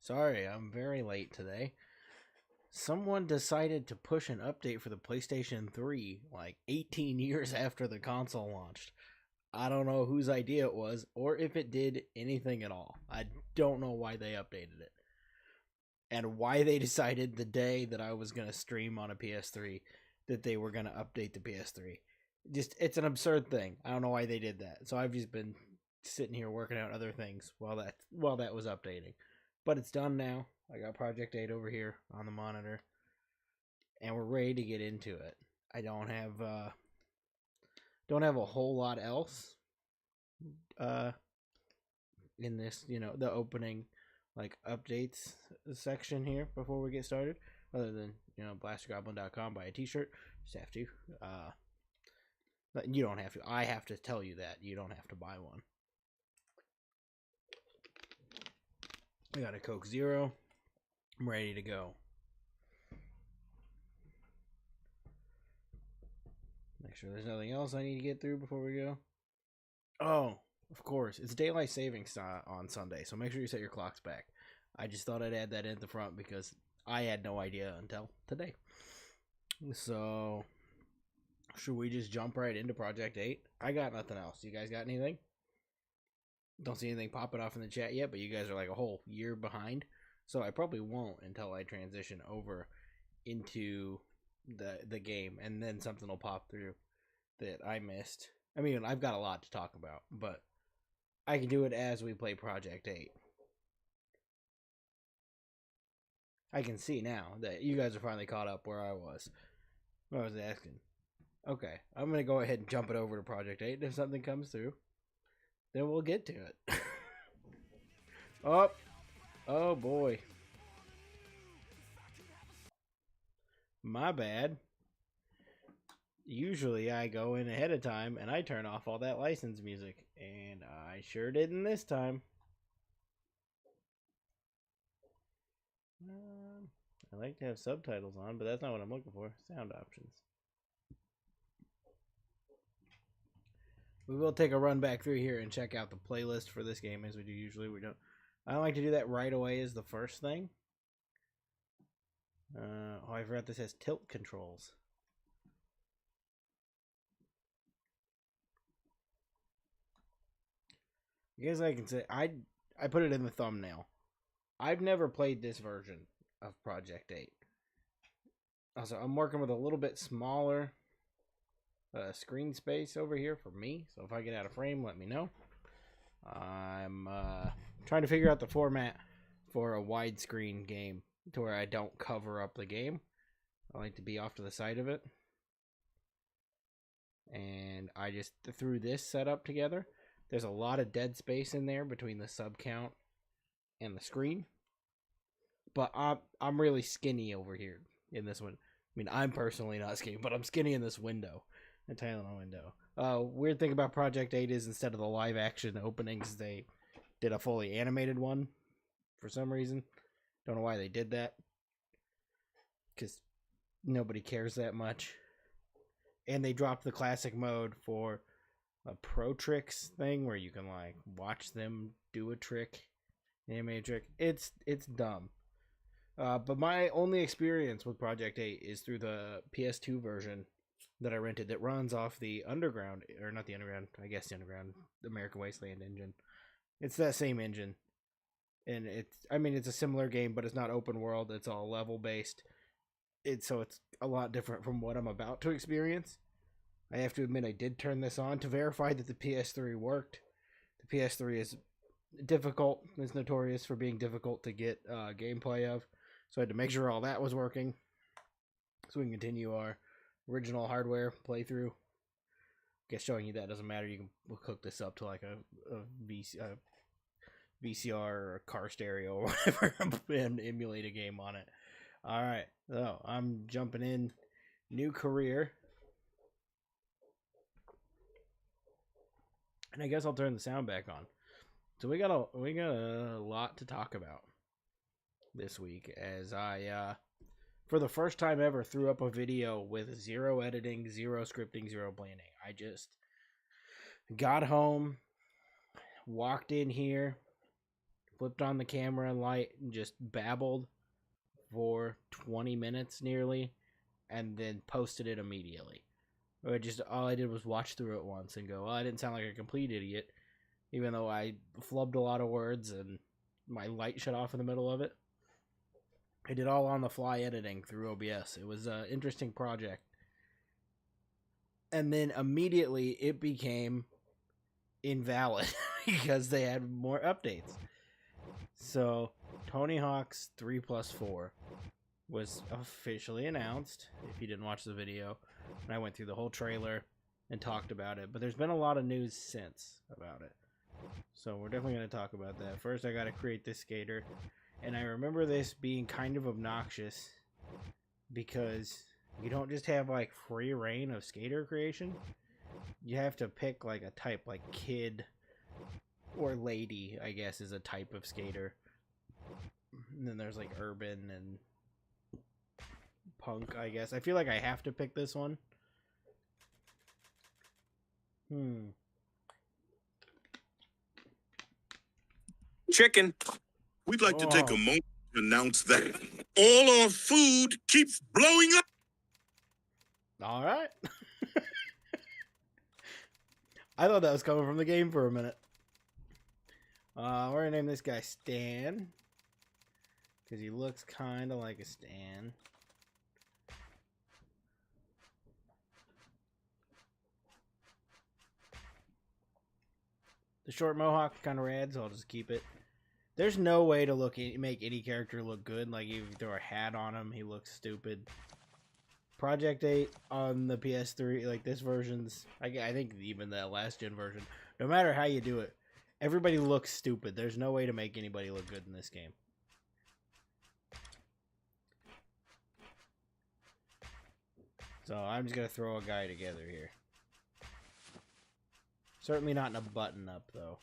Sorry, I'm very late today. Someone decided to push an update for the PlayStation 3 like 18 years after the console launched. I don't know whose idea it was or if it did anything at all. I don't know why they updated it. And why they decided the day that I was going to stream on a PS3 that they were going to update the PS3. It's an absurd thing. I don't know why they did that. So I've just been sitting here working out other things while that was updating. But it's done now. I got Project 8 over here on the monitor, and we're ready to get into it. I don't have a whole lot else in this, the opening like updates section here before we get started, other than blastergoblin.com, buy a t-shirt. Just have to. You don't have to. I have to tell you that you don't have to buy one. I got a Coke Zero. I'm ready to go. Make sure there's nothing else I need to get through before we go. Oh, of course. It's daylight savings on Sunday, so make sure you set your clocks back. I just thought I'd add that in at the front because I had no idea until today. So, should we just jump right into Project 8? I got nothing else. You guys got anything? Don't see anything popping off in the chat yet, but you guys are like a whole year behind. So I probably won't until I transition over into the game, and then something will pop through that I missed. I mean, I've got a lot to talk about, but I can do it as we play Project 8. I can see now that you guys are finally caught up where I was. What I was asking. Okay, I'm going to go ahead and jump it over to Project 8. If something comes through, then we'll get to it. Oh boy. My bad. Usually I go in ahead of time and I turn off all that license music, and I sure didn't this time. I like to have subtitles on, but that's not what I'm looking for. Sound options. We will take a run back through here and check out the playlist for this game as we do usually. I don't like to do that right away as the first thing. I forgot this has tilt controls. I guess I can say I put it in the thumbnail. I've never played this version of Project 8. Also, I'm working with a little bit smaller screen space over here for me, so if I get out of frame, let me know. I'm trying to figure out the format for a widescreen game to where I don't cover up the game. I like to be off to the side of it. And I just threw this setup together. There's a lot of dead space in there between the sub count and the screen. But I'm really skinny over here in this one. I mean, I'm personally not skinny, but I'm skinny in this window. The Tylenol window. Weird thing about Project 8 is instead of the live action openings, they did a fully animated one for some reason. Don't know why they did that. Because nobody cares that much. And they dropped the classic mode for a pro tricks thing where you can like watch them do a trick, animated trick. It's dumb. But my only experience with Project 8 is through the PS2 version that I rented that runs off the Underground, or not the Underground, I guess the Underground, the American Wasteland engine. It's that same engine. And it's a similar game, but it's not open world. It's all level based. So it's a lot different from what I'm about to experience. I have to admit I did turn this on to verify that the PS3 worked. The PS3 is difficult. It's notorious for being difficult to get gameplay of. So I had to make sure all that was working. So we can continue our original hardware playthrough. I guess showing you that doesn't matter. You can hook this up to like a VCR or a car stereo or whatever and emulate a game on it. Alright, so I'm jumping in. New career. And I guess I'll turn the sound back on. So we got a lot to talk about this week as I for the first time ever threw up a video with zero editing, zero scripting, zero planning. I just got home, walked in here, flipped on the camera and light and just babbled for 20 minutes nearly, and then posted it immediately. Or just all I did was watch through it once and go, well, I didn't sound like a complete idiot, even though I flubbed a lot of words and my light shut off in the middle of it. I did all on the fly editing through OBS. It was an interesting project. And then immediately it became invalid because they had more updates. So Tony Hawk's 3+4 was officially announced, if you didn't watch the video. And I went through the whole trailer and talked about it. But there's been a lot of news since about it. So we're definitely going to talk about that. First, I got to create this skater. And I remember this being kind of obnoxious because you don't just have like free reign of skater creation. You have to pick like a type, like kid or lady, I guess, is a type of skater. And then there's like urban and punk, I guess. I feel like I have to pick this one. Chicken. We'd like to take a moment to announce that all our food keeps blowing up. All right. I thought that was coming from the game for a minute. We're going to name this guy Stan, because he looks kind of like a Stan. The short mohawk kind of rad, so I'll just keep it. There's no way to make any character look good. Like, if you throw a hat on him, he looks stupid. Project 8 on the PS3, like this version's, I think even the last gen version, no matter how you do it, everybody looks stupid. There's no way to make anybody look good in this game. So I'm just going to throw a guy together here. Certainly not in a button-up, though.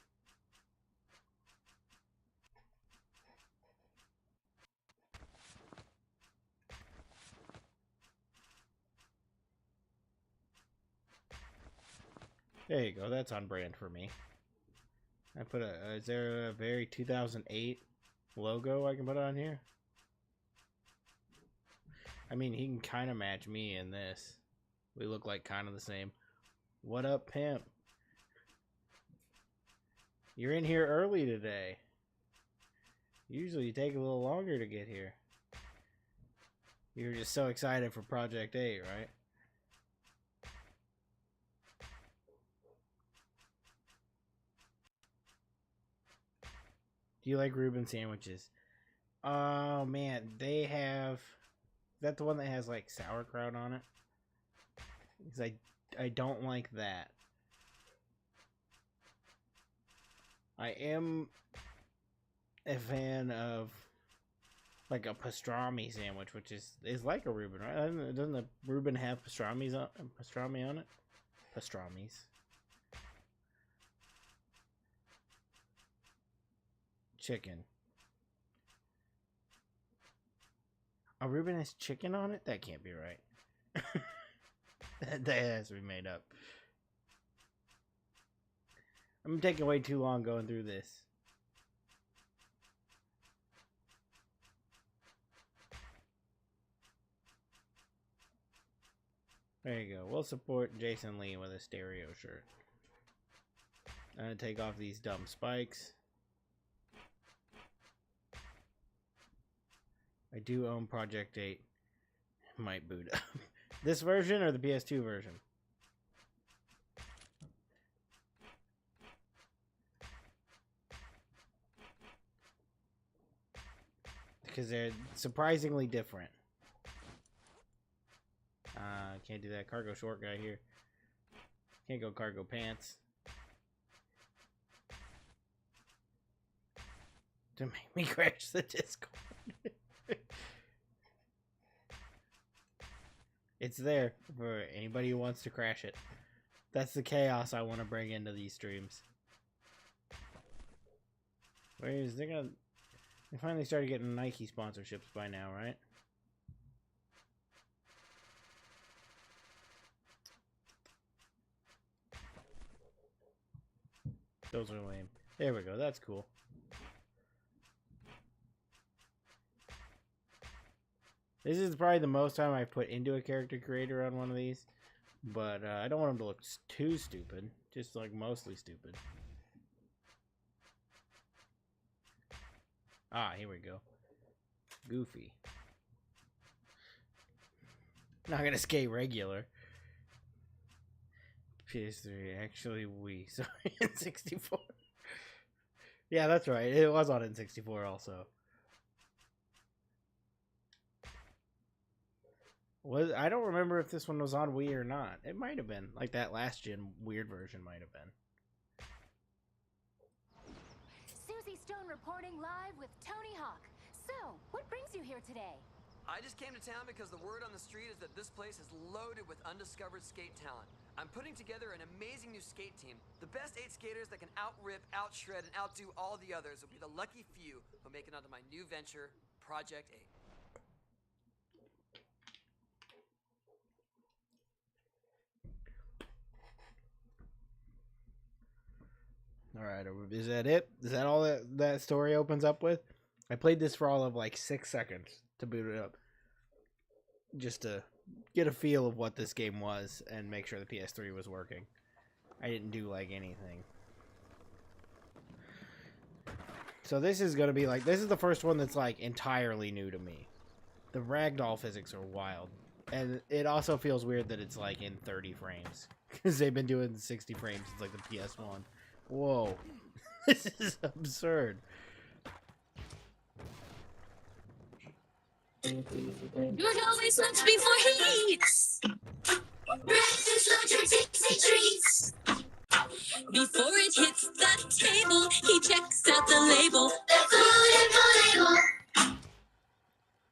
There you go. That's on brand for me. I put is there a very 2008 logo I can put on here? I mean, he can kind of match me in this. We look like kind of the same. What up, pimp? You're in here early today. Usually you take a little longer to get here. You were just so excited for Project 8, right? Do you like Reuben sandwiches? Oh man, they have. Is that the one that has like sauerkraut on it? Because I don't like that. I am a fan of like a pastrami sandwich, which is like a Reuben, right? Doesn't the Reuben have pastrami on it? Pastramis. Chicken. A Reuben has chicken on it? That can't be right. that has to be made up. I'm taking way too long going through this. There you go. We'll support Jason Lee with a stereo shirt. I'm going to take off these dumb spikes. I do own Project 8. Might boot up. This version or the PS2 version? Because they're surprisingly different. Can't do that. Cargo short guy here. Can't go cargo pants. To make me crash the Discord. It's there for anybody who wants to crash it. That's the chaos I want to bring into these streams. Where is they gonna? They finally started getting Nike sponsorships by now, right? Those are lame. There we go. That's cool. This is probably the most time I've put into a character creator on one of these. But I don't want him to look too stupid. Just like mostly stupid. Ah, here we go. Goofy. Not gonna skate regular. PS3, actually Wii. Sorry, N64. Yeah, that's right. It was on N64 also. I don't remember if this one was on Wii or not. It might have been. Like that last gen weird version might have been. Susie Stone reporting live with Tony Hawk. So, what brings you here today? I just came to town because the word on the street is that this place is loaded with undiscovered skate talent. I'm putting together an amazing new skate team. The best 8 skaters that can out-rip, out-shred, and outdo all the others will be the lucky few who make it onto my new venture, Project 8. Alright, is that it? Is that all that story opens up with? I played this for all of like 6 seconds to boot it up. Just to get a feel of what this game was and make sure the PS3 was working. I didn't do like anything. So this is going to be like, this is the first one that's like entirely new to me. The ragdoll physics are wild. And it also feels weird that it's like in 30 frames. Because they've been doing 60 frames since like the PS1. Whoa. This is absurd. You always look before he eats. Breakfast, lunch, or tasty treats. Before it hits the table, he checks out the label. The food info label.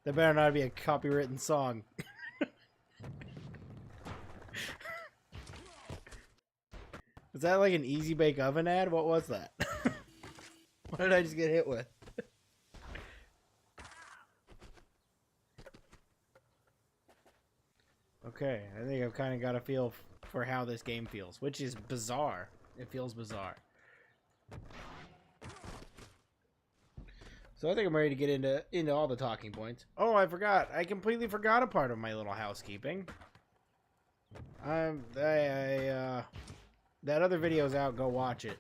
There better not be a copywritten song. Was that like an Easy Bake Oven ad? What was that? What did I just get hit with? Okay, I think I've kind of got a feel for how this game feels, which is bizarre. It feels bizarre. So I think I'm ready to get into all the talking points. Oh, I forgot. I completely forgot a part of my little housekeeping. That other video's out. Go watch it.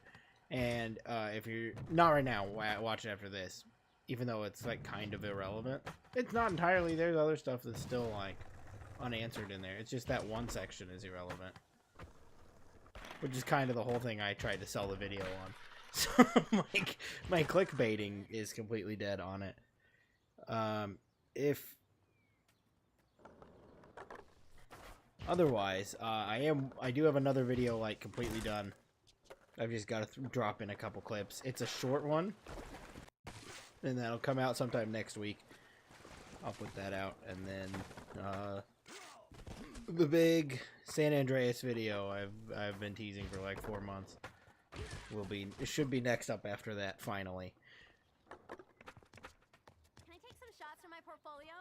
And if you're not right now, watch it after this. Even though it's like kind of irrelevant, it's not entirely. There's other stuff that's still like unanswered in there. It's just that one section is irrelevant, which is kind of the whole thing I tried to sell the video on. So like my clickbaiting is completely dead on it. If otherwise, I do have another video like completely done. I've just got to drop in a couple clips. It's a short one, and that'll come out sometime next week. I'll put that out, and then the big San Andreas video I've been teasing for like 4 months it should be next up after that finally. Can I take some shots from my portfolio?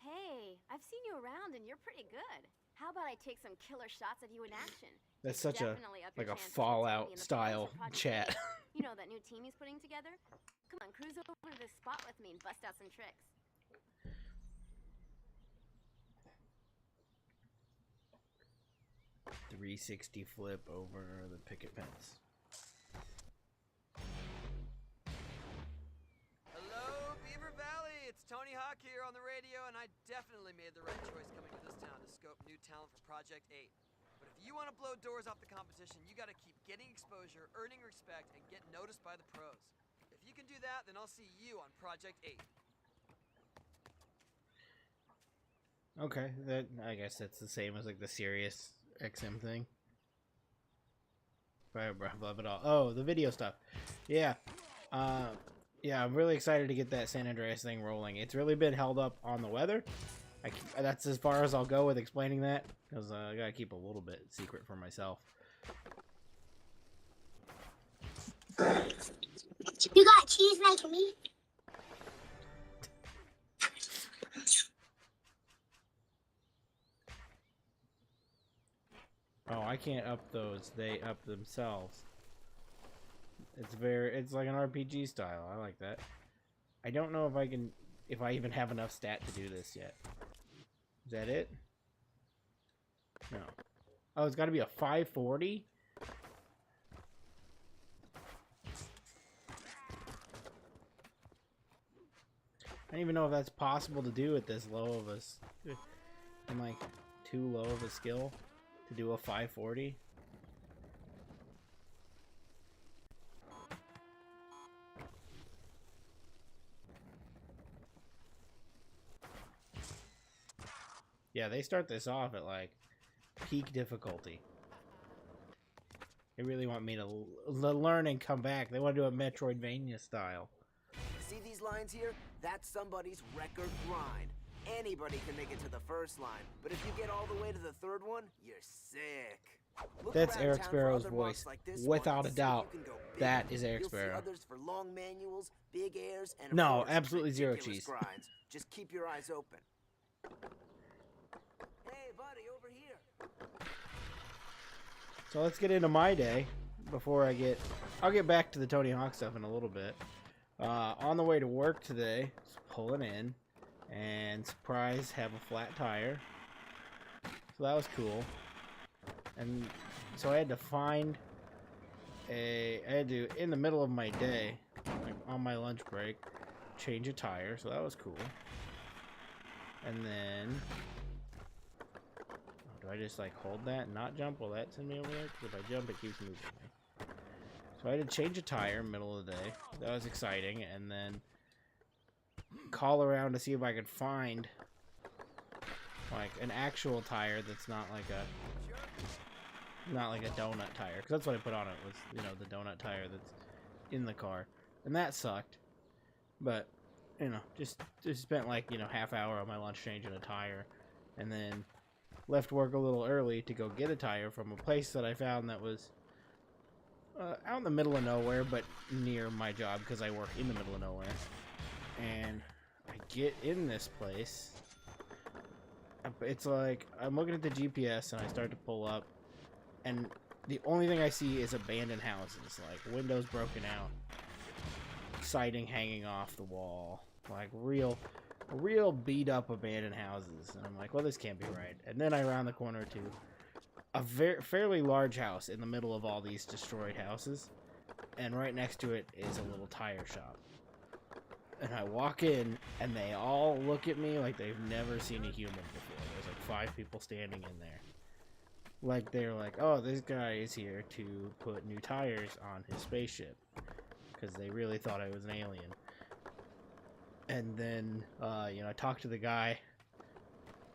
Hey, I've seen you around and you're pretty good. How about I take some killer shots of you in action? That's It'd such a definitely up like your a chances of getting Fallout in the style finals for Project chat. 8. You know that new team he's putting together? Come on, cruise over to this spot with me and bust out some tricks. .360 flip over the picket fence. Hello, Beaver Valley. It's Tony Hawk here on the radio, and I definitely made the right choice coming to this town to scope new talent for Project 8. But if you want to blow doors off the competition, you got to keep getting exposure, earning respect, and get noticed by the pros. If you can do that, then I'll see you on Project 8. Okay, I guess that's the same as like the Sirius XM thing. Blah, blah, blah, blah. Oh, the video stuff. Yeah. Yeah, I'm really excited to get that San Andreas thing rolling. It's really been held up on the weather. That's as far as I'll go with explaining that, because I gotta keep a little bit secret for myself. You got cheese like me? Oh, I can't up those. They up themselves. It's like an RPG style. I like that. I don't know if I even have enough stat to do this yet. Is that it? No. Oh, it's got to be a 540? I don't even know if that's possible to do at this low of a... I'm like too low of a skill to do a 540. Yeah, they start this off at like peak difficulty. They really want me to learn and come back. They want to do a Metroidvania style. See these lines here? That's somebody's record grind. Anybody can make it to the first line, but if you get all the way to the third one, you're sick. Look That's around Eric town for Sparrow's other voice. mobs like this Without one a and see if doubt, you can go big. that is Eric You'll see Sparrow. others for long manuals, big airs, and No, of course, absolutely zero ridiculous cheese. grinds. Just keep your eyes open. Hey, buddy, over here. So let's get into my day before I'll get back to the Tony Hawk stuff in a little bit. On the way to work today, just pulling in, and surprise, have a flat tire. So that was cool. And so I had to find in the middle of my day, like on my lunch break, change a tire. So that was cool. And then, do I just like hold that and not jump? Will that send me over there? Because if I jump, it keeps moving me. So I had to change a tire in the middle of the day. That was exciting. And then call around to see if I could find like an actual tire that's not like a donut tire. Because that's what I put on it was, you know, the donut tire that's in the car. And that sucked. But, you know, just spent like, you know, half hour on my lunch changing a tire. And then left work a little early to go get a tire from a place that I found that was out in the middle of nowhere, but near my job because I work in the middle of nowhere. And I get in this place. It's like I'm looking at the GPS and I start to pull up, and the only thing I see is abandoned houses, like windows broken out, siding hanging off the wall, like real beat up abandoned houses. And I'm like, well, this can't be right. And then I round the corner to a fairly large house in the middle of all these destroyed houses, and right next to it is a little tire shop. And I walk in, and they all look at me like they've never seen a human before. There's like 5 people standing in there. Like, they're like, oh, this guy is here to put new tires on his spaceship. Because they really thought I was an alien. And then, you know, I talked to the guy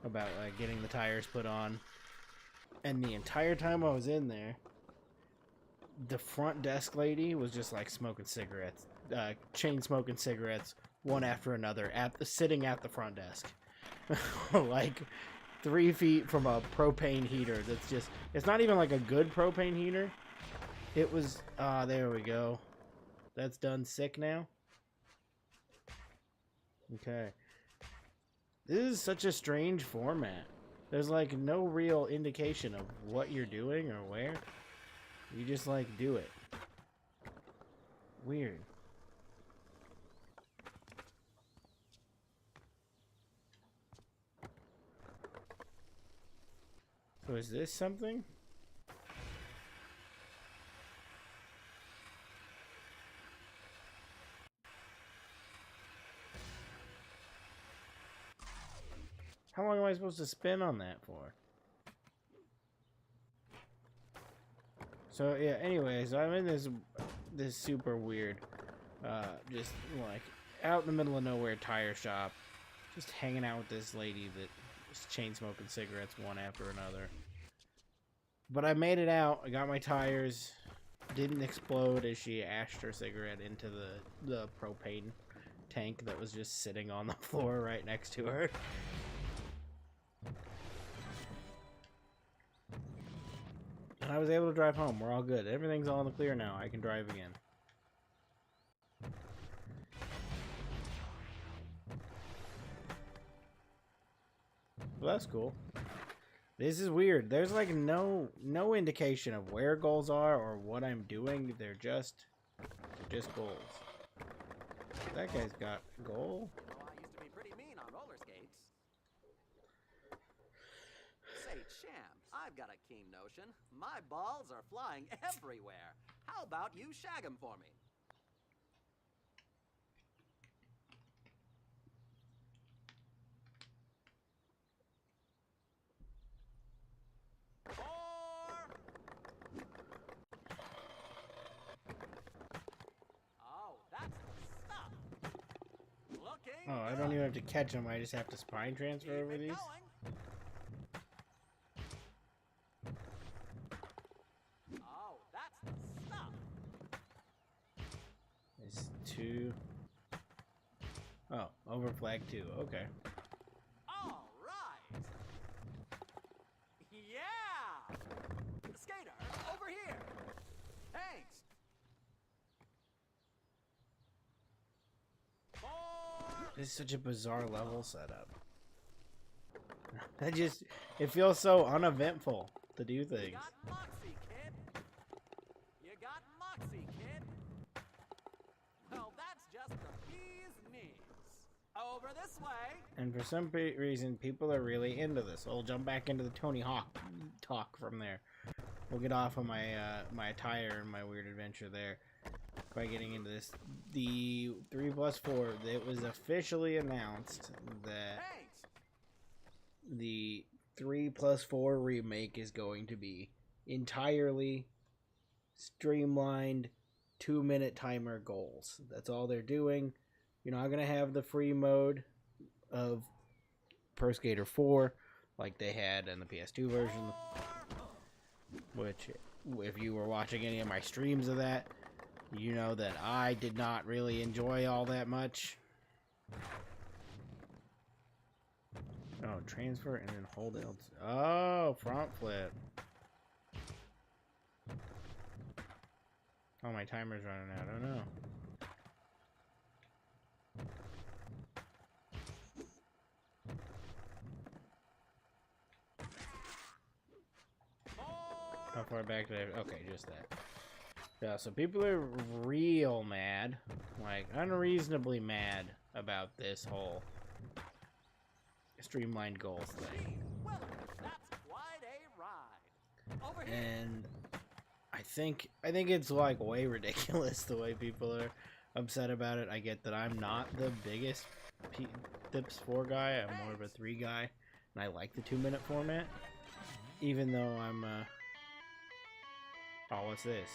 about getting the tires put on. And the entire time I was in there, the front desk lady was just like smoking cigarettes, chain smoking cigarettes, one after another, sitting at the front desk, like 3 feet from a propane heater. That's just, it's not even like a good propane heater. It was, there we go. That's done sick now. Okay. This is such a strange format. There's like no real indication of what you're doing or where. You just like do it. Weird. So is this something? How long am I supposed to spin on that for? So yeah, anyways, I'm in this super weird, just like out in the middle of nowhere tire shop, just hanging out with this lady that was chain smoking cigarettes one after another. But I made it out. I got my tires. Didn't explode as she ashed her cigarette into the propane tank that was just sitting on the floor right next to her. And I was able to drive home. We're all good. Everything's all in the clear now. I can drive again. Well, that's cool. This is weird. There's like no indication of where goals are or what I'm doing. They're just goals. That guy's got goal. Oh, I used to be pretty mean on roller skates. Say, champ, I've got a keen notion. My balls are flying everywhere. How about you shag 'em for me? Oh, that's the stuff. Looking Oh, I don't even have to catch him. I just have to spine transfer over these. Oh, that's the stuff. It's 2. Oh, over flag 2. Okay. All right. Yeah. Skater, over here. Thanks. This is such a bizarre level setup. It feels so uneventful to do You things. got moxie, kid. You got moxie, kid. Well, that's just the bee's knees. Over this way. And for some reason, people are really into this. I'll jump back into the Tony Hawk talk from there. We'll get off of my my attire and my weird adventure there by getting into this. The 3+4, it was officially announced that Thanks. the 3+4 remake is going to be entirely streamlined 2-minute timer goals. That's all they're doing. You're not going to have the free mode of Pro Skater 4 like they had in the PS2 version, which if you were watching any of my streams of that, you know that I did not really enjoy all that much. Oh, transfer and then hold L2. Oh, front flip. Oh, my timer's running out. Oh no. How far back did I... Okay, just that. Yeah, so people are real mad. Like, unreasonably mad about this whole streamlined goals thing. Well, that's quite a ride. Over here. And I think it's like way ridiculous the way people are upset about it. I get that I'm not the biggest THPS 4 guy. I'm more of a 3 guy, and I like the 2-minute format. Even though I'm oh, what's this?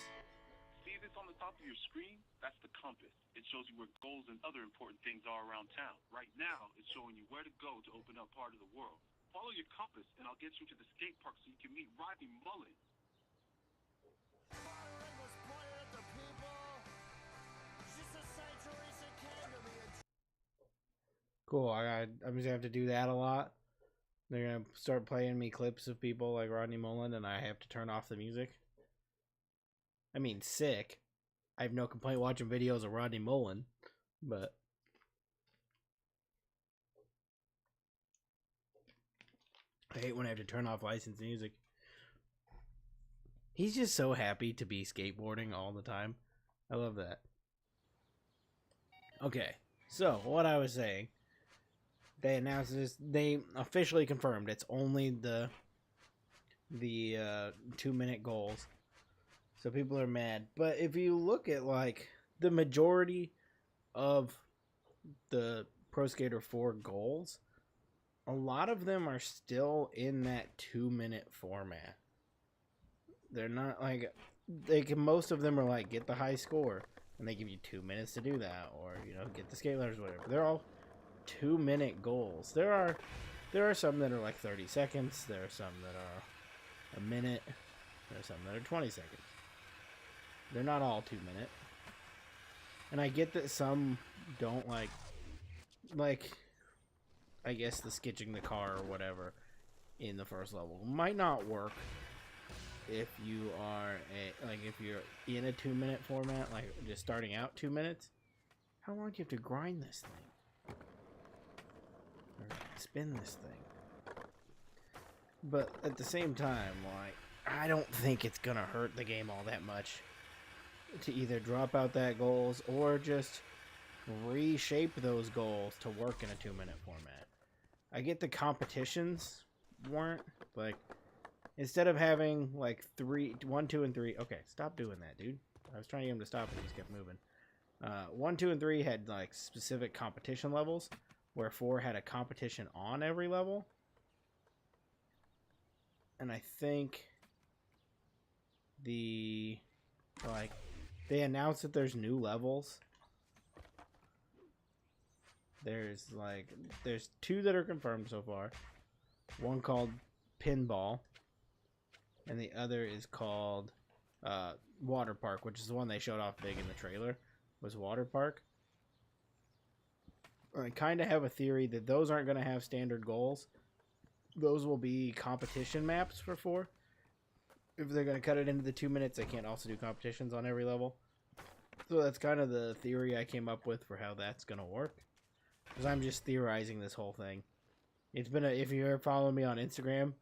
See this on the top of your screen? That's the compass. It shows you where goals and other important things are around town. Right now, it's showing you where to go to open up part of the world. Follow your compass, and I'll get you to the skate park so you can meet Rodney Mullen. Cool. I'm just gonna have to do that a lot. They're gonna start playing me clips of people like Rodney Mullen, and I have to turn off the music. I mean, sick. I have no complaint watching videos of Rodney Mullen, but I hate when I have to turn off licensed music. He's just so happy to be skateboarding all the time. I love that. Okay, so what I was saying, they announced this. They officially confirmed it's only the 2-minute goals. So people are mad. But if you look at like the majority of the Pro Skater 4 goals, a lot of them are still in that 2-minute format. They're not like most of them are like get the high score, and they give you 2 minutes to do that, or get the skate letters, whatever. They're all 2-minute goals. There are some that are like 30 seconds. There are some that are a minute. There are some that are 20 seconds. They're not all 2-minute. And I get that some don't like I guess the sketching the car or whatever in the first level might not work if you are if you're in a 2-minute format, like just starting out 2 minutes. How long do you have to grind this thing? Or spin this thing? But at the same time, like, I don't think it's gonna hurt the game all that much to either drop out that goals or just reshape those goals to work in a 2-minute format. I get the competitions weren't like, instead of having like 1, 2, and 3. Okay, stop doing that, dude. I was trying to get him to stop and he just kept moving. 1, 2, and 3 had like specific competition levels, where 4 had a competition on every level. And I think they announced that there's new levels. There's 2 that are confirmed so far. One called Pinball, and the other is called Water Park, which is the one they showed off big in the trailer, was Water Park. I kind of have a theory that those aren't going to have standard goals. Those will be competition maps for 4. If they're going to cut it into the 2 minutes, they can't also do competitions on every level. So that's kind of the theory I came up with for how that's going to work. Because I'm just theorizing this whole thing. It's been if you're following me on Instagram,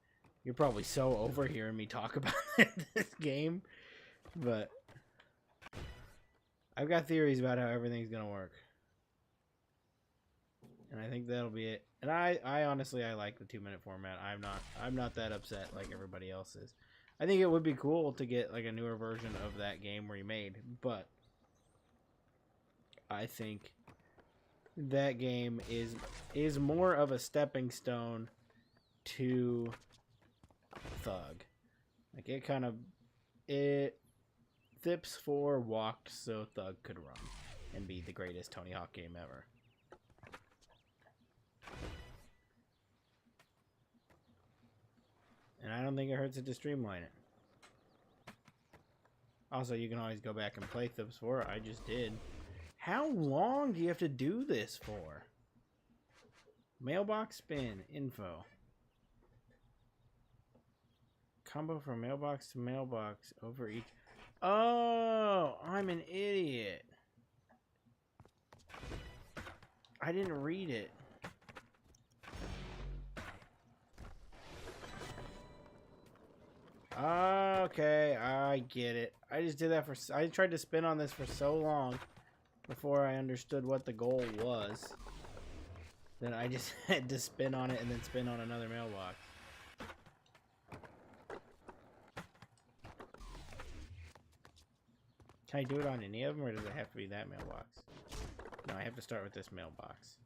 you're probably so over hearing me talk about this game. But I've got theories about how everything's going to work. And I think that'll be it. And I honestly, I like the 2-minute format. I'm not that upset like everybody else is. I think it would be cool to get like a newer version of that game remade, but I think that game is more of a stepping stone to Thug. Like it Thips 4 walked so Thug could run and be the greatest Tony Hawk game ever. And I don't think it hurts it to streamline it. Also, you can always go back and play Thips 4. I just did. How long do you have to do this for? Mailbox spin. Info. Combo from mailbox to mailbox over each... Oh! I'm an idiot. I didn't read it. Okay, I get it. I just did that for... I tried to spin on this for so long before I understood what the goal was. Then I just had to spin on it and then spin on another mailbox. Can I do it on any of them, or does it have to be that mailbox? No, I have to start with this mailbox.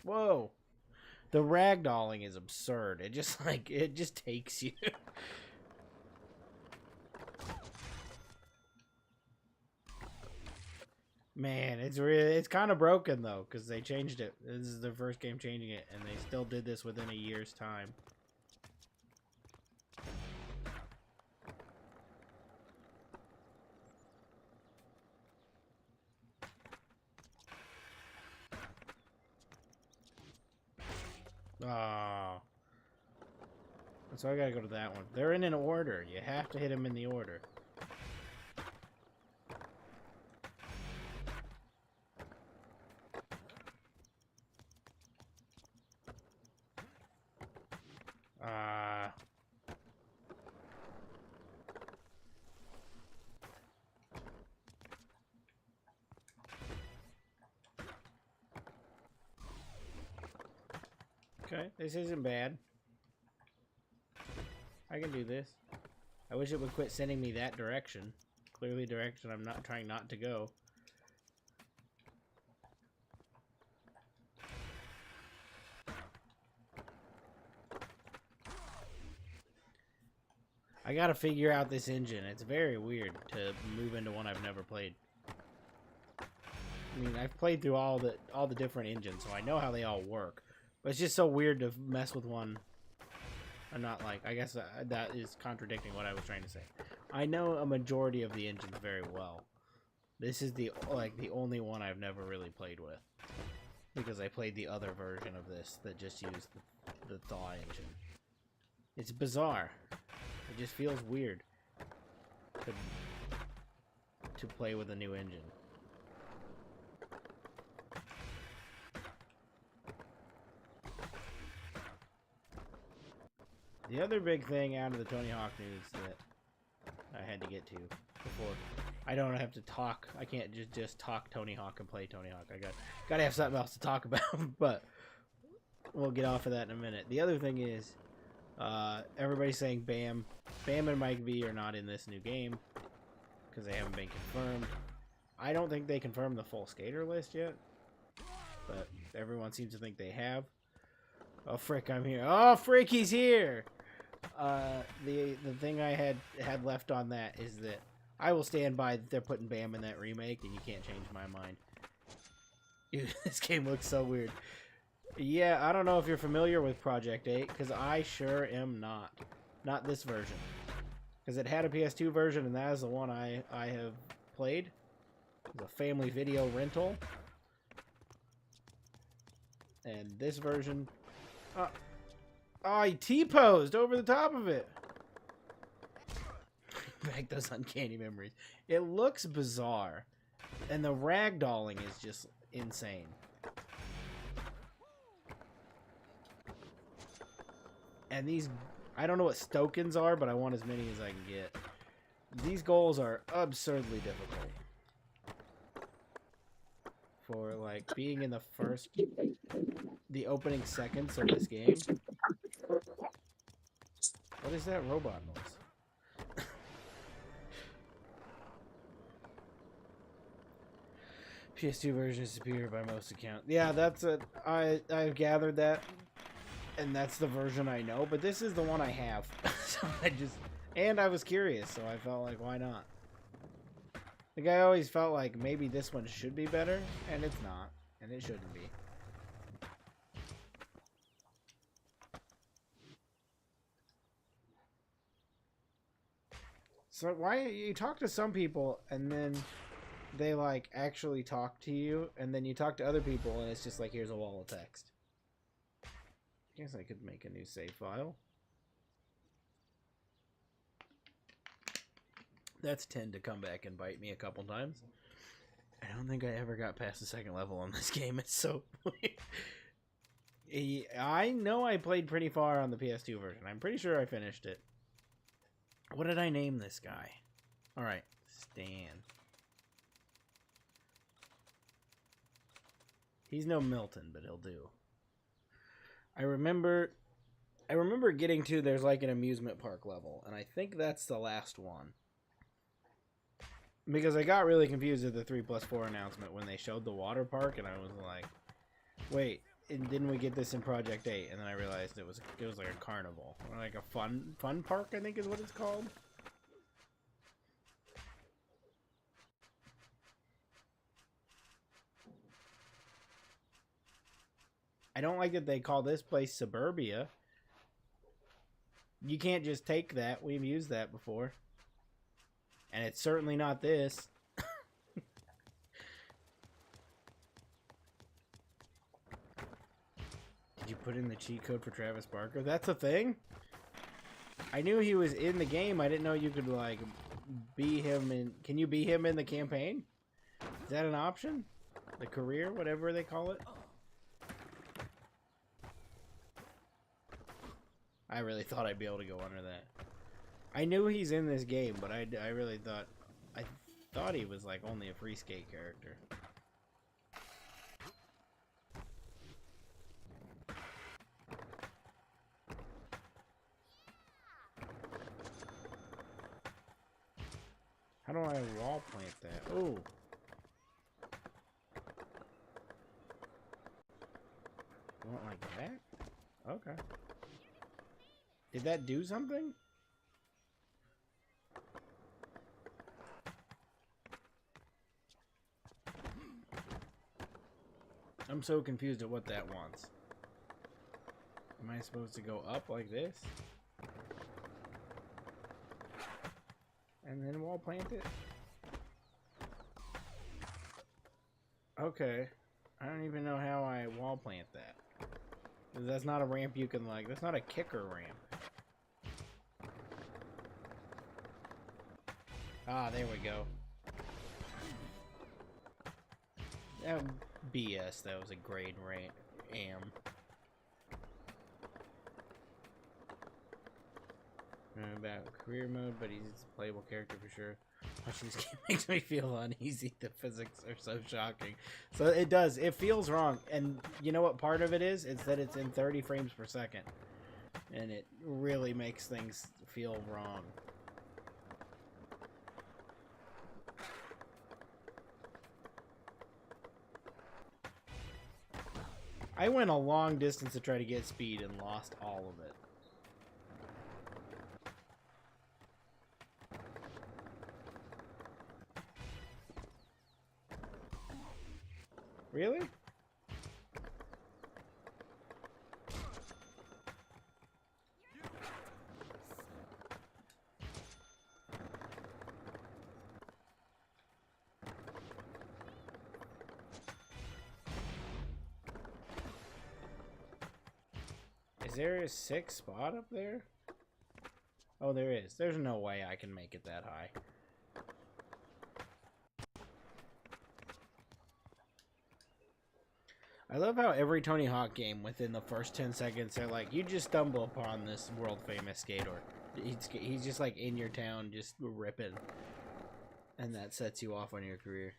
Whoa! The ragdolling is absurd. It just takes you. Man, it's kind of broken though, because they changed it. This is their first game changing it, and they still did this within a year's time. Oh. So I gotta go to that one. They're in an order. You have to hit them in the order. Okay, this isn't bad. I can do this. I wish it would quit sending me that direction. Clearly direction I'm not trying not to go. I gotta figure out this engine. It's very weird to move into one I've never played. I mean, I've played through all the different engines, so I know how they all work. But it's just so weird to mess with one. I'm not like, I guess that is contradicting what I was trying to say. I know a majority of the engines very well. This is the only one I've never really played with, because I played the other version of this that just used the thaw engine. It's bizarre. It just feels weird to play with a new engine. The other big thing out of the Tony Hawk news that I had to get to before I don't have to talk. I can't just talk Tony Hawk and play Tony Hawk. I gotta have something else to talk about. But we'll get off of that in a minute. The other thing is, everybody's saying Bam and Mike V are not in this new game because they haven't been confirmed. I don't think they confirmed the full skater list yet, but everyone seems to think they have. Oh frick, I'm here. Oh frick, he's here. The thing I had left on that is that I will stand by that they're putting Bam in that remake, and you can't change my mind. Dude, this game looks so weird. Yeah, I don't know if you're familiar with Project 8, because I sure am not. Not this version. Because it had a PS2 version, and that is the one I have played. It's a family video rental. And this version... I T-posed over the top of it. Back those uncanny memories. It looks bizarre. And the ragdolling is just insane. And these... I don't know what Stokens are, but I want as many as I can get. These goals are absurdly difficult. For, like, being in the opening seconds of this game. What is that robot noise? PS2 version is superior by most accounts. Yeah, that's it. I've gathered that. And that's the version I know, but this is the one I have. So I was curious, so I felt like, why not? Like, I always felt like maybe this one should be better, and it's not, and it shouldn't be. So why you talk to some people and then they like actually talk to you, and then you talk to other people and it's just like, here's a wall of text. Guess I could make a new save file. That's 10 to come back and bite me a couple times. I don't think I ever got past the second level on this game. It's so... I know I played pretty far on the PS2 version. I'm pretty sure I finished it. What did I name this guy? Alright, Stan. He's no Milton, but he'll do. I remember getting to, there's like an amusement park level, and I think that's the last one. Because I got really confused at the 3+4 announcement when they showed the water park, and I was like, wait, didn't we get this in Project 8? And then I realized it was like a carnival. Or like a fun park, I think is what it's called. I don't like that they call this place Suburbia. You can't just take that. We've used that before. And it's certainly not this. Did you put in the cheat code for Travis Barker? That's a thing? I knew he was in the game. I didn't know you could, like, be him in... Can you be him in the campaign? Is that an option? The career? Whatever they call it? I really thought I'd be able to go under that. I knew he's in this game, but I really thought... I thought he was, like, only a free skate character. How do I wall plant that? Ooh. You want like that? Okay. Did that do something? I'm so confused at what that wants. Am I supposed to go up like this? And then wall plant it? Okay. I don't even know how I wall plant that. That's not a ramp you can like, that's not a kicker ramp. Ah, there we go. That BS, that was a grade ramp. about career mode, but he's a playable character for sure. Watching this game makes me feel uneasy. The physics are so shocking. So it does. It feels wrong. And you know what part of it is? It's that it's in 30 frames per second. And it really makes things feel wrong. I went a long distance to try to get speed and lost all of it. Really? Is there a 6th spot up there? Oh, there is. There's no way I can make it that high. I love how every Tony Hawk game, within the first 10 seconds, they're like, you just stumble upon this world-famous skater. He's just like in your town, just ripping. And that sets you off on your career.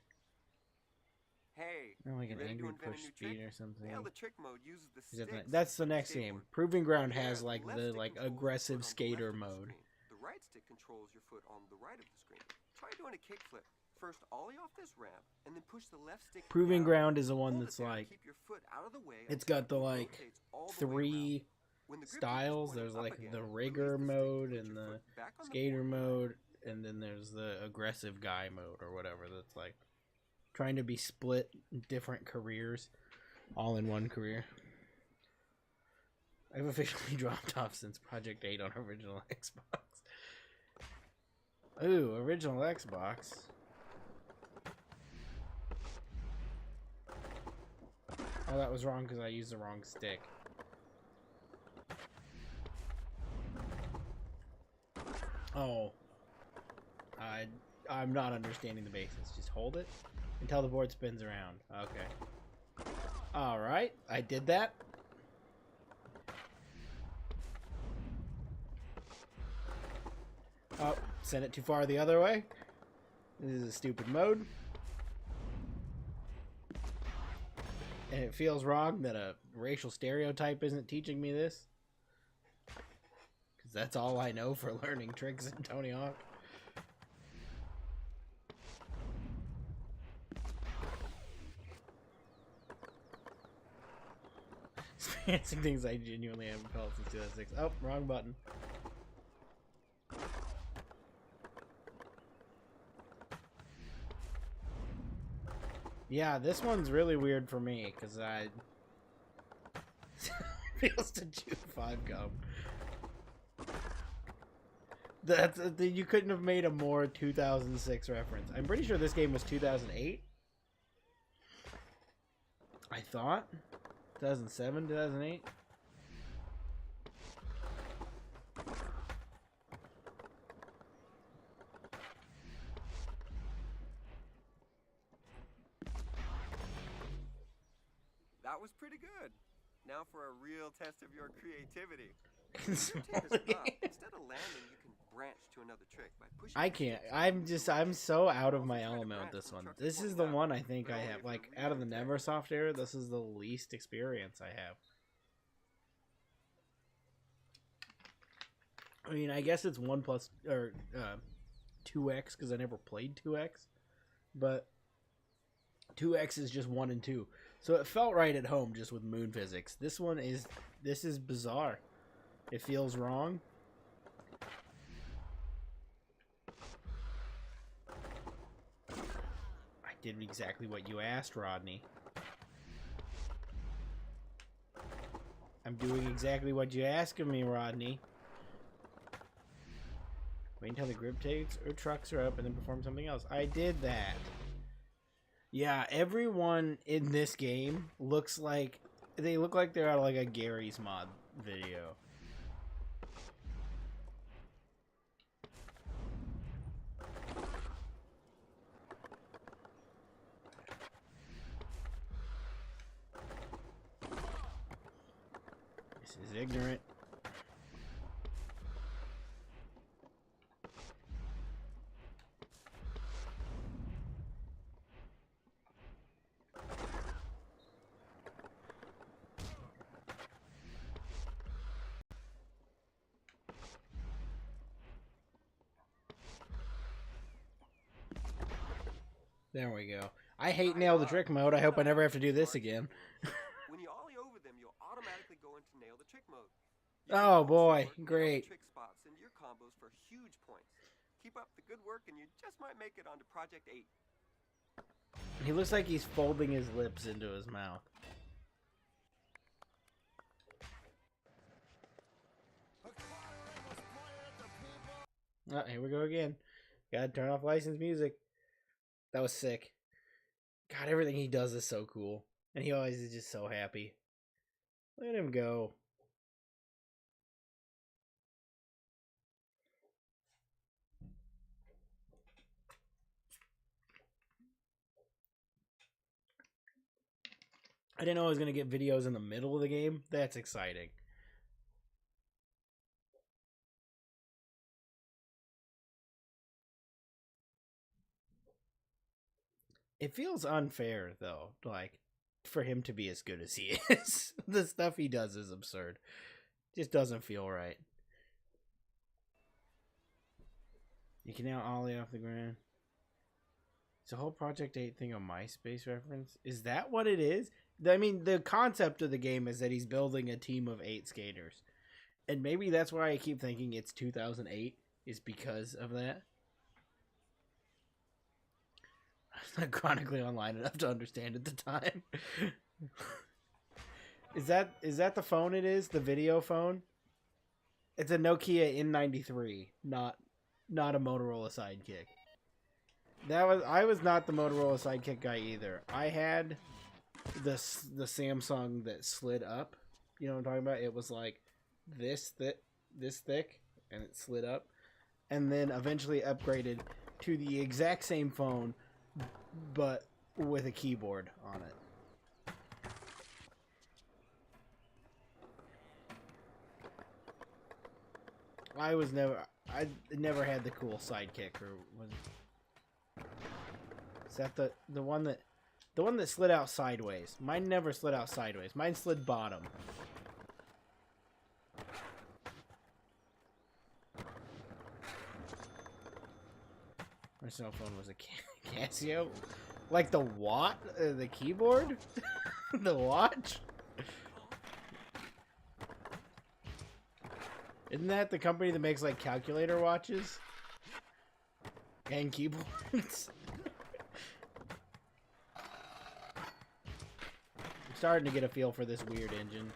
Hey, Oh, like an ready to angry invent a push new speed trick? or something. Yeah, the trick mode uses the Is that sticks that's the of next skateboard. game. Proving Ground has Yeah, like left the stick controls your aggressive foot on the skater left of the mode. screen. The right stick controls your foot on the right of the screen. Try doing a kickflip. First, ollie off this ramp, and then push the left stick Proving down. Ground is the one Hold it that's there, like, keep your foot out of the way it's until got the it like rotates all the way around. 3 When the grip tip is styles. pointing There's up like again, the release rigger the stick, mode put and your the foot back on the skater board. mode, and then there's the aggressive guy mode or whatever. That's like trying to be split different careers all in one career. I've officially dropped off since Project 8 on original Xbox. Ooh, original Xbox. Oh, that was wrong because I used the wrong stick. Oh. I'm not understanding the basics. Just hold it until the board spins around. Okay. Alright, I did that. Oh, sent it too far the other way. This is a stupid mode. And it feels wrong that a racial stereotype isn't teaching me this. Because that's all I know for learning tricks in Tony Hawk. Experiencing things I genuinely haven't felt since 2006. Oh, wrong button. Yeah, this one's really weird for me, because I... feels to chew 5 gum. You couldn't have made a more 2006 reference. I'm pretty sure this game was 2008. I thought. 2007, 2008. That was pretty good. Now for a real test of your creativity. When your tape is up, instead of landing, you can branch to another trick by pushing. I the can't. stick I'm so out of my Also try to element with branch this from one. truck This to is fork the down. one I think But I only have. if Like, you're out of the really Neversoft era, this is the least experience I have. I mean, I guess it's 1 plus, or 2x, because I never played 2x. But 2x is just 1 and 2. So it felt right at home just with moon physics. This is bizarre. It feels wrong. I did exactly what you asked, Rodney. I'm doing exactly what you asked of me, Rodney. Wait until the grip takes or trucks are up and then perform something else. I did that. Yeah, everyone in this game looks like... They look like they're out of like a Gary's Mod video. This is ignorant. There we go. I hate nail the trick mode. I hope I never have to do this again. When you ollie over them, you'll automatically go into nail the trick mode. Oh boy, great. Trick spots into your combos for huge points. Keep up the good work and you just might make it onto Project 8. He looks like he's folding his lips into his mouth. Oh, here we go again. Gotta turn off licensed music. That was sick. God, everything he does is so cool. And he always is just so happy. Let him go. I didn't know I was going to get videos in the middle of the game. That's exciting. It feels unfair, though, like, for him to be as good as he is. The stuff he does is absurd. Just doesn't feel right. You can now ollie off the ground. It's a whole Project 8 thing, a MySpace reference. Is that what it is? I mean, the concept of the game is that he's building a team of 8 skaters. And maybe that's why I keep thinking it's 2008, is because of that. I'm not chronically online enough to understand at the time. Is that the phone it is? The video phone? It's a Nokia N93, not a Motorola Sidekick. I was not the Motorola Sidekick guy either. I had the Samsung that slid up. You know what I'm talking about? It was like this thick, and it slid up, and then eventually upgraded to the exact same phone, but with a keyboard on it. I never had the cool Sidekick, or was is that the one that slid out sideways? Mine never slid out sideways. Mine slid bottom. My cell phone was a Casio, like the the keyboard, the watch. Isn't that the company that makes like calculator watches and keyboards? I'm starting to get a feel for this weird engine.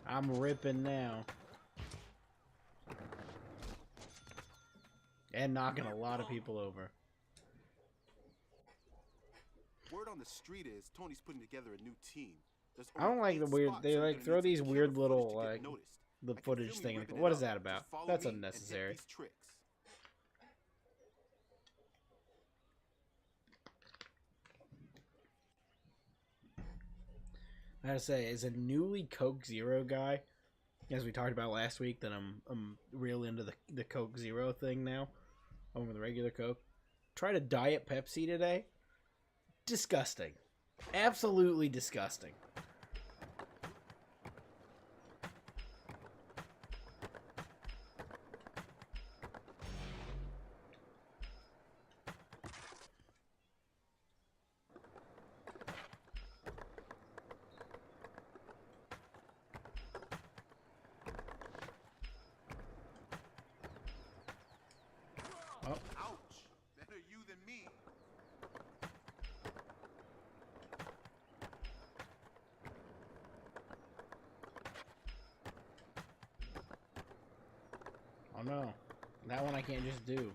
I'm ripping now. And knocking a lot of people over. Word on the street is Tony's putting together a new team. I don't like the weird. They like throw these weird little like the footage thing. What is that about? That's unnecessary. I gotta say, as a newly Coke Zero guy, as we talked about last week, that I'm real into the Coke Zero thing now over the regular Coke. Tried a Diet Pepsi today. Disgusting. Absolutely disgusting. Oh no, that one I can't just do.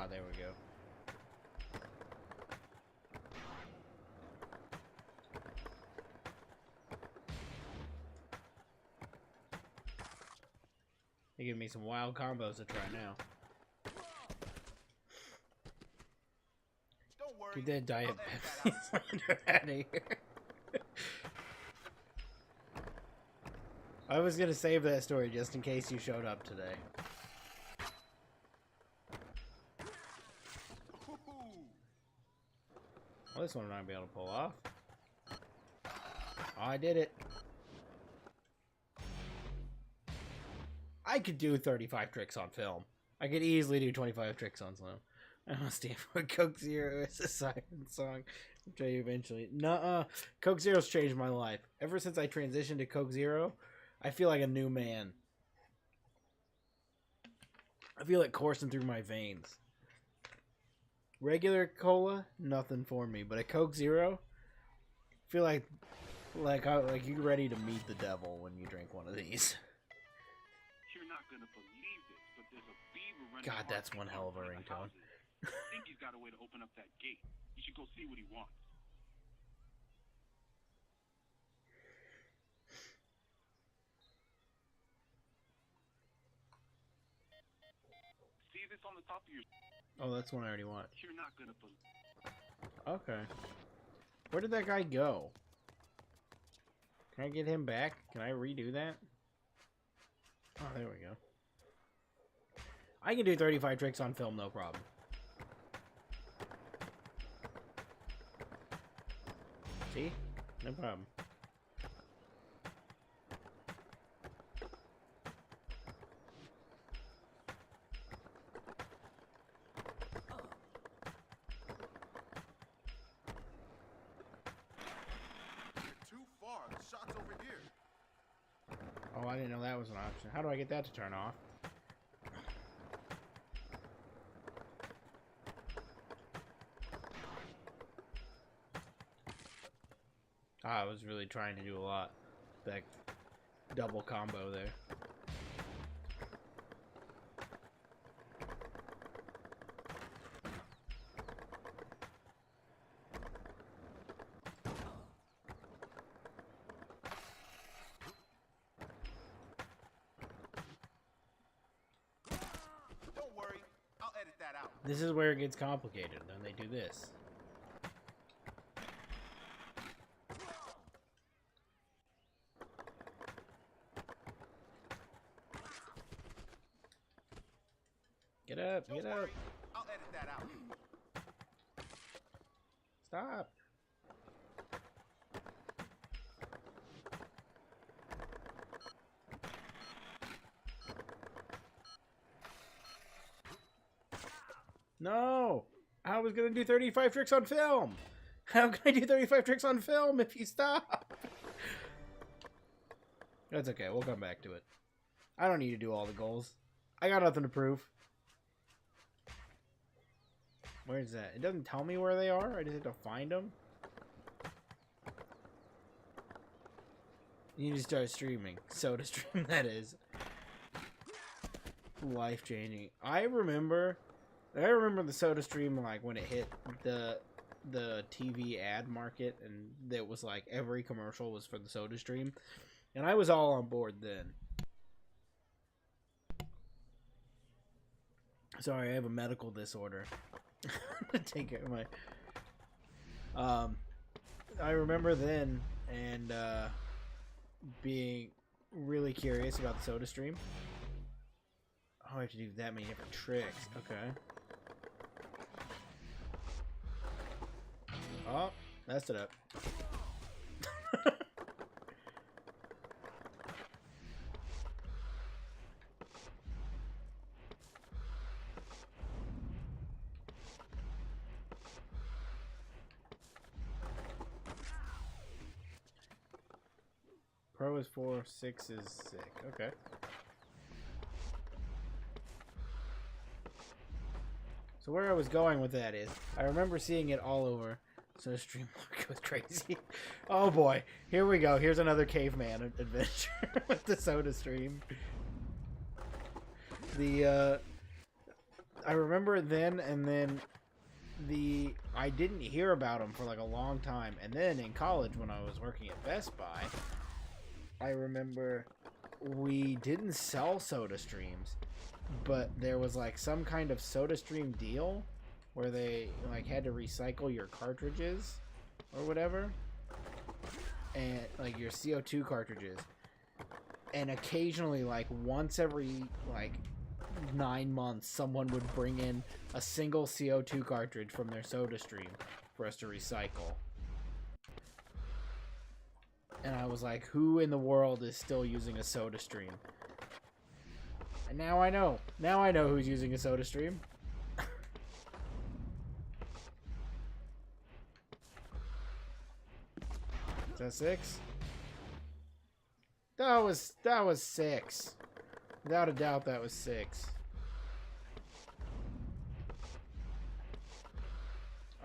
There we go. They give me some wild combos to try now. Get that Diet Pepsi out of here. I was gonna save that story just in case you showed up today. this one I'm not gonna be able to pull off. Oh, I did it. I could do 35 tricks on film. I could easily do 25 tricks on film. I must stand for Coke Zero is a siren song. I'll tell you eventually. Nuh-uh. Coke Zero's changed my life. Ever since I transitioned to Coke Zero, I feel like a new man. I feel it coursing through my veins. Regular cola, nothing for me. But a Coke Zero, I feel like you're ready to meet the devil when you drink one of these. You're not gonna believe this, but there's a beaver running. God, that's one hell of a ringtone. I think he's got a way to open up that gate. You should go see what he wants. See this on the top of your... Oh, that's one I already want. You're not gonna believe... Okay. Where did that guy go? Can I get him back? Can I redo that? Oh, there we go. I can do 35 tricks on film, no problem. See? No problem. Too far. The shot's over here. Oh, I didn't know that was an option. How do I get that to turn off? I was really trying to do a lot. That double combo there. Don't worry. I'll edit that out. This is where it gets complicated. Then they do this. Get up, Don't get up. worry. I'll edit that out. Stop. No! I was gonna do 35 tricks on film! How can I do 35 tricks on film if you stop? That's okay, we'll come back to it. I don't need to do all the goals. I got nothing to prove. Where's that? It doesn't tell me where they are. I just have to find them. You need to start streaming. Soda stream, that is. Life changing. I remember the Soda stream like when it hit the TV ad market, and it was like every commercial was for the Soda stream, and I was all on board then. Sorry, I have a medical disorder. Take it my I remember then and being really curious about the Soda stream. Oh, I have to do that many different tricks. Okay. Oh, messed it up. Pro is 4, 6 is sick. Okay. So where I was going with that is, I remember seeing it all over. So the stream goes crazy. Oh boy, here we go. Here's another caveman adventure with the Soda stream. I remember it then, and then I didn't hear about them for like a long time, and then in college when I was working at Best Buy, I remember we didn't sell Soda streams, but there was like some kind of Soda stream deal where they like had to recycle your cartridges or whatever, and like your CO2 cartridges, and occasionally like once every like 9 months someone would bring in a single CO2 cartridge from their Soda stream for us to recycle. And I was like, who in the world is still using a soda stream? And now I know. Now I know who's using a soda stream. Is that 6? That was 6. Without a doubt, that was 6.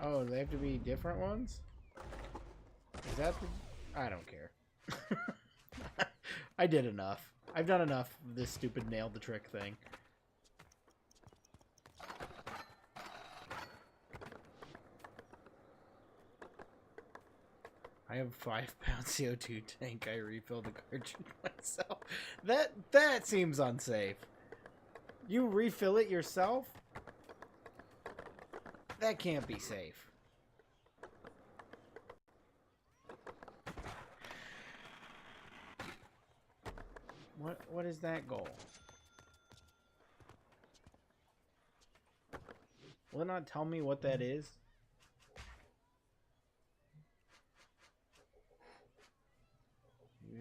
Oh, they have to be different ones? Is that the... I don't care. I did enough. I've done enough of this stupid nailed the trick thing. I have a 5-pound CO2 tank. I refilled the cartridge myself. That seems unsafe. You refill it yourself? That can't be safe. What is that goal? Will it not tell me what that is?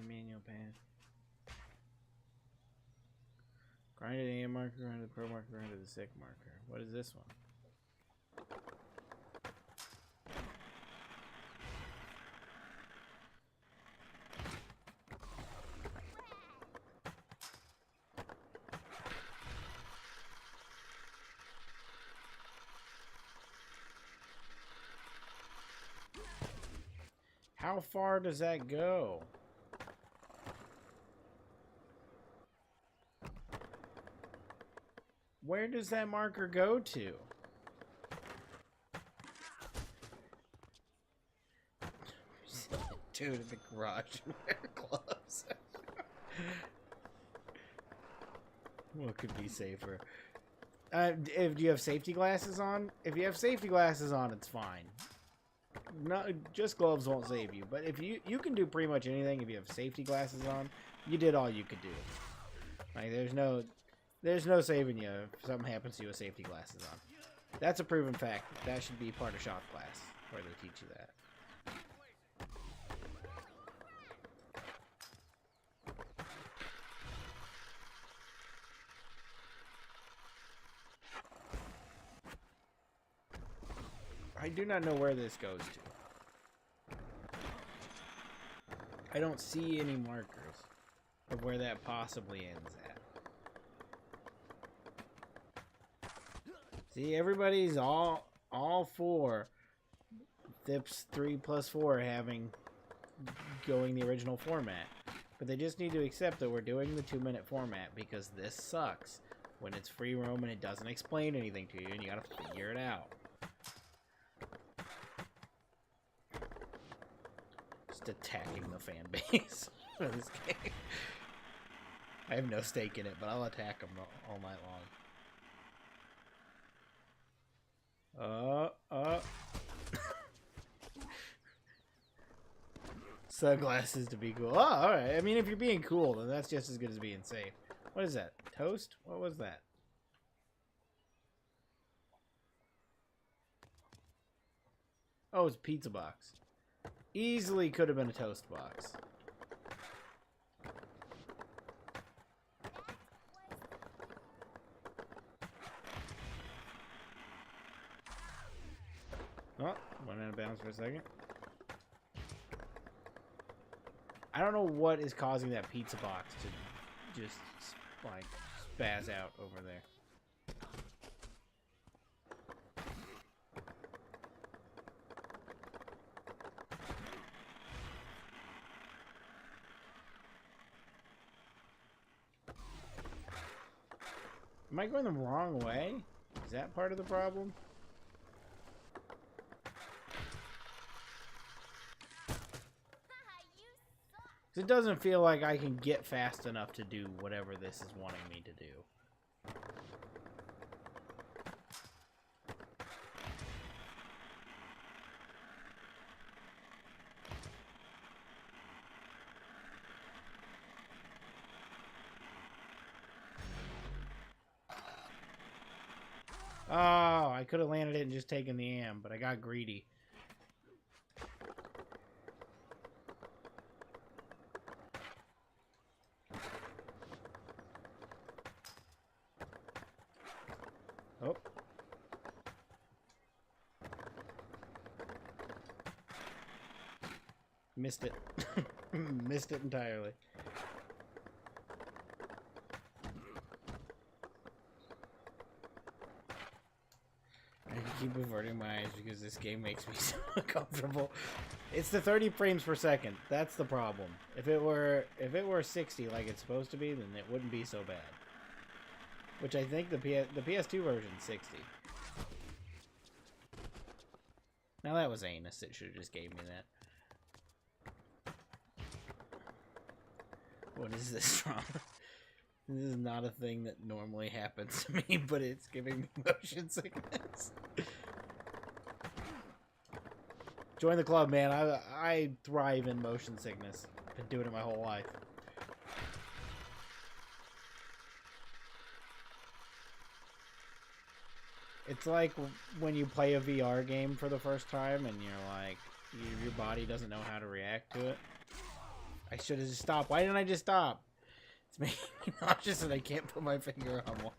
Manual pan. Grinded AM marker, grinded pro marker, grinded the sick marker. What is this one? How far does that go? Where does that marker go to? Dude in the garage and wear gloves. What could be safer? If you have safety glasses on, if you have safety glasses on, it's fine. Not just gloves won't save you, but if you can do pretty much anything if you have safety glasses on. You did all you could do. Like there's no saving you if something happens to you with safety glasses on. That's a proven fact. That should be part of shop class where they teach you that. I do not know where this goes to. I don't see any markers of where that possibly ends at. See, everybody's all for THPS 3+4 having going the original format. But they just need to accept that we're doing the 2-minute format because this sucks when it's free roam and it doesn't explain anything to you and you gotta figure it out. Just attacking the fan base for this game. I have no stake in it, but I'll attack them all night long. Sunglasses to be cool. Oh, alright. I mean, if you're being cool, then that's just as good as being safe. What is that? Toast? What was that? Oh, it's a pizza box. Easily could have been a toast box. Oh, went out of bounds for a second. I don't know what is causing that pizza box to just, like, spaz out over there. Am I going the wrong way? Is that part of the problem? It doesn't feel like I can get fast enough to do whatever this is wanting me to do. Oh, I could have landed it and just taken the am, but I got greedy. Missed it. Missed it entirely. I keep averting my eyes because this game makes me so uncomfortable. It's the 30 frames per second. That's the problem. If it were 60 like it's supposed to be, then it wouldn't be so bad. Which I think the PS2 version is 60. Now that was anus. It should have just gave me that. What is this from? This is not a thing that normally happens to me, but it's giving me motion sickness. Join the club, man. I thrive in motion sickness. Been doing it my whole life. It's like when you play a VR game for the first time and you're like, your body doesn't know how to react to it. I should have just stopped. Why didn't I just stop? It's making me nauseous and I can't put my finger on why.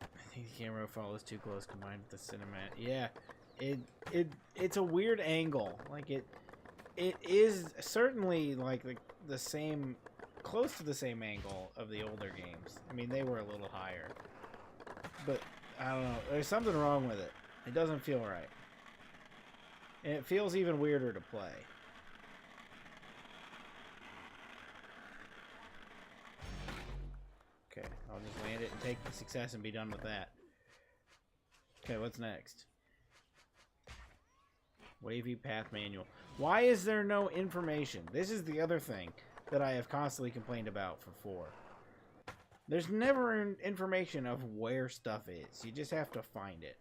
I think the camera follows too close combined with the cinematic. Yeah, it's a weird angle. Like it is certainly like the same, close to the same angle of the older games. I mean, they were a little higher, but I don't know. There's something wrong with it. It doesn't feel right, and it feels even weirder to play. Okay, I'll just land it and take the success and be done with that. Okay, what's next? Wavy path manual. Why is there no information? This is the other thing that I have constantly complained about for 4. There's never information of where stuff is. You just have to find it.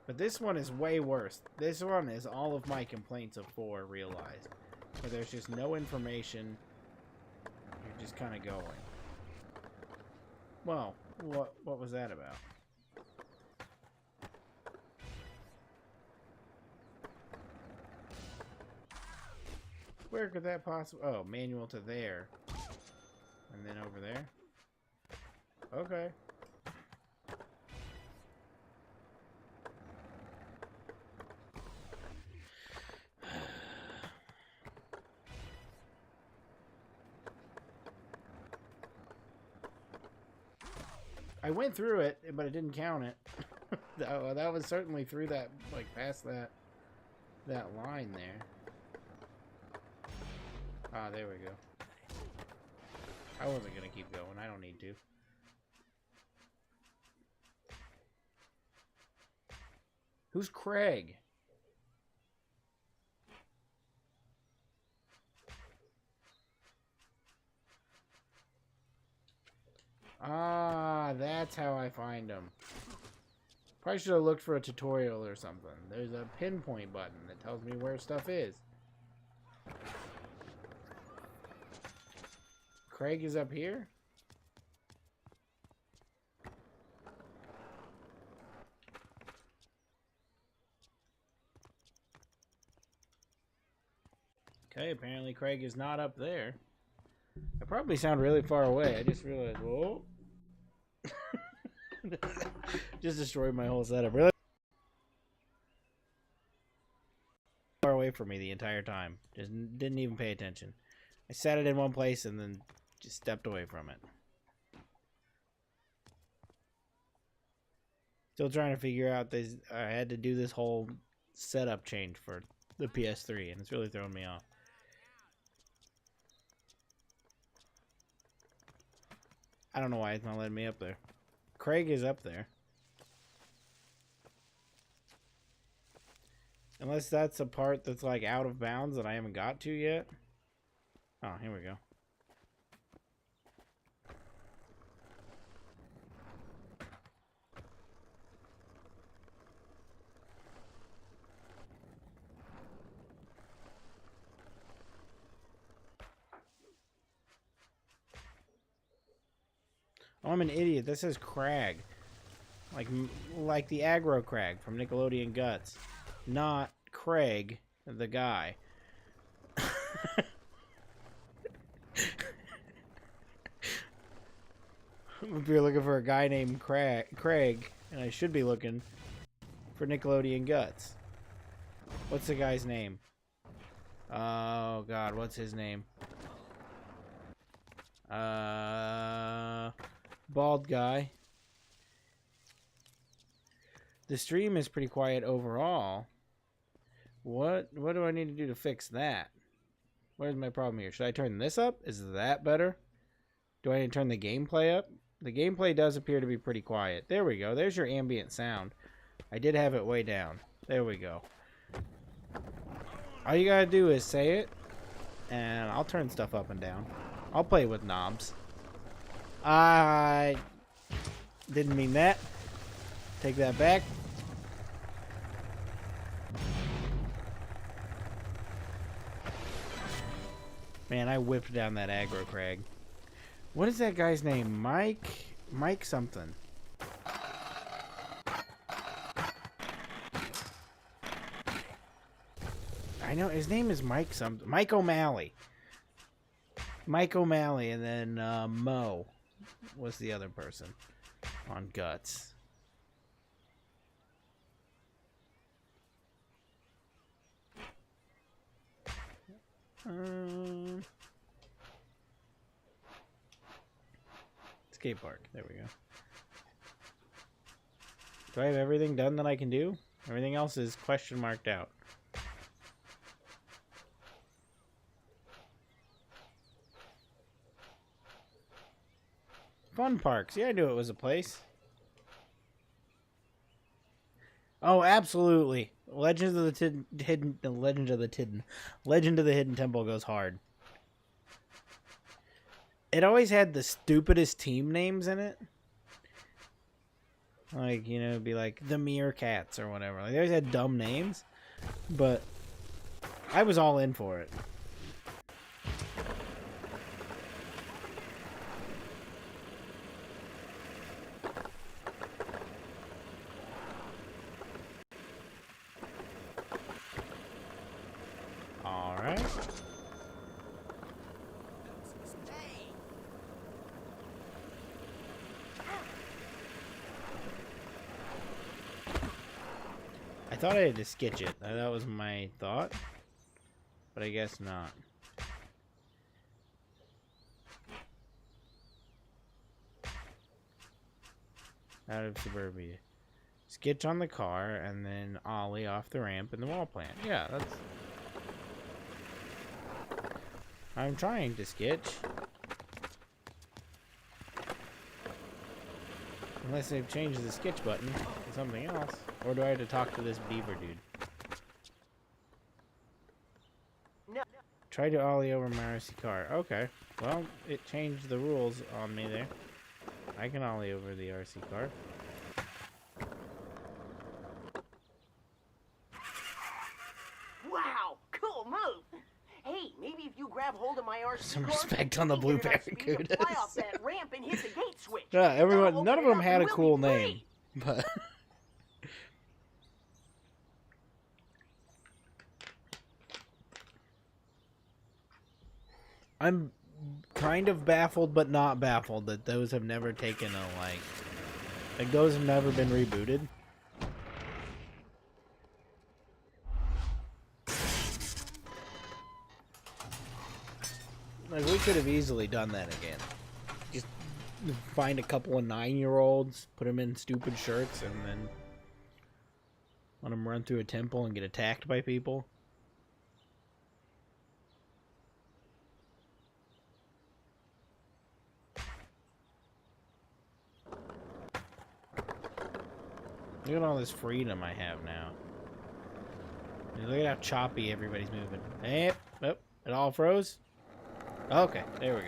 But this one is way worse. This one is all of my complaints of 4 realized. Where there's just no information. You're just kind of going. Well, what was that about? Where could that possibly... Oh, manual to there. And then over there? Okay. I went through it, but it didn't count it. That was certainly through that, like, past that line there. Ah, there we go. I wasn't gonna keep going. I don't need to. Who's Craig? Ah, that's how I find him. Probably should have looked for a tutorial or something. There's a pinpoint button that tells me where stuff is. Craig is up here? Okay, apparently Craig is not up there. I probably sound really far away. I just realized, whoa. Just destroyed my whole setup. Really far away from me the entire time. Just didn't even pay attention. I set it in one place and then just stepped away from it. Still trying to figure out this. I had to do this whole setup change for the PS3 and it's really throwing me off. I don't know why it's not letting me up there. Craig is up there. Unless that's a part that's like out of bounds that I haven't got to yet. Oh, here we go. Oh, I'm an idiot. This says Crag. Like the aggro Crag from Nickelodeon Guts. Not Craig, the guy. If you're looking for a guy named Craig, and I should be looking, for Nickelodeon Guts. What's the guy's name? Oh God, what's his name? Bald guy. The stream is pretty quiet overall. What do I need to do to fix that? Where's my problem here? Should I turn this up? Is that better? Do I need to turn the gameplay up? The gameplay does appear to be pretty quiet. There we go. There's your ambient sound. I did have it way down. There we go. All you gotta do is say it, and I'll turn stuff up and down. I'll play with knobs. I didn't mean that. Take that back. Man, I whipped down that aggro crag. What is that guy's name? Mike something. I know his name is Mike something. Mike O'Malley. Mike O'Malley, and then Mo was the other person on Guts. Skate park. There we go. Do I have everything done that I can do? Everything else is question marked out. Fun parks. Yeah, I knew it was a place. Oh, absolutely. Legend of the Hidden Temple goes hard. It always had the stupidest team names in it. Like, you know, it'd be like the Meerkats or whatever. Like, they always had dumb names, but I was all in for it. All right. I thought I had to sketch it. That was my thought, but I guess not. Out of suburbia. Sketch on the car and then ollie off the ramp in the wall plant. Yeah, that's... I'm trying to sketch. Unless they've changed the sketch button to something else. Or do I have to talk to this beaver dude? No. Try to ollie over my RC car. Okay. Well, it changed the rules on me there. I can ollie over the RC car. Wow, cool move. Hey, maybe if you grab hold of my RC Some cord, respect on the we blue can get enough speed to barracudas. fly off that ramp and hit the gate switch. Yeah, everyone. That'll None of open them it up had a and we'll cool be free. name, but I'm kind of baffled, but not baffled that those have never taken a like those have never been rebooted. Like, we could have easily done that again. Just find a couple of 9-year-olds, put them in stupid shirts, and then let them run through a temple and get attacked by people. Look at all this freedom I have now. Look at how choppy everybody's moving. Hey, oh, it all froze? Okay, there we go.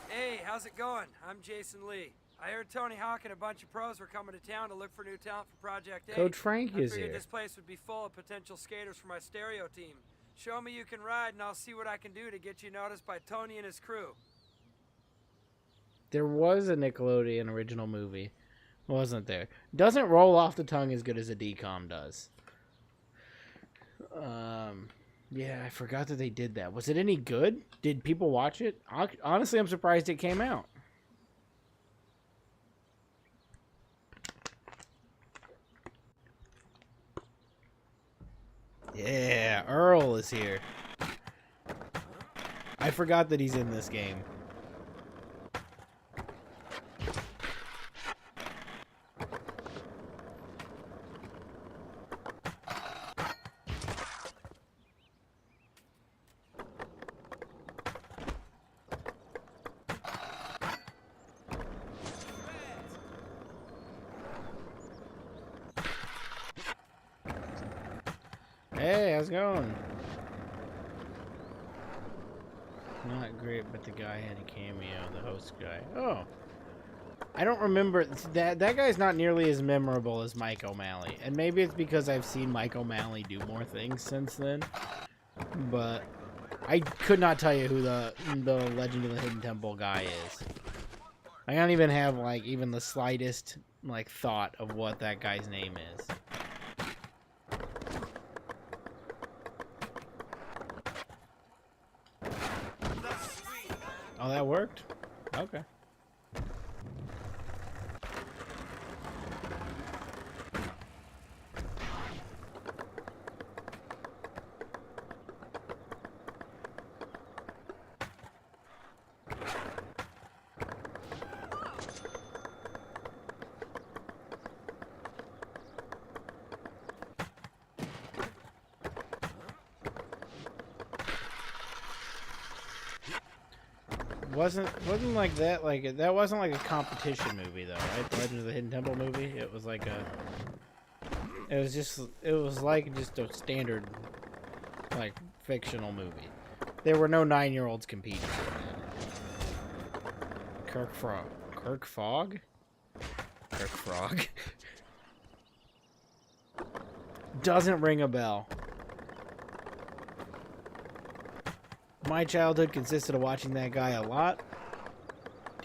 Hey, how's it going? I'm Jason Lee. I heard Tony Hawk and a bunch of pros were coming to town to look for new talent for Project 8. Coach Frank is I figured here. this place would be full of potential skaters for my stereo team. Show me you can ride and I'll see what I can do to get you noticed by Tony and his crew. There was a Nickelodeon original movie, wasn't there? Doesn't roll off the tongue as good as a DCOM does. Yeah, I forgot that they did that. Was it any good? Did people watch it? Honestly, I'm surprised it came out. Yeah, Earl is here. I forgot that he's in this game. Hey, how's it going? Not great, but the guy had a cameo, the host guy. Oh. I don't remember. That guy's not nearly as memorable as Mike O'Malley. And maybe it's because I've seen Mike O'Malley do more things since then. But I could not tell you who the Legend of the Hidden Temple guy is. I don't even have, like, even the slightest, like, thought of what that guy's name is. Oh, that worked? Okay. Wasn't like that, like, that wasn't like a competition movie though, right? The Legend of the Hidden Temple movie. It was like it was like just a standard, like, fictional movie. There were no 9-year-olds competing in that. Kirk Fogg? Kirk Frog. Doesn't ring a bell. My childhood consisted of watching that guy a lot.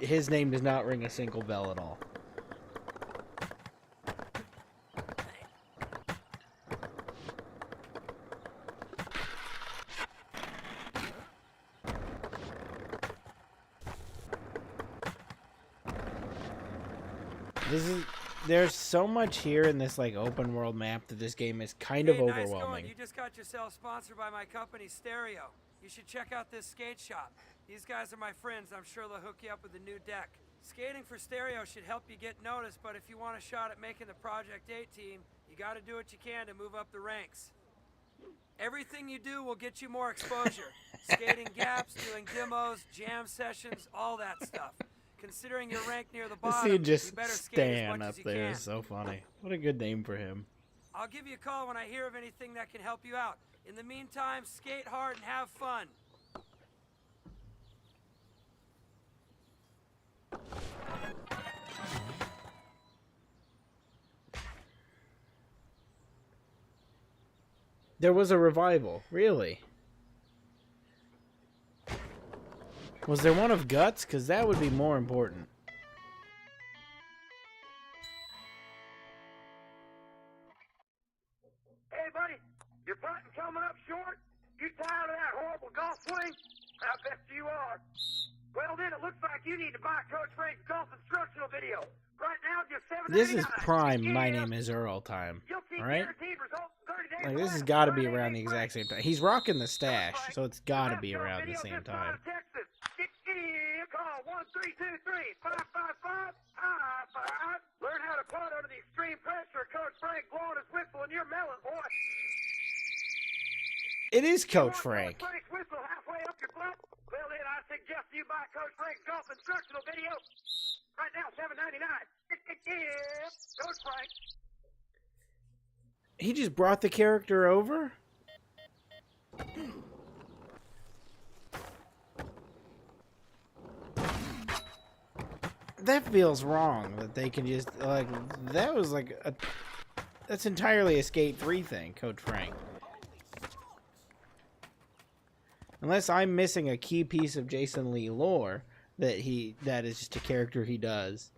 His name does not ring a single bell at all. There's so much here in this, like, open world map that this game is kind of overwhelming. Nice going. You just got yourself sponsored by my company, Stereo. You should check out this skate shop. These guys are my friends. I'm sure they'll hook you up with a new deck. Skating for Stereo should help you get noticed, but if you want a shot at making the Project 8 team, you got to do what you can to move up the ranks. Everything you do will get you more exposure. Skating gaps, doing demos, jam sessions, all that stuff. Considering you're ranked near the bottom, you just you better skate as Stan much up as you there can. is so funny. What a good name for him. I'll give you a call when I hear of anything that can help you out. In the meantime, skate hard and have fun. There was a revival, really. Was there one of Guts? Because that would be more important. Hey, buddy, your putting coming up short? You tired of that horrible golf swing? I bet you are. Well, then it looks like you need to buy Coach Frank's golf instructional video. Right now, just $7.99. This is prime My Name is Earl time, alright? Like, this has got to be around the exact same time. He's rocking the stash, so it's got to be around the same time. Call 1-323-555-55. Learn how to putt under the extreme pressure of Coach Frank blowing his whistle in your melon, boy. It is Coach Frank. Frank's whistle halfway up your butt? Well, then I suggest you buy Coach Frank's golf instructional video. Right now, $7.99. Coach Frank. He just brought the character over? That feels wrong, that they can just, like, that was like a, that's entirely a Skate 3 thing, Coach Frank. Unless I'm missing a key piece of Jason Lee lore that is just a character he does.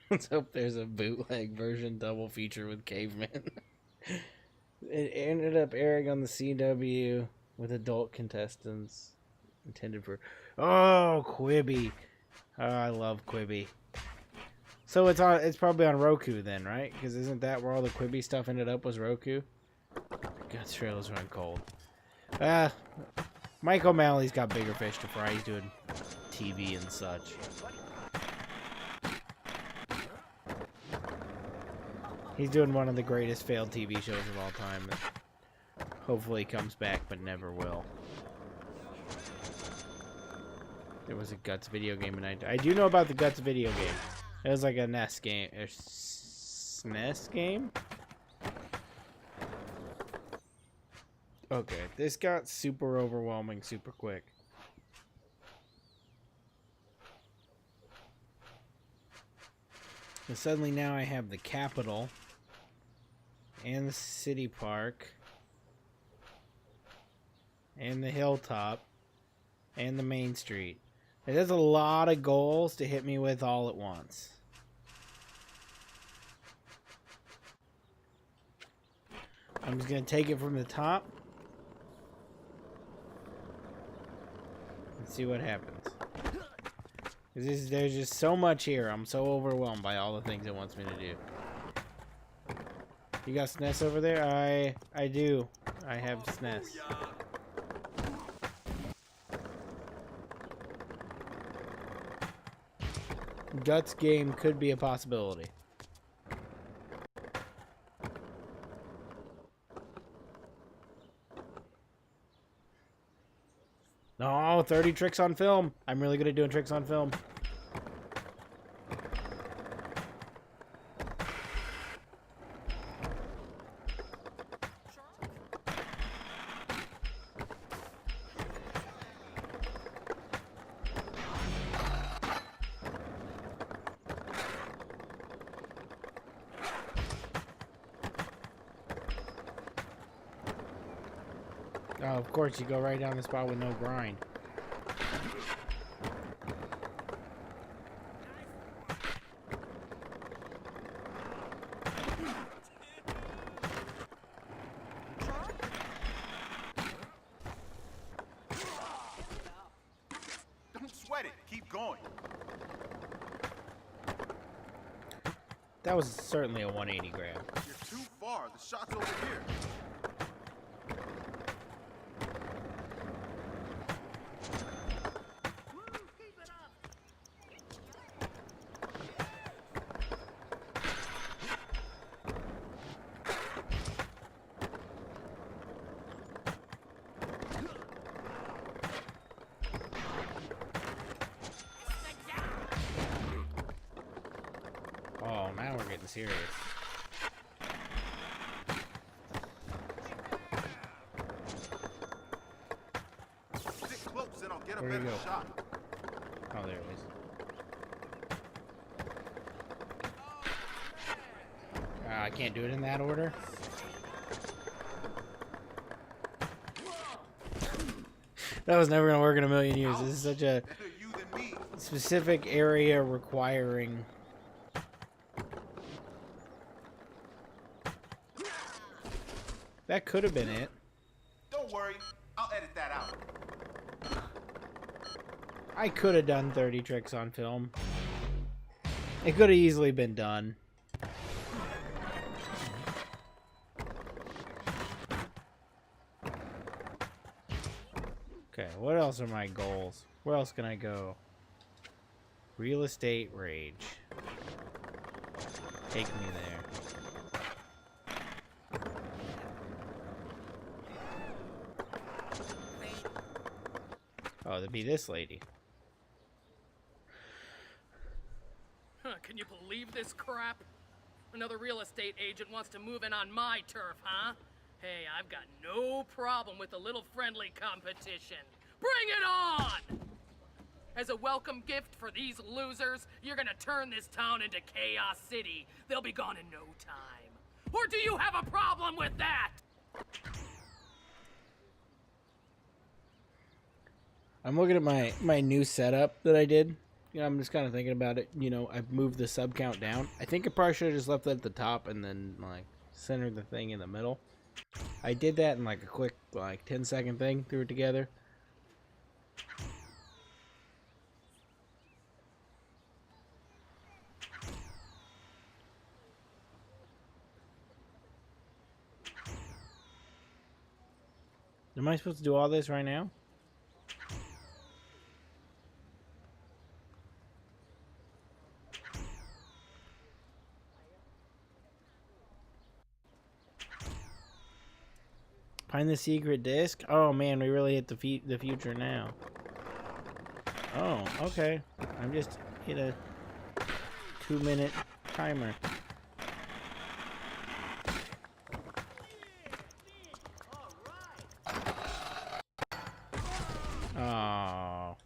Let's hope there's a bootleg version double feature with Caveman. It ended up airing on the CW with adult contestants intended for. Oh, Quibi! Oh, I love Quibi. So it's probably on Roku then, right? Because isn't that where all the Quibi stuff ended up, was Roku? Guts trailers run cold. Mike O'Malley's got bigger fish to fry. He's doing TV and such. He's doing one of the greatest failed TV shows of all time. That hopefully comes back, but never will. There was a Guts video game, and I do know about the Guts video game. It was like a NES game. SNES game? Okay, this got super overwhelming super quick. And suddenly now I have the Capitol and the City Park and the Hilltop and the Main Street. There's a lot of goals to hit me with all at once. I'm just going to take it from the top and see what happens. There's just so much here. I'm so overwhelmed by all the things it wants me to do. You got SNES over there? I do. I have SNES. Guts game could be a possibility. No, 30 tricks on film. I'm really good at doing tricks on film. Oh, of course, you go right down the spot with no grind. Don't sweat it. Keep going. That was certainly a 180 grab. You're too far. The shot's over here. Oh, now we're getting serious. Stick close and I'll get a Where'd he better go? shot. Oh, there it is. I can't do it in that order. That was never going to work in a million years. This is such a specific area requiring... That could have been it. Don't worry. I'll edit that out. I could have done 30 tricks on film. It could have easily been done. Okay, what else are my goals? Where else can I go? Real estate rage. Take me there. Oh, that'd be this lady. Can you believe this crap? Another real estate agent wants to move in on my turf, huh? Hey, I've got no problem with a little friendly competition. Bring it on! As a welcome gift for these losers, you're gonna turn this town into Chaos City. They'll be gone in no time. Or do you have a problem with that? I'm looking at my new setup that I did. I'm just kind of thinking about it. You know, I've moved the sub count down. I think I probably should have just left it at the top and then like centered the thing in the middle. I did that in like a quick like 10-second thing, threw it together. Am I supposed to do all this right now? Find the secret disc? Oh man, we really hit the future now. Oh, okay. I'm just hit a 2-minute timer. Oh.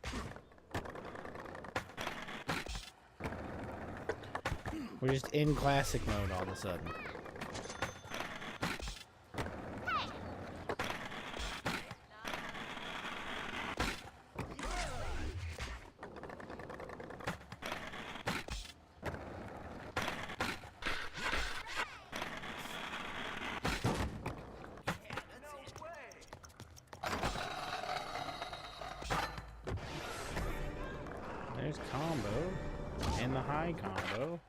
We're just in classic mode all of a sudden. There's combo and the high combo.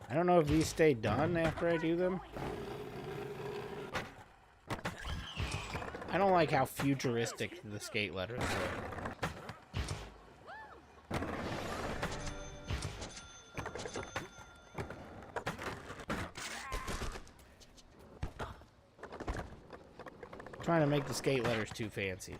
I don't know if these stay done after I do them. I don't like how futuristic the skate letters look. Trying to make the skate letters too fancy.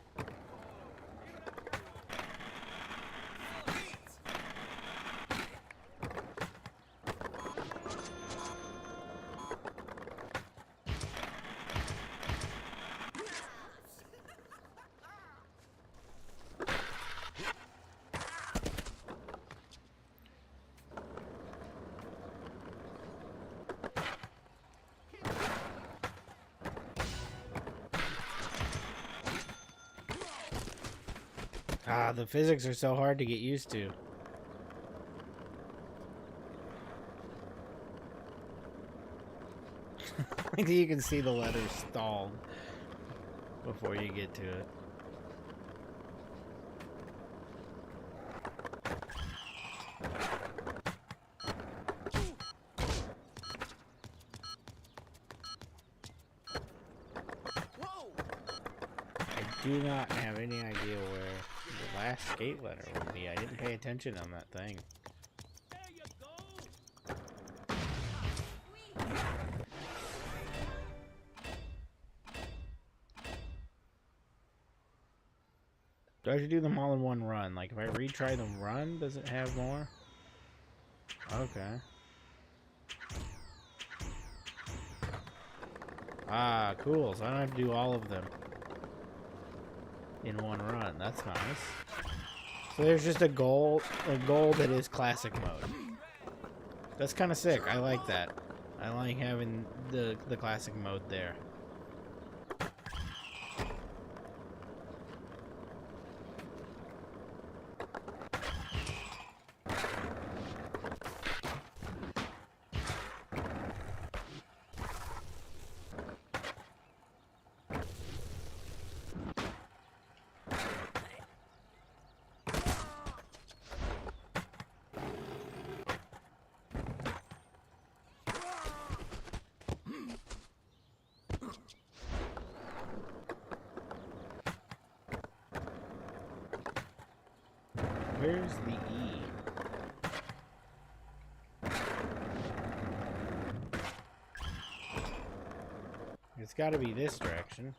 Ah, the physics are so hard to get used to. You can see the letters stalled before you get to it. I do not have any idea where the last skate letter would be. I didn't pay attention on that thing. Do I have to do them all in one run? Like if I retry the run, does it have more? Okay. Ah, cool. So I don't have to do all of them in one run. That's nice. So there's just a goal that is classic mode. That's kind of sick. I like that. I like having the classic mode there. Where's the E? It's got to be this direction.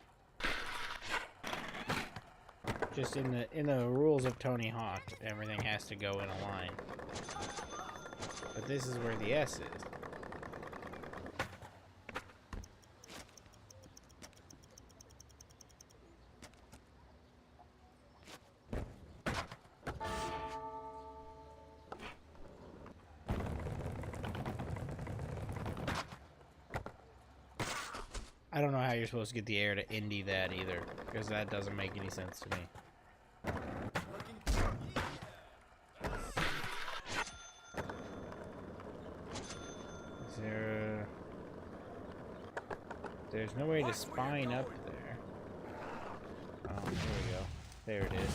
Just in the rules of Tony Hawk, everything has to go in a line. But this is where the S is. I don't know how you're supposed to get the air to indie that either, because that doesn't make any sense to me. Is there... There's no way to spine up there. Oh, there we go. There it is.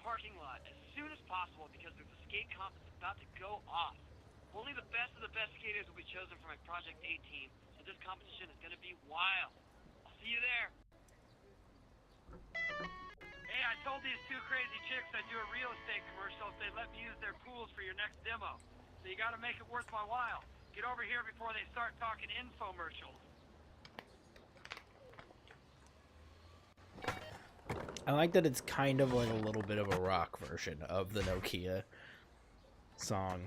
Parking lot as soon as possible because there's a skate comp that's about to go off. Only the best of the best skaters will be chosen for my Project 8 team, so this competition is going to be wild. I'll see you there. Hey, I told these two crazy chicks I'd do a real estate commercial if they'd let me use their pools for your next demo. So you got to make it worth my while. Get over here before they start talking infomercials. I like that it's kind of like a little bit of a rock version of the Nokia song.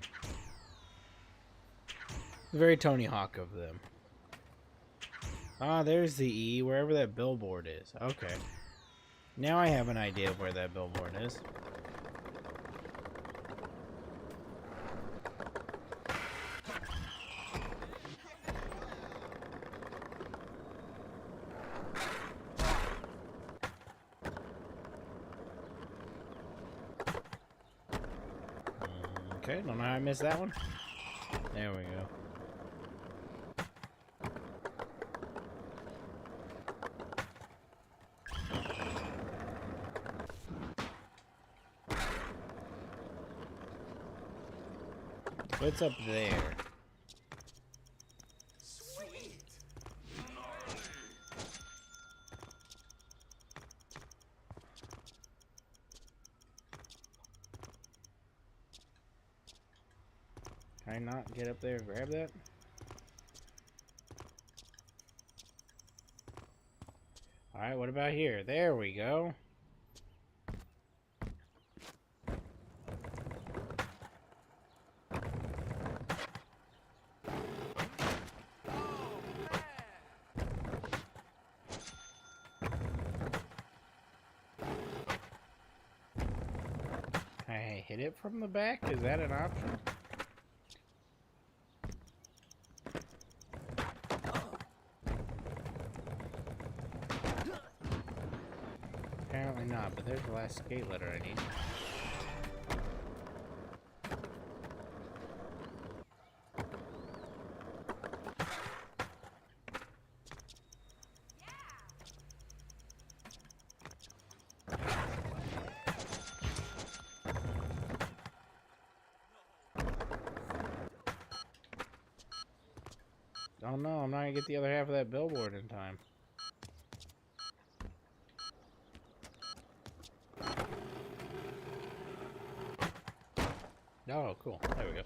Very Tony Hawk of them. Ah, there's the E, wherever that billboard is. Okay. Now I have an idea of where that billboard is. Okay, don't know how I missed that one. There we go. What's up there? Sweet. Can I not get up there and grab that? Alright, what about here? There we go. Can I hit it from the back? Is that an option? Apparently not, but there's the last skate letter I need. Oh no, I'm not gonna get the other half of that billboard in time. Oh, cool. There we go.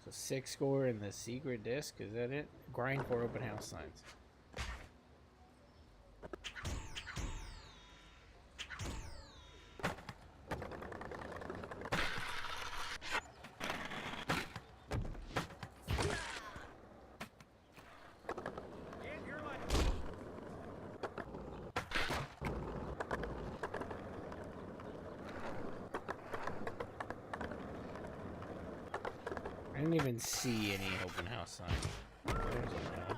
So 6 score in the secret disc, is that it? Grind for open house signs. I didn't even see any open house signs. There's one.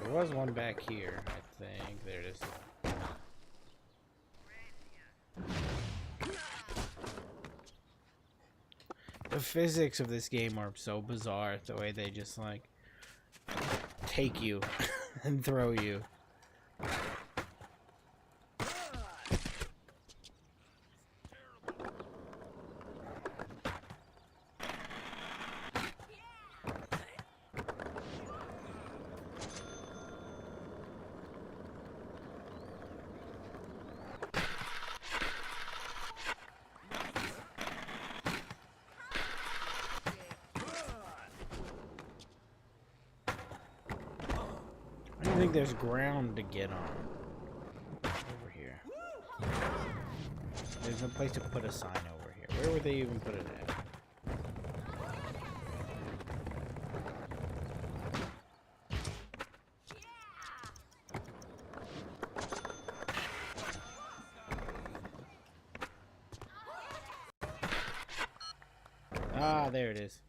There was one back here, I think. There it is. The physics of this game are so bizarre, the way they just like take you and throw you. think there's ground to get on over here. There's no place to put a sign over here. Where would they even put it at? Ah, there it is.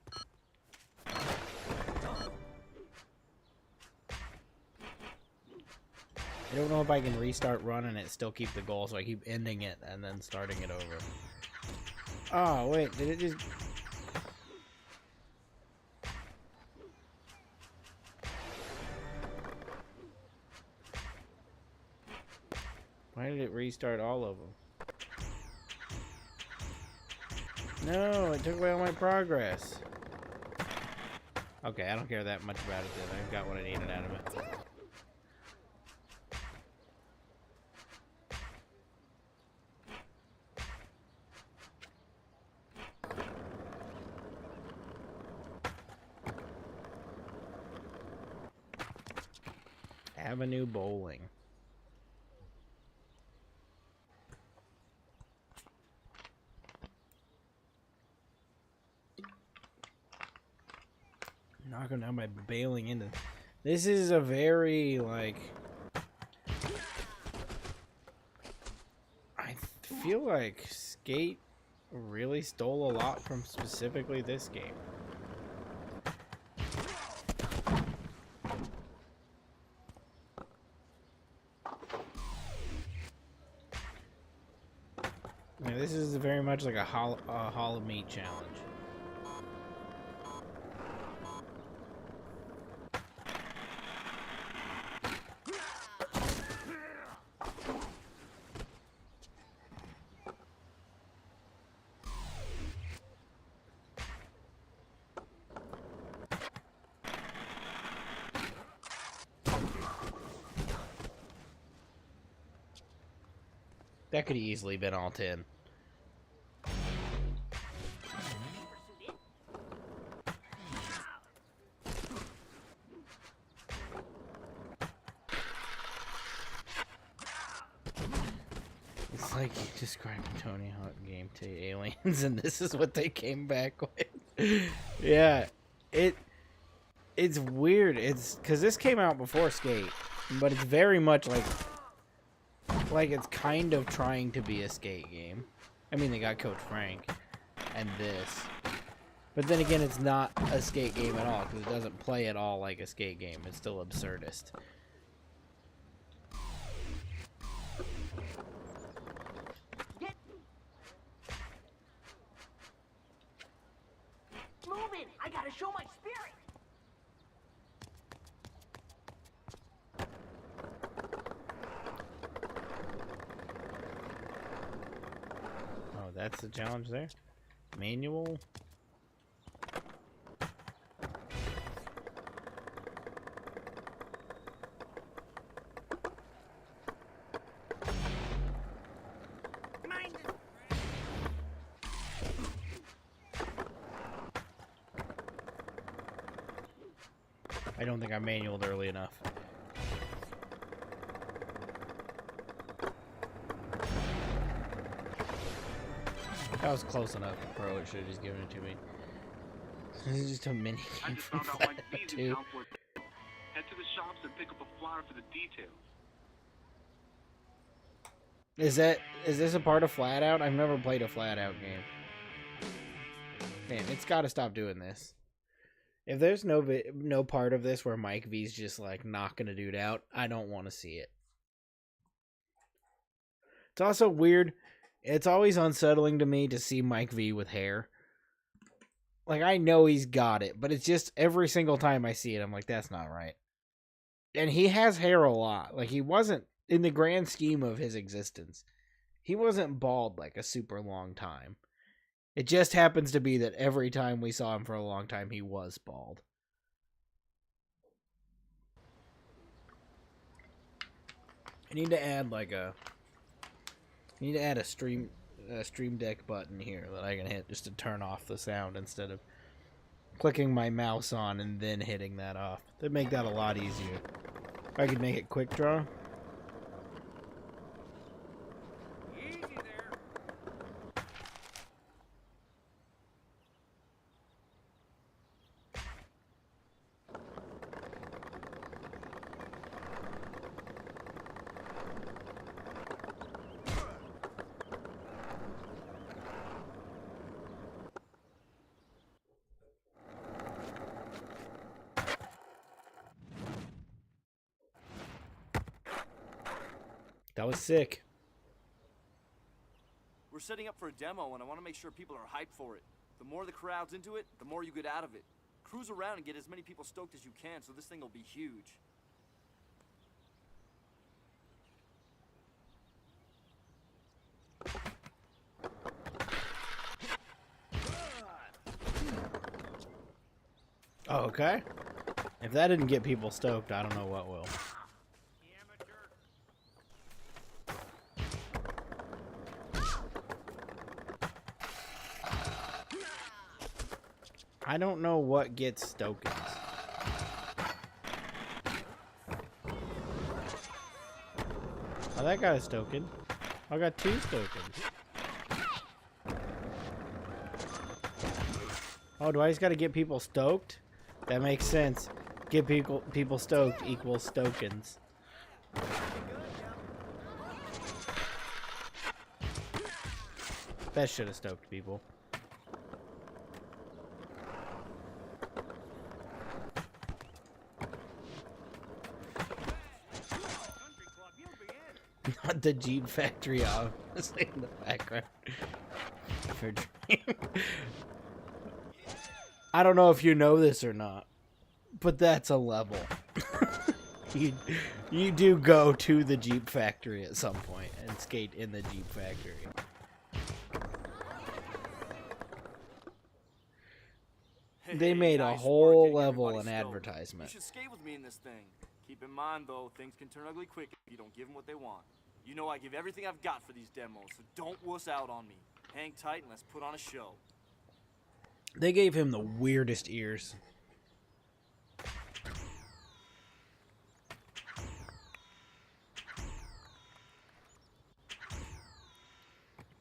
I don't know if I can restart run and it still keep the goal, so I keep ending it and then starting it over. Oh, wait, did it just... Why did it restart all of them? No, it took away all my progress. Okay, I don't care that much about it then. I've got what I needed out of it. Avenue Bowling. Knocking down by bailing into. This is a very, like, I feel like Skate really stole a lot from specifically this game. Yeah, this is very much like a Hall of Meat challenge. That could have easily been all 10. It's like you described Tony Hawk game to aliens, and this is what they came back with. Yeah, it's weird. It's because this came out before Skate, but it's very much like it's kind of trying to be a Skate game. I mean, they got Coach Frank and this, but then again, it's not a Skate game at all because it doesn't play at all like a Skate game. It's still absurdist. Moving! I gotta show my spirit! Oh, that's the challenge there? Manual? I don't think I manualed early enough. That was close enough. Pro, it should have just given it to me. This is just a mini game from Flat 2. Head to the shops and pick up a flyer for the details. Is this a part of Flat Out? I've never played a Flat Out game. Man, it's got to stop doing this. If there's no part of this where Mike V's just like knocking a dude out, I don't want to see it. It's also weird. It's always unsettling to me to see Mike V with hair. Like, I know he's got it, but it's just every single time I see it, I'm like, that's not right. And he has hair a lot. Like, he wasn't, in the grand scheme of his existence, he wasn't bald like a super long time. It just happens to be that every time we saw him for a long time, he was bald. I need to add like a... I need to add a stream deck button here that I can hit just to turn off the sound instead of clicking my mouse on and then hitting that off. That'd make that a lot easier. I could make it quick draw. Easy there. That was sick. We're setting up for a demo, and I want to make sure people are hyped for it. The more the crowd's into it, the more you get out of it. Cruise around and get as many people stoked as you can, so this thing will be huge. Oh, okay. If that didn't get people stoked, I don't know what will. I don't know what gets stokins. Oh, that got a stokin. I got 2 stokins. Oh, do I just gotta get people stoked? That makes sense. Get people stoked equals stokins. That should have stoked people. Not the Jeep factory, obviously, in the background. I don't know if you know this or not, but that's a level. you do go to the Jeep factory at some point and skate in the Jeep factory. They made a whole level in advertisement. You should skate with me in this thing. Keep in mind, though, things can turn ugly quick if you don't give them what they want. You know I give everything I've got for these demos, so don't wuss out on me. Hang tight and let's put on a show. They gave him the weirdest ears.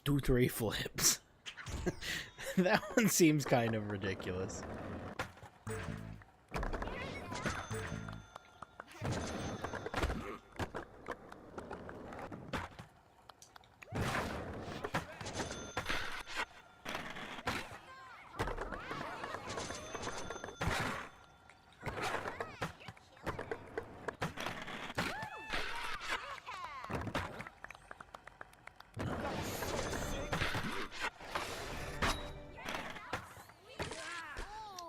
Do 3 flips. That one seems kind of ridiculous.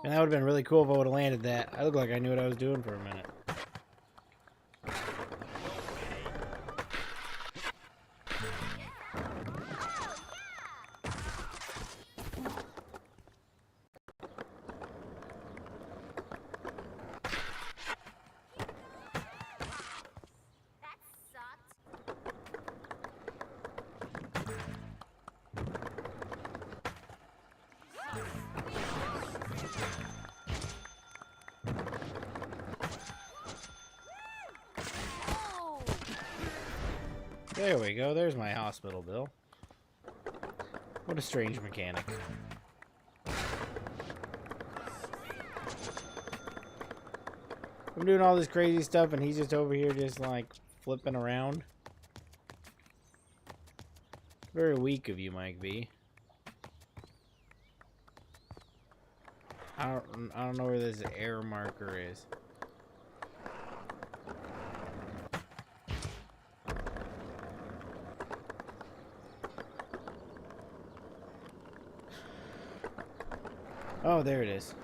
And that would have been really cool if I would have landed that. I looked like I knew what I was doing for a minute. There we go. There's my hospital bill. What a strange mechanic. I'm doing all this crazy stuff and he's just over here just like flipping around. Very weak of you, Mike V. I don't know where this error marker is. Oh, there it is.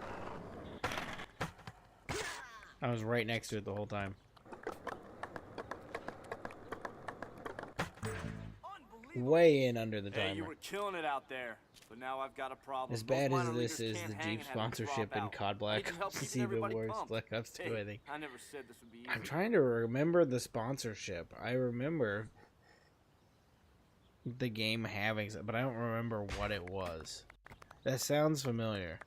I was right next to it the whole time. Way in under the timer. Hey, you were killing it out there, but now I've got a problem. As bad as this is, the Jeep sponsorship in COD Black Ops is even worse. Black Ops 2, I think. I never said this would be easy. I'm trying to remember the sponsorship. I remember the game having it, but I don't remember what it was. That sounds familiar.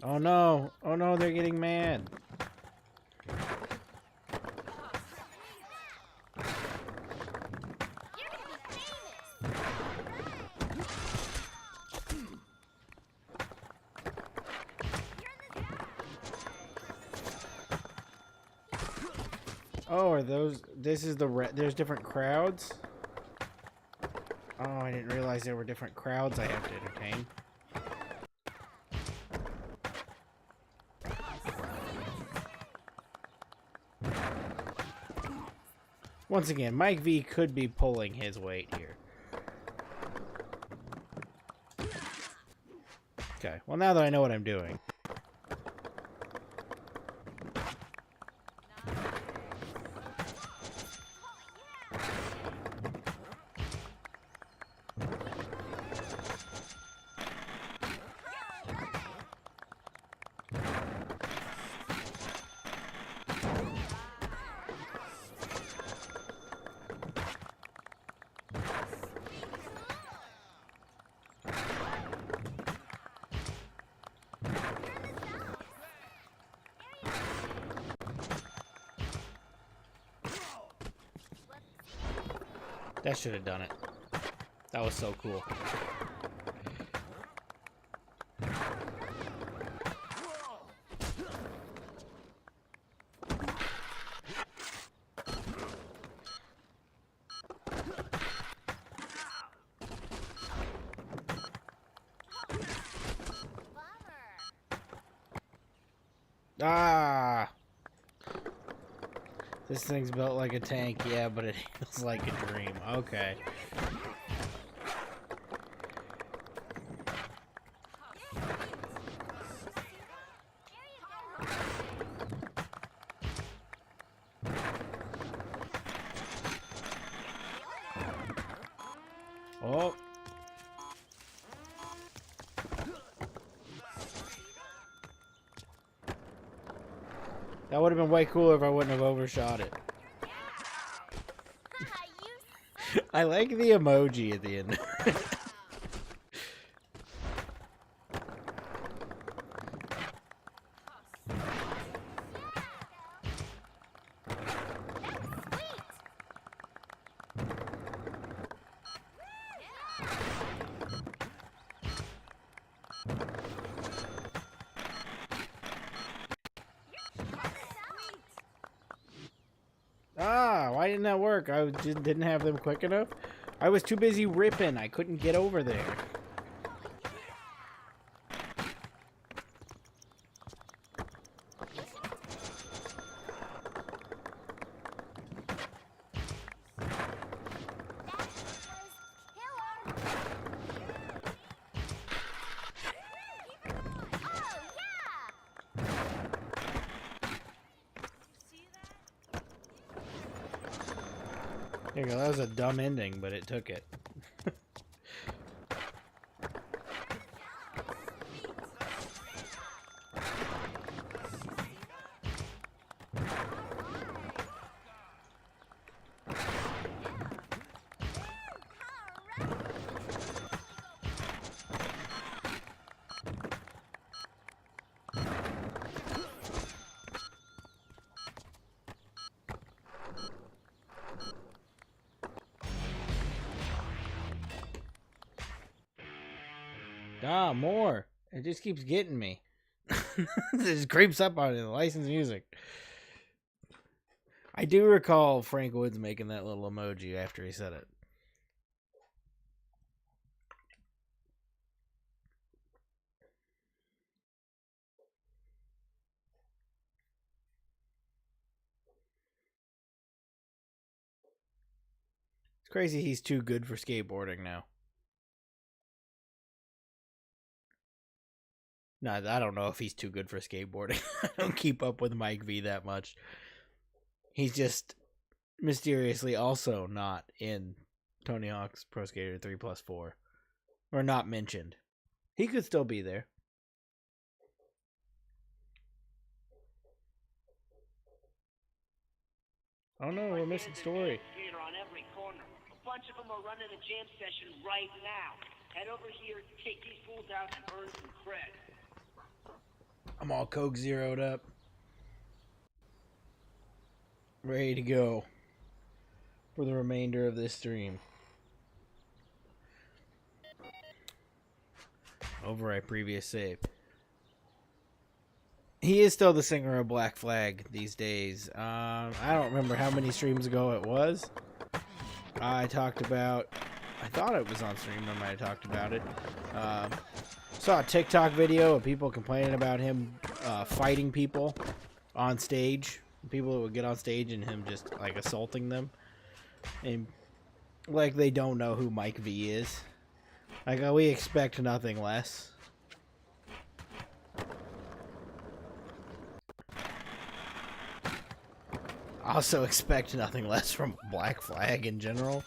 Oh no! Oh no, they're getting mad. Oh, are those... This is the... There's different crowds? Oh, I didn't realize there were different crowds I have to entertain. Once again, Mike V could be pulling his weight here. Okay, well now that I know what I'm doing. That should have done it. That was so cool. Ah! This thing's built like a tank, yeah, but it feels like a dream. Okay. Oh. That would have been way cooler if I wouldn't have overshot it. I like the emoji at the end. Ah, why didn't that work? I didn't have them quick enough. I was too busy ripping. I couldn't get over there. There you go, that was a dumb ending, but it took it. Ah, more. It just keeps getting me. It just creeps up on it, the licensed music. I do recall Frank Woods making that little emoji after he said it. It's crazy he's too good for skateboarding now. No, I don't know if he's too good for skateboarding. I don't keep up with Mike V that much. He's just mysteriously also not in Tony Hawk's Pro Skater 3+4. Or not mentioned. He could still be there. Oh no, we're missing story. On every corner. A bunch of them are running a jam session right now. Head over here, take these fools out, and earn some cred. I'm all Coke zeroed up. Ready to go for the remainder of this stream. Overwrite previous save. He is still the singer of Black Flag these days. I don't remember how many streams ago it was. I thought it was on stream. I might have talked about it. Saw a TikTok video of people complaining about him fighting people on stage. People that would get on stage and him just like assaulting them. And like they don't know who Mike V is. Like we expect nothing less. Also expect nothing less from Black Flag in general.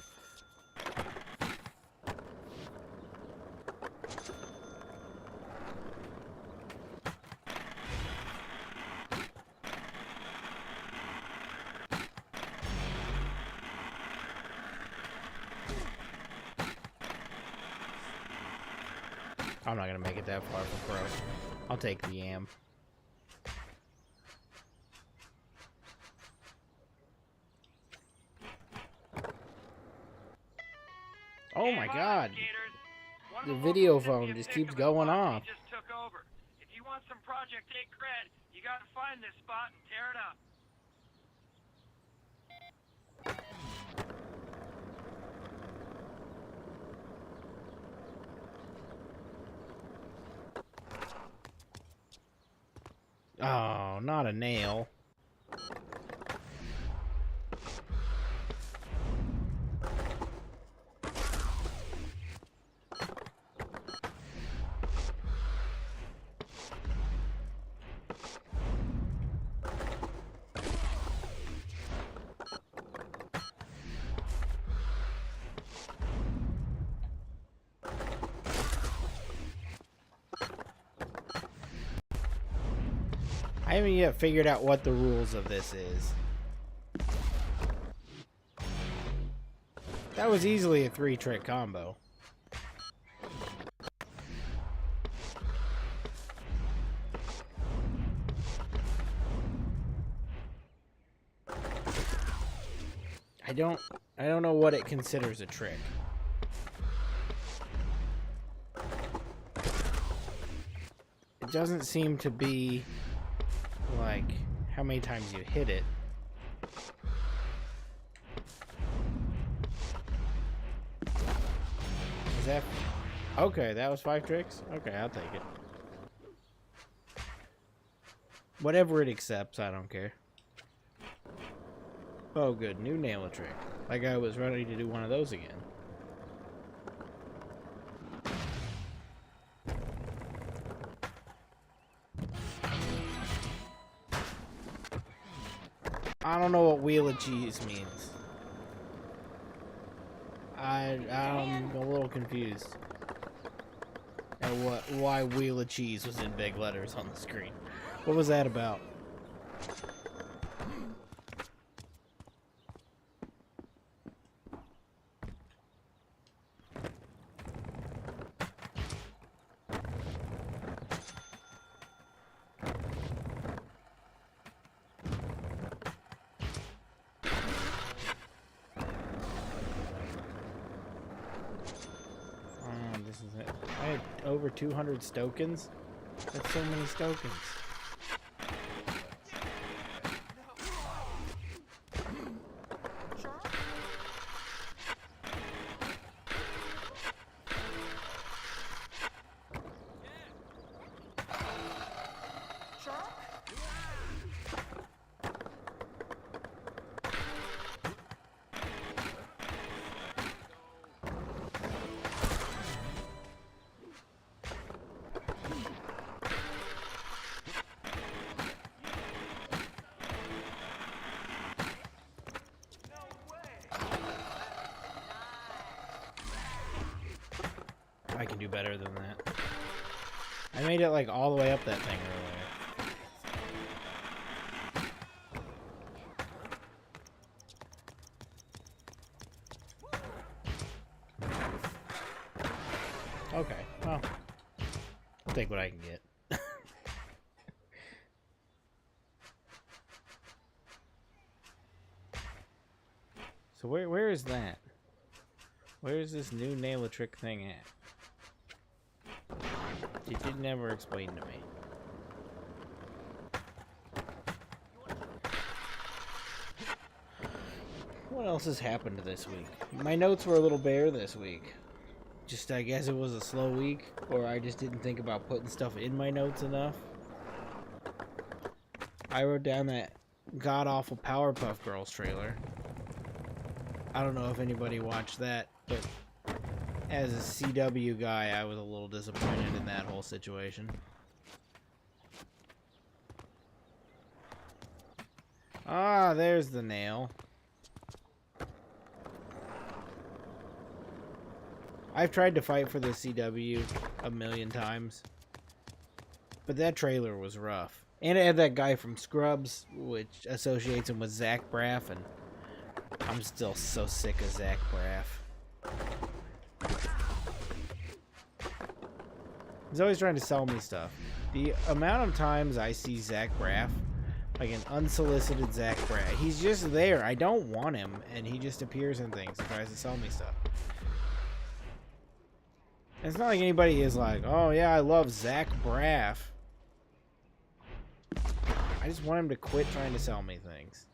I'm not gonna make it that far for pro. I'll take the yam. Oh my god. The video phone just keeps going off. Just took over. If you want some Project 8 cred, you gotta find this spot and tear it up. Oh, not a nail. I haven't yet figured out what the rules of this is. That was easily a 3-trick combo. I don't know what it considers a trick. It doesn't seem to be like how many times you hit it. Is that okay? That was 5 tricks. Okay, I'll take it. Whatever it accepts, I don't care. Oh, good, new nail a trick. Like I was ready to do one of those again. I don't know what wheel of cheese means. I'm a little confused at why wheel of cheese was in big letters on the screen. What was that about? I had over 200 tokens. That's so many tokens. I can do better than that. I made it like all the way up that thing earlier. Okay, well, I'll take what I can get. So where is that? Where is this new nail-a-trick thing at? It did never explain to me. What else has happened this week? My notes were a little bare this week. Just, I guess it was a slow week, or I just didn't think about putting stuff in my notes enough. I wrote down that god-awful Powerpuff Girls trailer. I don't know if anybody watched that, but as a CW guy, I was a little disappointed in that whole situation. Ah, there's the nail. I've tried to fight for the CW a million times, but that trailer was rough. And it had that guy from Scrubs, which associates him with Zach Braff, and I'm still so sick of Zach Braff. He's always trying to sell me stuff. The amount of times I see Zach Braff, like an unsolicited Zach Braff, he's just there. I don't want him, and he just appears in things and tries to sell me stuff. And it's not like anybody is like, oh yeah, I love Zach Braff. I just want him to quit trying to sell me things.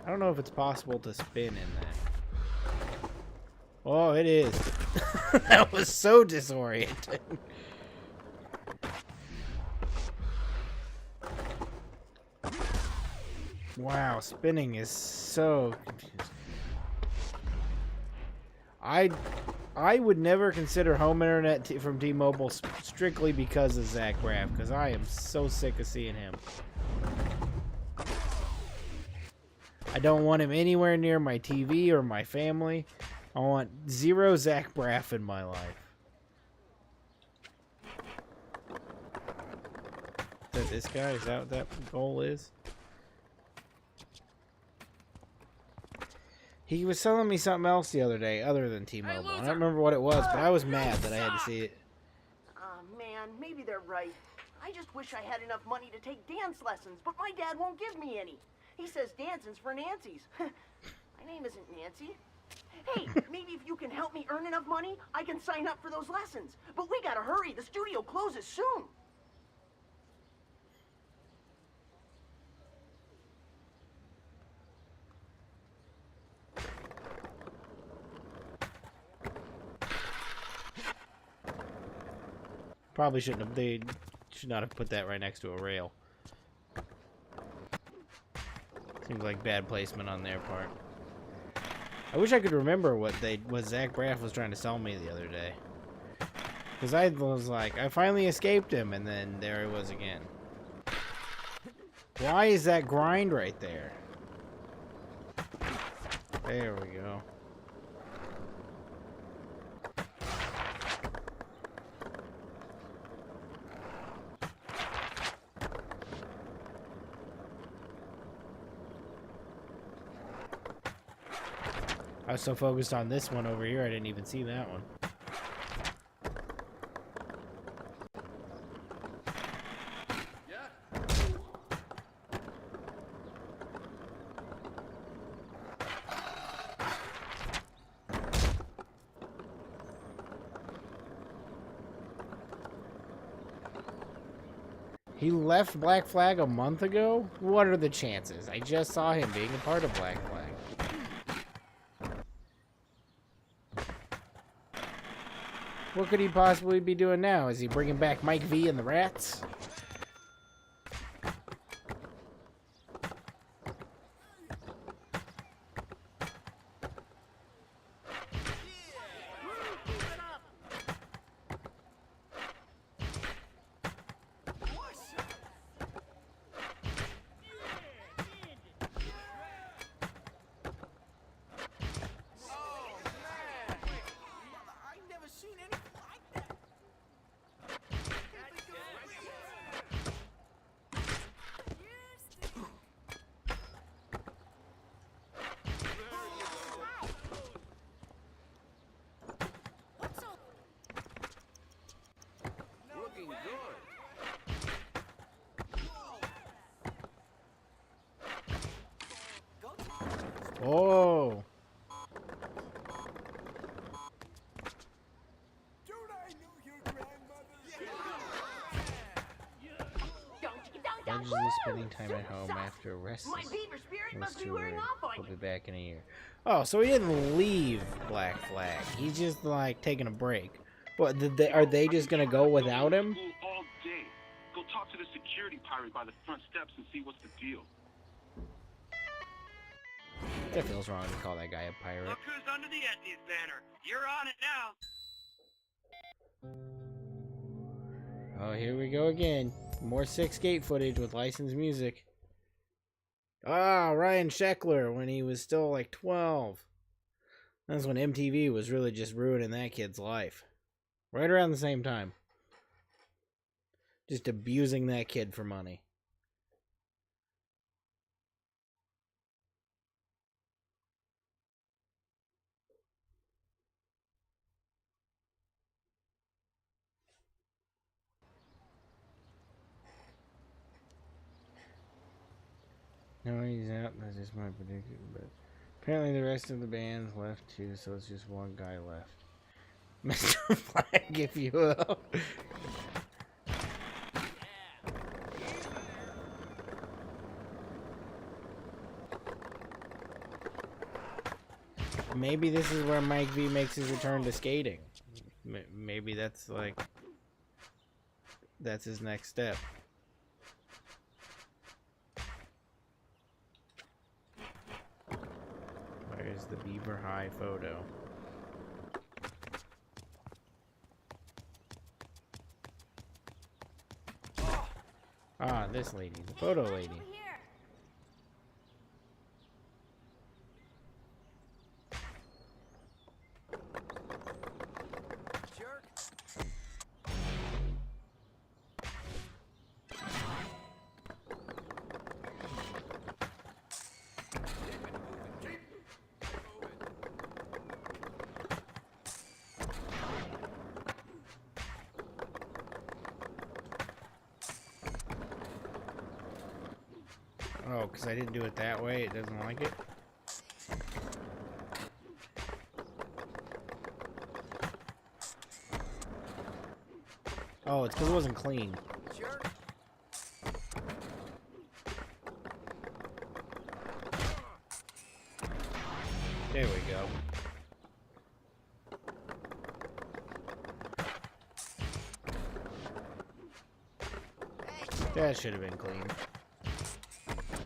I don't know if it's possible to spin in that. Oh, it is. That was so disorienting. Wow, spinning is so confusing. I would never consider home internet from T-Mobile strictly because of Zach Braff, because I am so sick of seeing him. I don't want him anywhere near my TV or my family. I want zero Zach Braff in my life. Is that this guy? Is that what that goal is? He was telling me something else the other day other than T-Mobile. I don't remember what it was, but I was mad that I had to see it. Man, maybe they're right. I just wish I had enough money to take dance lessons, but my dad won't give me any. He says dancing's for Nancy's. My name isn't Nancy. Hey, maybe if you can help me earn enough money, I can sign up for those lessons. But we gotta hurry. The studio closes soon. Probably shouldn't have. They should not have put that right next to a rail. Seems like bad placement on their part. I wish I could remember what Zach Braff was trying to sell me the other day. Because I was like, I finally escaped him, and then there he was again. Why is that grind right there? There we go. I was so focused on this one over here, I didn't even see that one. He left Black Flag a month ago? What are the chances? I just saw him being a part of Black Flag. What could he possibly be doing now? Is he bringing back Mike V and the Rats? Oh. Allegedly spending time at home after rest. My beaver spirit must be Too wearing weird. off on He'll you. be back in a year. Oh, so he didn't leave Black Flag. He's just like taking a break. What? Are they just gonna go without him? School all day. Go talk to the security pirate by the front steps and see what's the deal. That feels wrong to call that guy a pirate. Look who's under the Etnies banner. You're on it now. Oh, here we go again. More 6 Gate footage with licensed music. Ah, Ryan Sheckler when he was still like 12. That's when MTV was really just ruining that kid's life. Right around the same time. Just abusing that kid for money. No, he's out. That's just my prediction. But apparently the rest of the band's left too, so it's just one guy left. Mr. Flag, if you will. Maybe this is where Mike V makes his return to skating. Maybe that's like... that's his next step. Where's the Beaver High photo? Ah, this lady, the photo lady. Oh, because I didn't do it that way, it doesn't like it? Oh, it's because it wasn't clean. There we go. That should have been clean.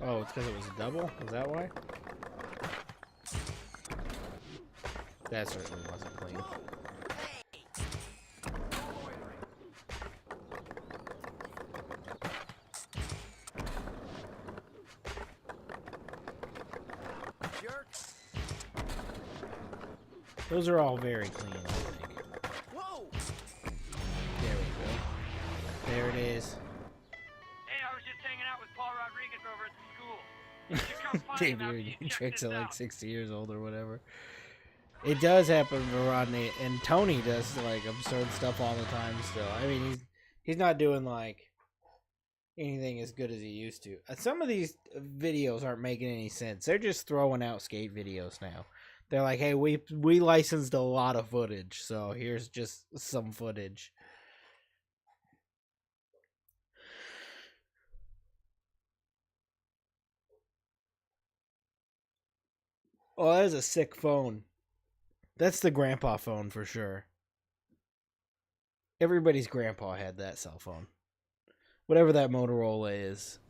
Oh, it's because it was a double? Is that why? That certainly wasn't clean. Those are all very clean, I think. Whoa! There we go. There it is. Hey, I was just hanging out with Paul Rodriguez over at the school. You should come find Dave, him after your you check tricks this are like out. 60 years old or whatever. It does happen to Rodney, and Tony does like absurd stuff all the time still. I mean, he's not doing like anything as good as he used to. Some of these videos aren't making any sense. They're just throwing out skate videos now. They're like, hey, we licensed a lot of footage, so here's just some footage. Oh, that is a sick phone. That's the grandpa phone for sure. Everybody's grandpa had that cell phone. Whatever that Motorola is.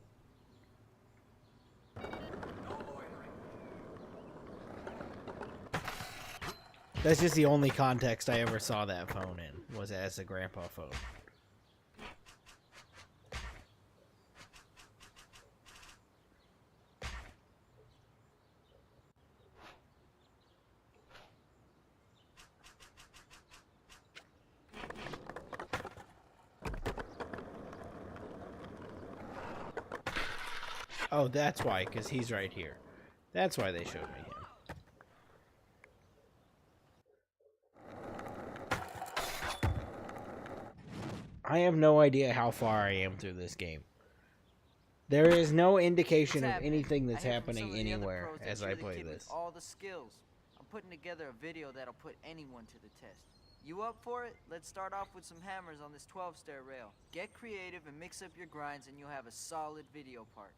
That's just the only context I ever saw that phone in, was as a grandpa phone. Oh, that's why, because he's right here. That's why they showed me him. I have no idea how far I am through this game. There is no indication What's of anything that's I hear from some happening of the other anywhere pros that as you're I the play kid with this. all the skills. I'm putting together a video that'll put anyone to the test. You up for it? Let's start off with some hammers on this 12-stair rail. Get creative and mix up your grinds and you'll have a solid video part.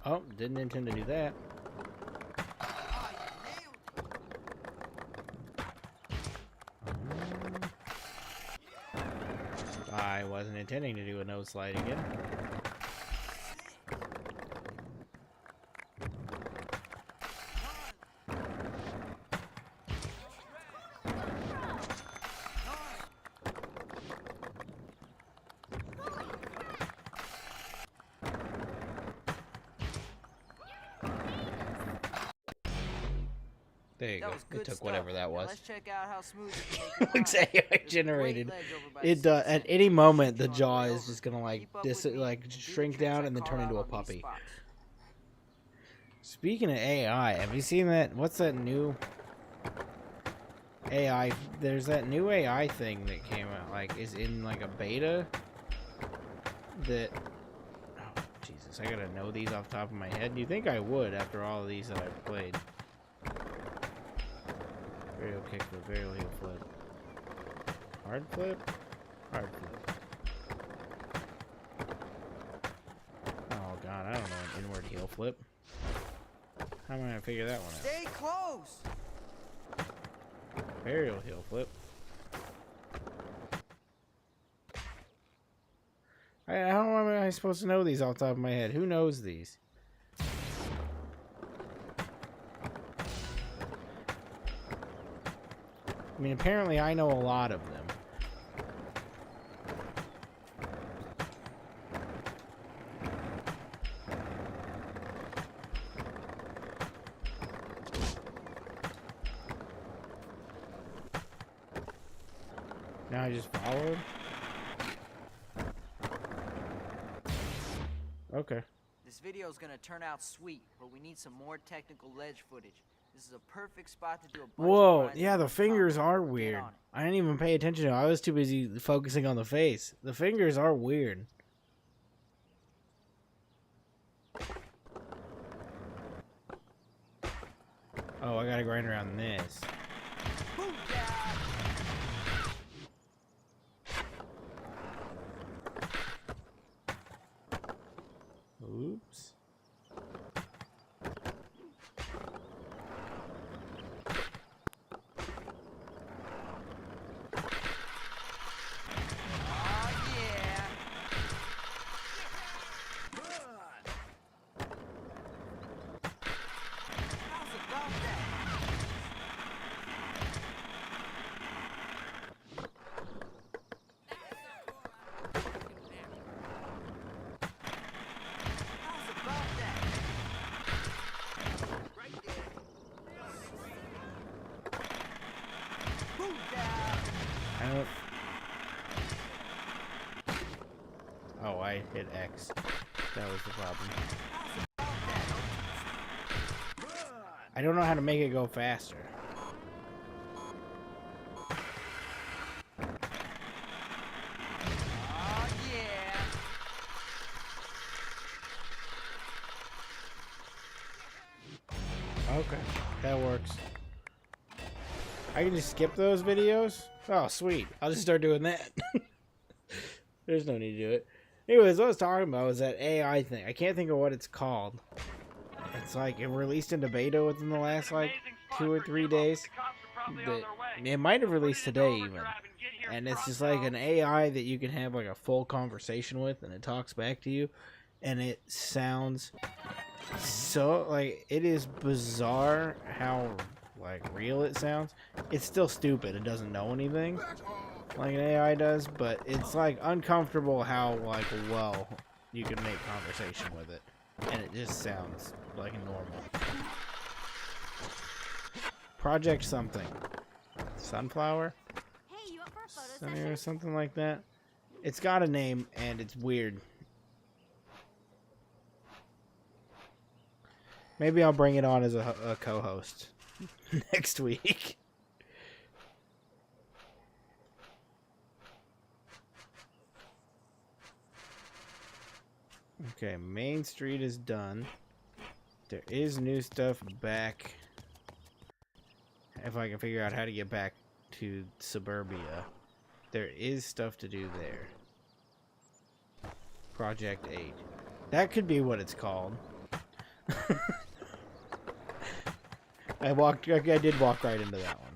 Oh, didn't intend to do that. I wasn't intending to do a nose slide again. There you go. It took whatever that was. Let's check out how smooth you can make Looks AI generated. It at any moment the jaw is just gonna like shrink down and then turn into a puppy. Speaking of AI, have you seen that? What's that new AI? There's that new AI thing that came out. Like, is in like a beta. That. Oh Jesus! I gotta know these off the top of my head. You think I would after all of these that I've played? Varial kickflip, varial heel flip. Hard flip? Hard flip. Oh god, I don't know an inward heel flip. How am I gonna figure that one out? Stay close! Varial heel flip. How am I supposed to know these off the top of my head? Who knows these? I mean, apparently I know a lot of them. Now I just followed? Okay. This video is gonna turn out sweet, but we need some more technical ledge footage. This is a perfect spot to do a bunch Whoa, of yeah, the fingers are weird. I didn't even pay attention to it. I was too busy focusing on the face. The fingers are weird. Oh, I gotta grind around this. Oops. Oh, I hit X. That was the problem. I don't know how to make it go faster. Okay, that works. I can just skip those videos? Oh, sweet. I'll just start doing that. There's no need to do it. Anyways, what I was talking about was that AI thing. I can't think of what it's called. It's like it released into beta within the last like 2 or 3 days. It might have released today even. And it's just like an AI that you can have like a full conversation with, and it talks back to you, and it sounds so like it is bizarre how like real it sounds. It's still stupid. It doesn't know anything like an AI does, but it's like uncomfortable how like well you can make conversation with it, and it just sounds like normal. Project something. Sunflower? Hey, you up for a photo Center or something like that. It's got a name and it's weird. Maybe I'll bring it on as a co-host next week. Okay, Main Street is done. There is new stuff back. If I can figure out how to get back to Suburbia, there is stuff to do there. Project 8. That could be what it's called. I did walk right into that one.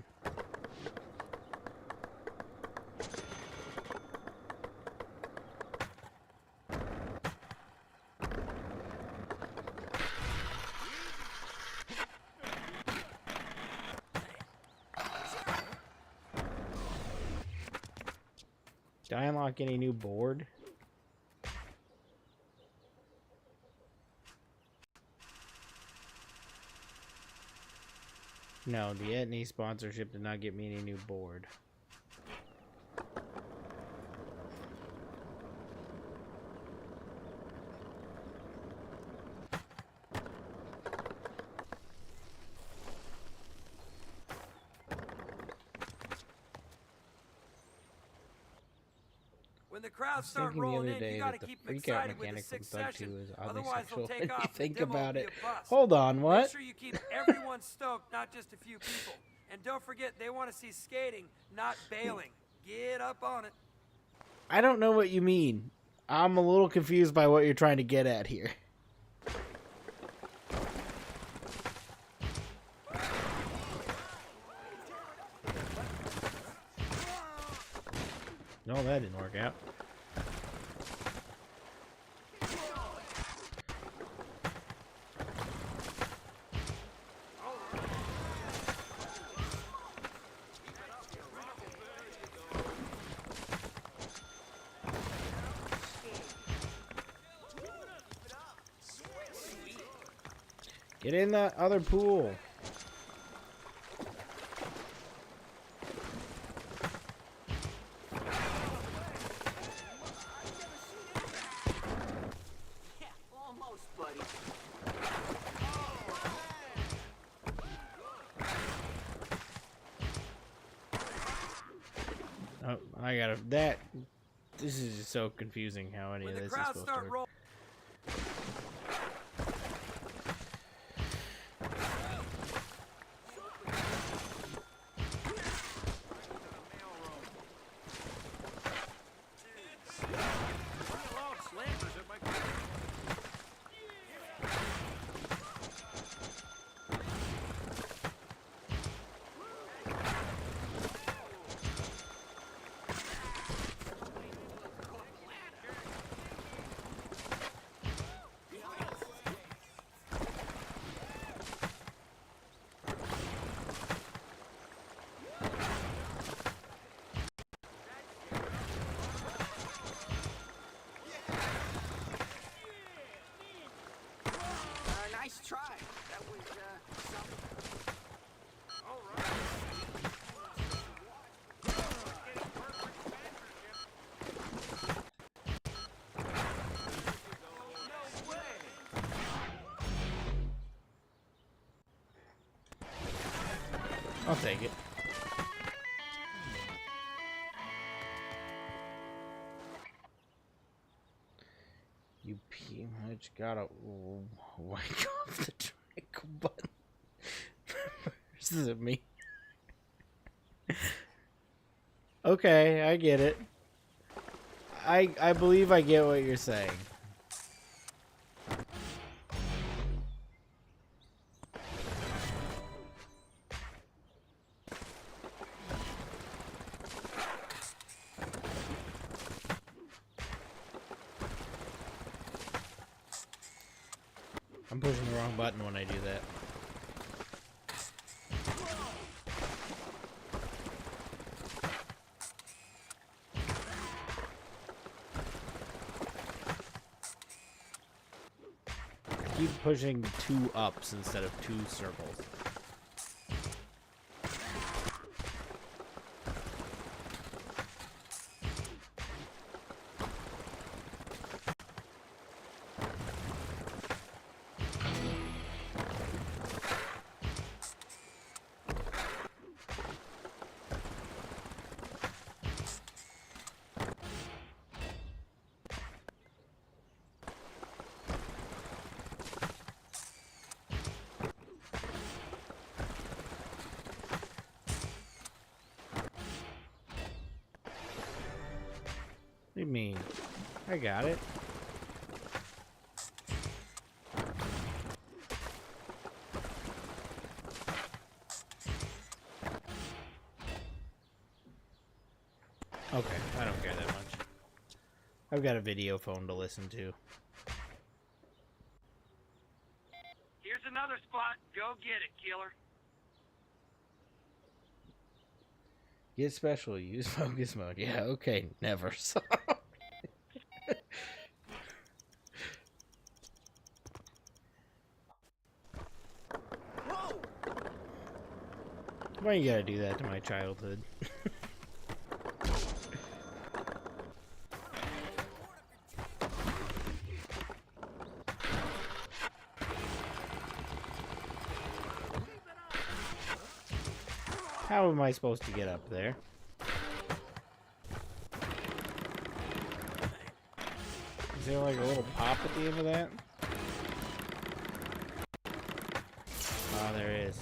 Did I unlock any new board? No, the Etney sponsorship did not get me any new board. When the crowds start rolling in, you gotta keep them excited with the sixth session. Otherwise, they'll take off. Think The demo will about be it. a bust. Hold on, what? Make sure you keep everyone stoked, not just a few people. And don't forget, they want to see skating, not bailing. Get up on it. I don't know what you mean. I'm a little confused by what you're trying to get at here. No, that didn't work out. Get in that other pool. Yeah, almost, buddy. Oh, I gotta. That. This is just so confusing how any of this is supposed to work. Nice try. That was, something. All right. No way. I'll take it. You pretty much gotta wake off the trickle button. This isn't me. Okay, I get it. I believe I get what you're saying. I'm pushing the wrong button when I do that. I keep pushing 2 ups instead of 2 circles. What do you mean? I got it. Okay, I don't care that much. I've got a video phone to listen to. Here's another spot. Go get it, killer. Get special, use focus mode. Yeah, okay, never. So why you gotta do that to my childhood? How am I supposed to get up there? Is there like a little pop at the end of that? Oh, there is.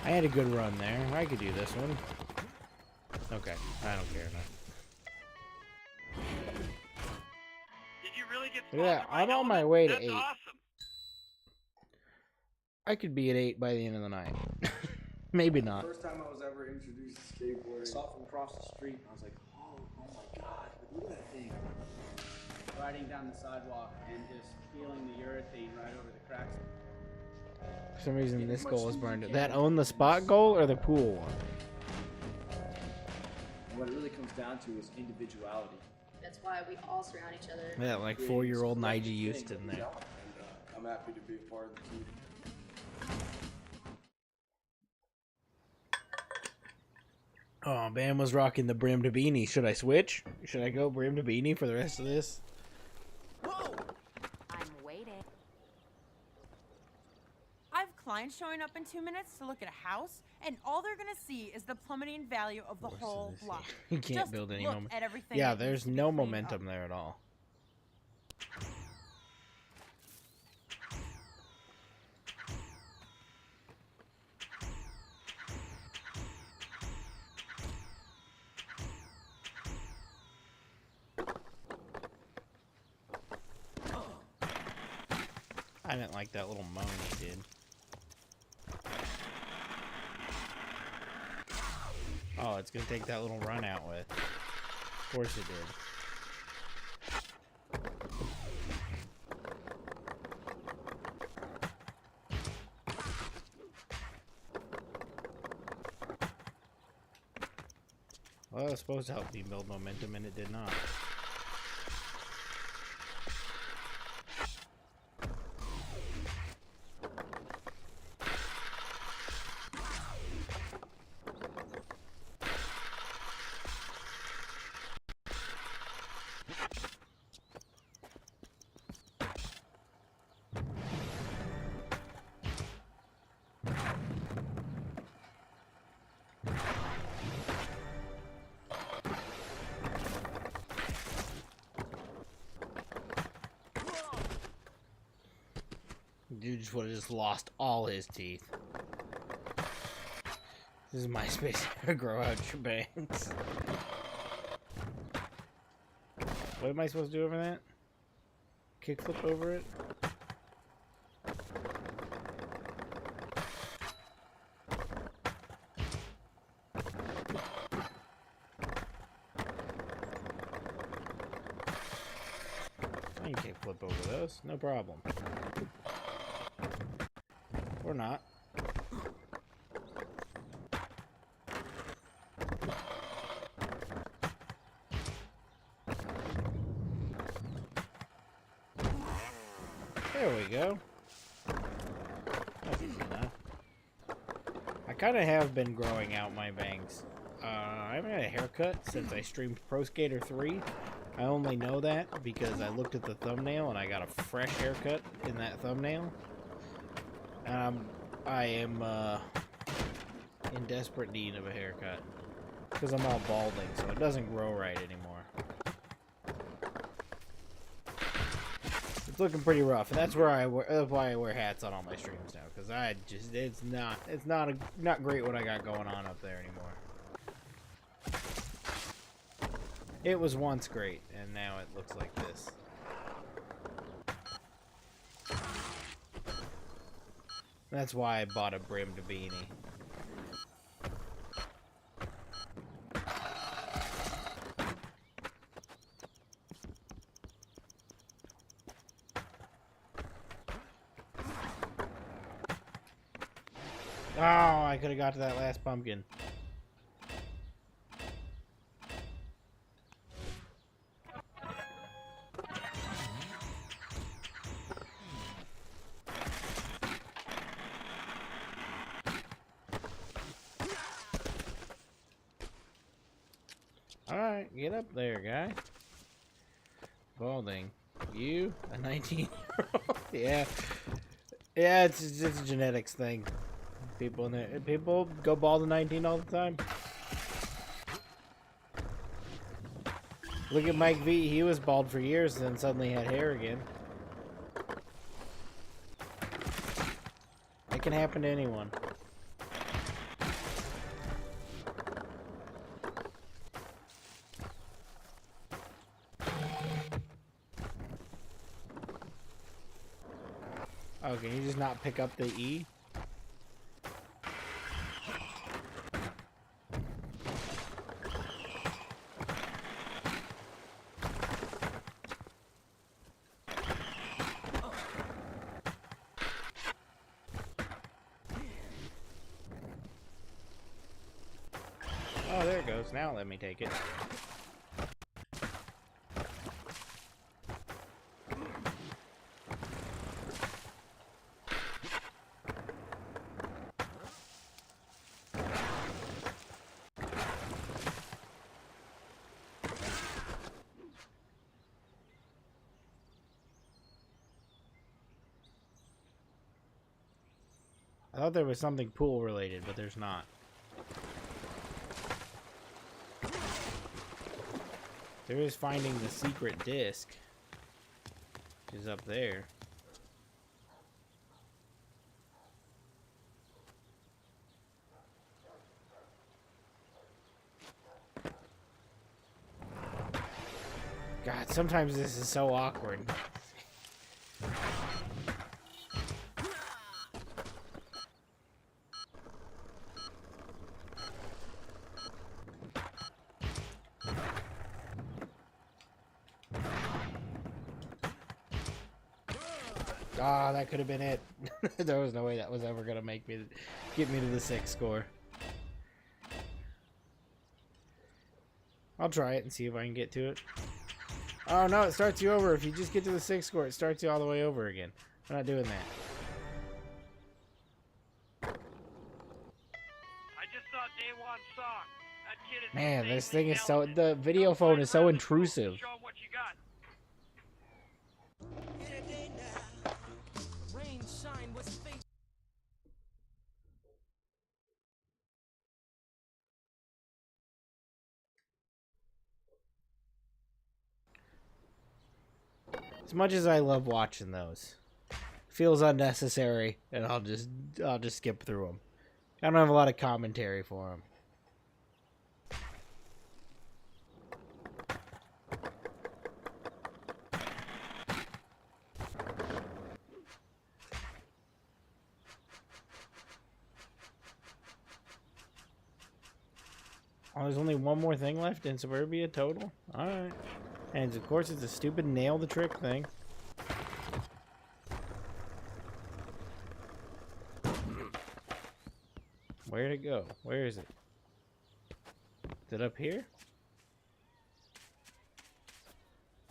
I had a good run there. I could do this one. Okay, I don't care enough. Did you really get Look at that. I'm on my way to 8. I could be at 8 by the end of the night. Maybe not. First time I was ever introduced to skateboarding. I saw it from across the street and I was like, oh my god, look at that thing. Riding down the sidewalk and just feeling the urethane right over the cracks. For some reason, this goal is burned. That own the spot goal or the pool one? What it really comes down to is individuality. That's why we all surround each other. Yeah, like 4-year-old Nigel Houston there. And I'm happy to be a part of the team. Oh, Bam was rocking the brim to beanie. Should I switch? Should I go brim to beanie for the rest of this? I'm waiting. I have clients showing up in 2 minutes to look at a house, and all they're gonna see is the plummeting value of the whole block. You can't Just build any look momentum. at everything Yeah, that there's needs to be no cleaned momentum up. there at all. I didn't like that little moan he did. Oh, it's gonna take that little run out with. Of course it did. Well, it was supposed to help me build momentum, and it did not. Dude just would have just lost all his teeth. This is my space to grow out your bangs. What am I supposed to do over that? Kickflip over it? I can kickflip over those, no problem. Or not. There we go. That's easy enough. I kind of have been growing out my bangs. I haven't had a haircut since I streamed Pro Skater 3. I only know that because I looked at the thumbnail and I got a fresh haircut in that thumbnail. I am in desperate need of a haircut because I'm all balding, so it doesn't grow right anymore. It's looking pretty rough, and that's why I wear hats on all my streams now, because it's not great what I got going on up there anymore. It was once great, and now it looks like this. That's why I bought a brimmed beanie. Oh, I could have got to that last pumpkin. Alright, get up there, guy. Balding. You, a 19-year-old? Yeah. Yeah, it's a genetics thing. People go bald at 19 all the time. Look at Mike V. He was bald for years, then suddenly had hair again. It can happen to anyone. Oh, can you just not pick up the E? Oh, there it goes. Now let me take it. I thought there was something pool related, but there's not. There is finding the secret disc, which is up there. God, sometimes this is so awkward. Ah, that could have been it. There was no way that was ever gonna get me to the 6 score. I'll try it and see if I can get to it. Oh no, it starts you over. If you just get to the 6 score, it starts you all the way over again. I'm not doing that. I just saw Day One song. That kid is Man, this insanely thing is so... talented. The video phone is so intrusive. Show 'em what you got. Rain, shine, what's face? As much as I love watching those, feels unnecessary, and I'll just skip through them. I don't have a lot of commentary for them. Oh, there's only one more thing left in Suburbia total? Alright. And of course it's a stupid nail the trick thing. Where'd it go? Where is it? Is it up here?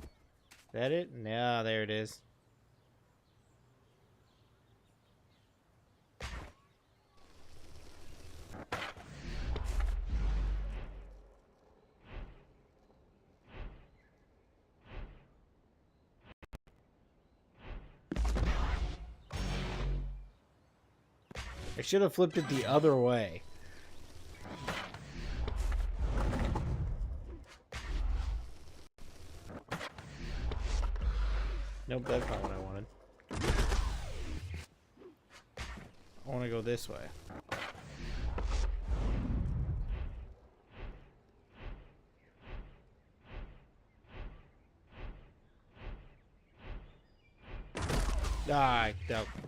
Is that it? No, there it is. should have flipped it the other way. Nope, that's not what I wanted. I want to go this way.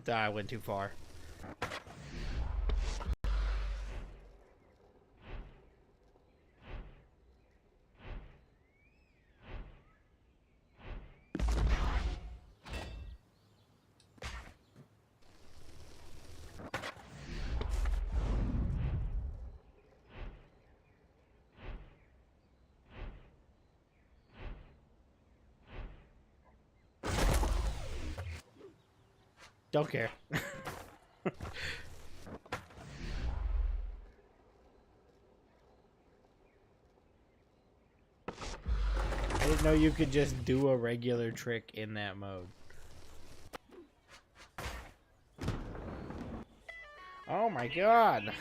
I went too far. Don't care. I didn't know you could just do a regular trick in that mode. Oh my god.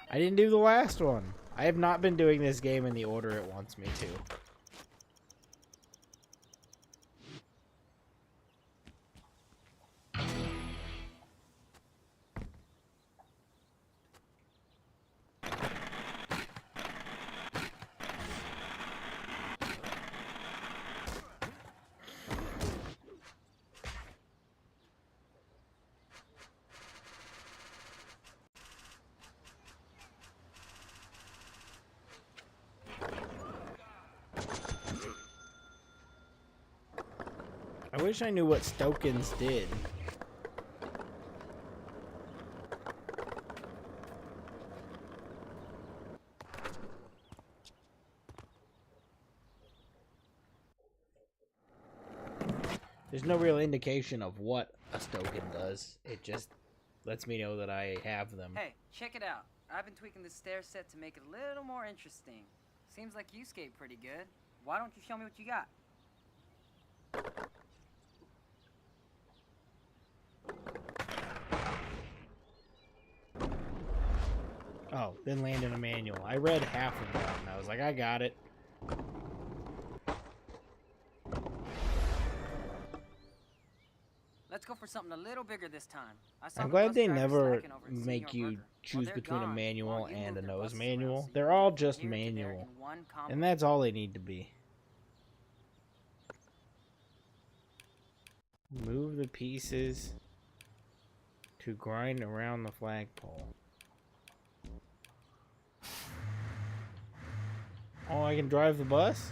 I didn't do the last one. I have not been doing this game in the order it wants me to. I wish I knew what Stokins did. There's no real indication of what a Stokin does. It just lets me know that I have them. Hey, check it out. I've been tweaking the stair set to make it a little more interesting. Seems like you skate pretty good. Why don't you show me what you got? Oh, then land in a manual. I read half of that and I was like, I got it. Let's go for something a little bigger this time. I'm glad they never make you choose between a manual and a nose manual. They're all just manual. And that's all they need to be. Move the pieces to grind around the flagpole. Oh, I can drive the bus?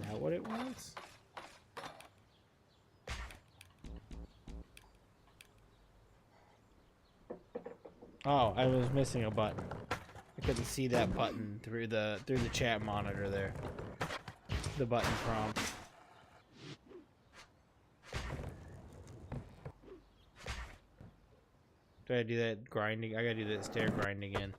Is that what it wants? Oh, I was missing a button. I couldn't see that button through the chat monitor there. The button prompt. Do I do that grinding? I gotta do that stair grind again.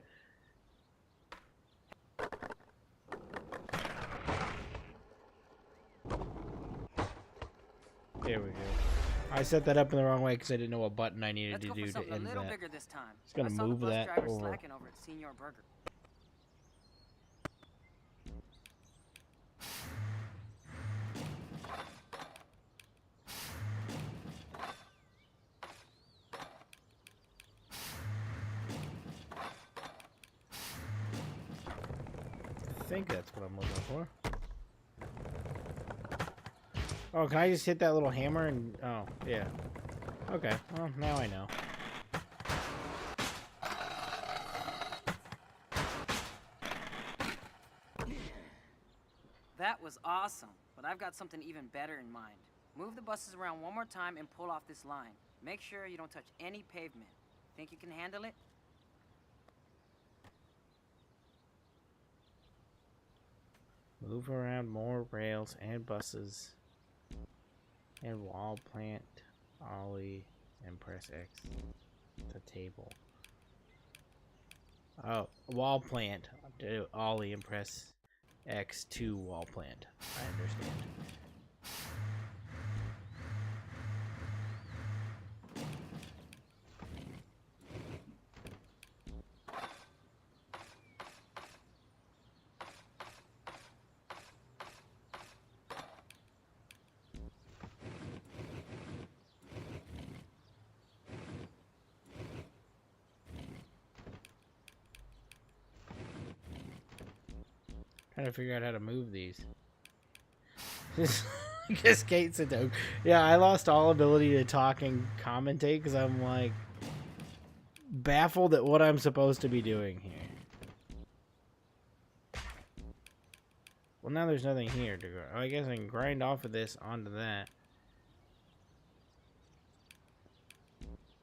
There we go. I set that up in the wrong way because I didn't know what button I needed to do to end that. Just gonna move that over. Over at Senior Burger. I think that's what I'm looking for. Oh, can I just hit that little hammer and... Oh, yeah. Okay, well, now I know. That was awesome, but I've got something even better in mind. Move the buses around one more time and pull off this line. Make sure you don't touch any pavement. Think you can handle it? Move around more rails and buses. And wall plant, ollie, and press X to table. Oh, wall plant, do ollie and press X to wall plant. I understand. Trying to figure out how to move these. Because Kate said, "Dope." Yeah, I lost all ability to talk and commentate because I'm like baffled at what I'm supposed to be doing here. Well, now there's nothing here to go. I guess I can grind off of this onto that.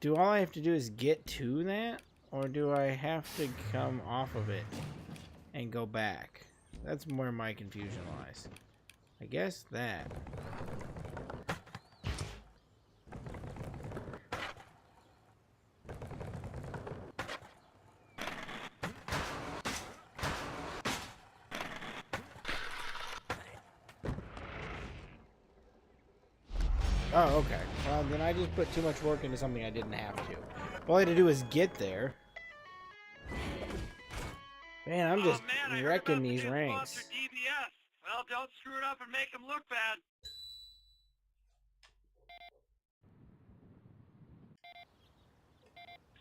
Do all I have to do is get to that, or do I have to come off of it and go back? That's where my confusion lies. I guess that. Oh, okay. Well, then I just put too much work into something I didn't have to. All I had to do is get there. Man, I'm just wrecking these ranks. THPS. Well, don't screw it up and make them look bad.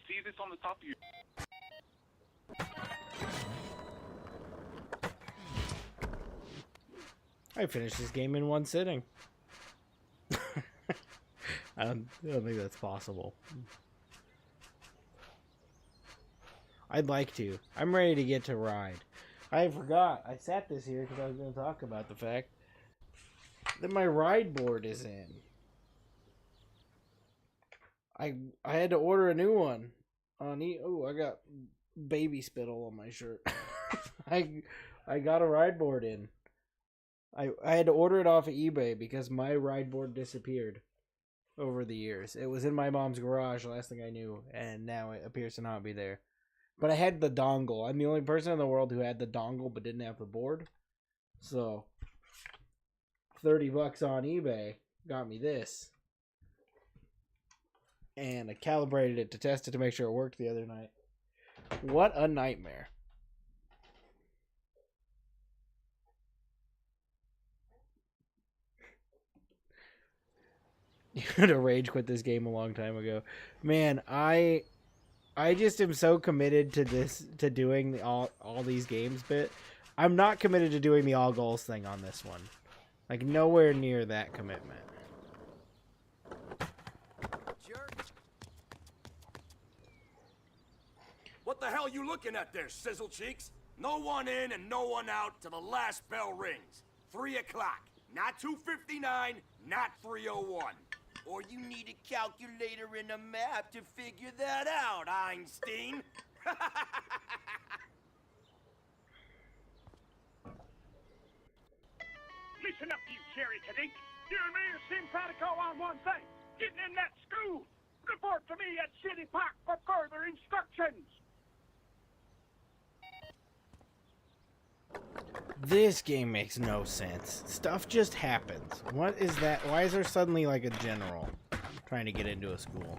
See this on the top of your... I finished this game in one sitting. I don't think that's possible. I'd like to. I'm ready to get to ride. I forgot. I sat this here because I was going to talk about the fact that my ride board is in. I had to order a new one on Oh, I got baby spittle on my shirt. I got a ride board in. I had to order it off of eBay because my ride board disappeared over the years. It was in my mom's garage, last thing I knew, and now it appears to not be there. But I had the dongle. I'm the only person in the world who had the dongle but didn't have the board. So, $30 on eBay got me this. And I calibrated it to test it to make sure it worked the other night. What a nightmare. You had to rage quit this game a long time ago. Man, I just am so committed to this, to doing all these games, but I'm not committed to doing the all goals thing on this one. Like, nowhere near that commitment. Jerk. What the hell you looking at there, sizzle cheeks? No one in and no one out till the last bell rings. 3 o'clock. Not 2:59, not 3:01. Or you need a calculator and a map to figure that out, Einstein. Listen up, you cherry cadink. You and me are simpatico on one thing. Getting in that school. Report to me at City Park for further instructions. This game makes no sense. Stuff just happens. What is that? Why is there suddenly like a general trying to get into a school?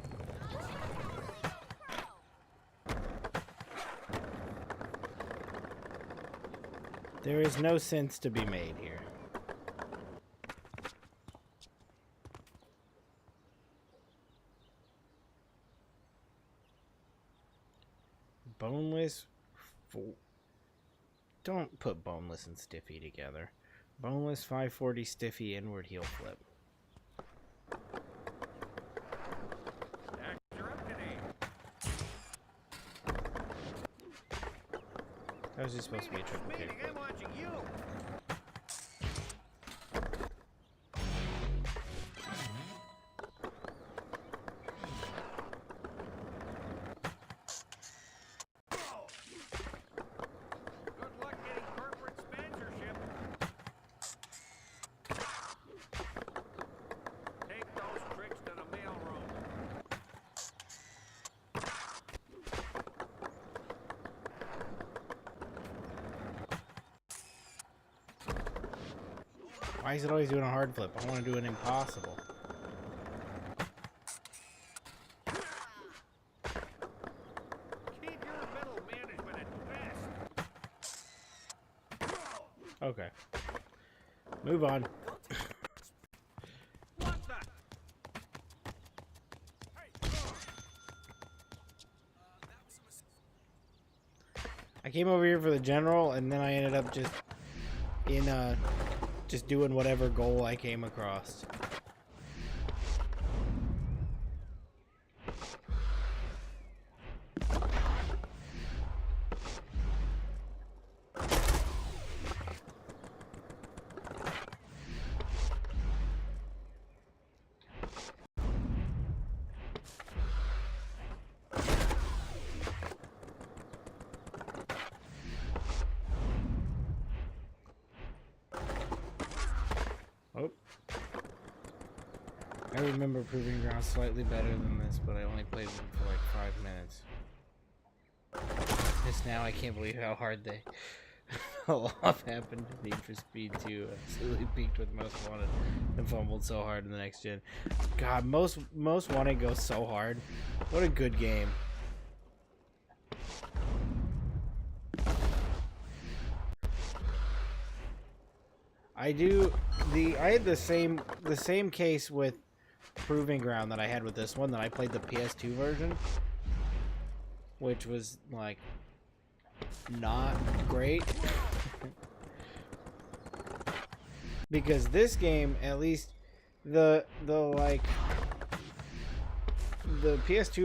There is no sense to be made here. Boneless. Don't put boneless and stiffy together. Boneless 540 stiffy inward heel flip. How is this supposed to be a triple kickflip? I'm watching you. Good luck getting corporate sponsorship. Take those tricks to the mailroom. Why is it always doing a hard flip? I want to do an impossible. Keep your middle management at best. Okay. Move on. What's that? I came over here for the general, and then I ended up just in just doing whatever goal I came across. Oh. I remember Proving Ground slightly better than this, but I only played them for like 5 minutes. Just now, I can't believe how hard they fell off happened to Need for Speed 2. Absolutely peaked with Most Wanted and fumbled so hard in the next gen. God, Most Wanted goes so hard. What a good game. I had the same case with Proving Ground that I had with this one, that I played the PS2 version, which was like not great. Because this game, at least the PS2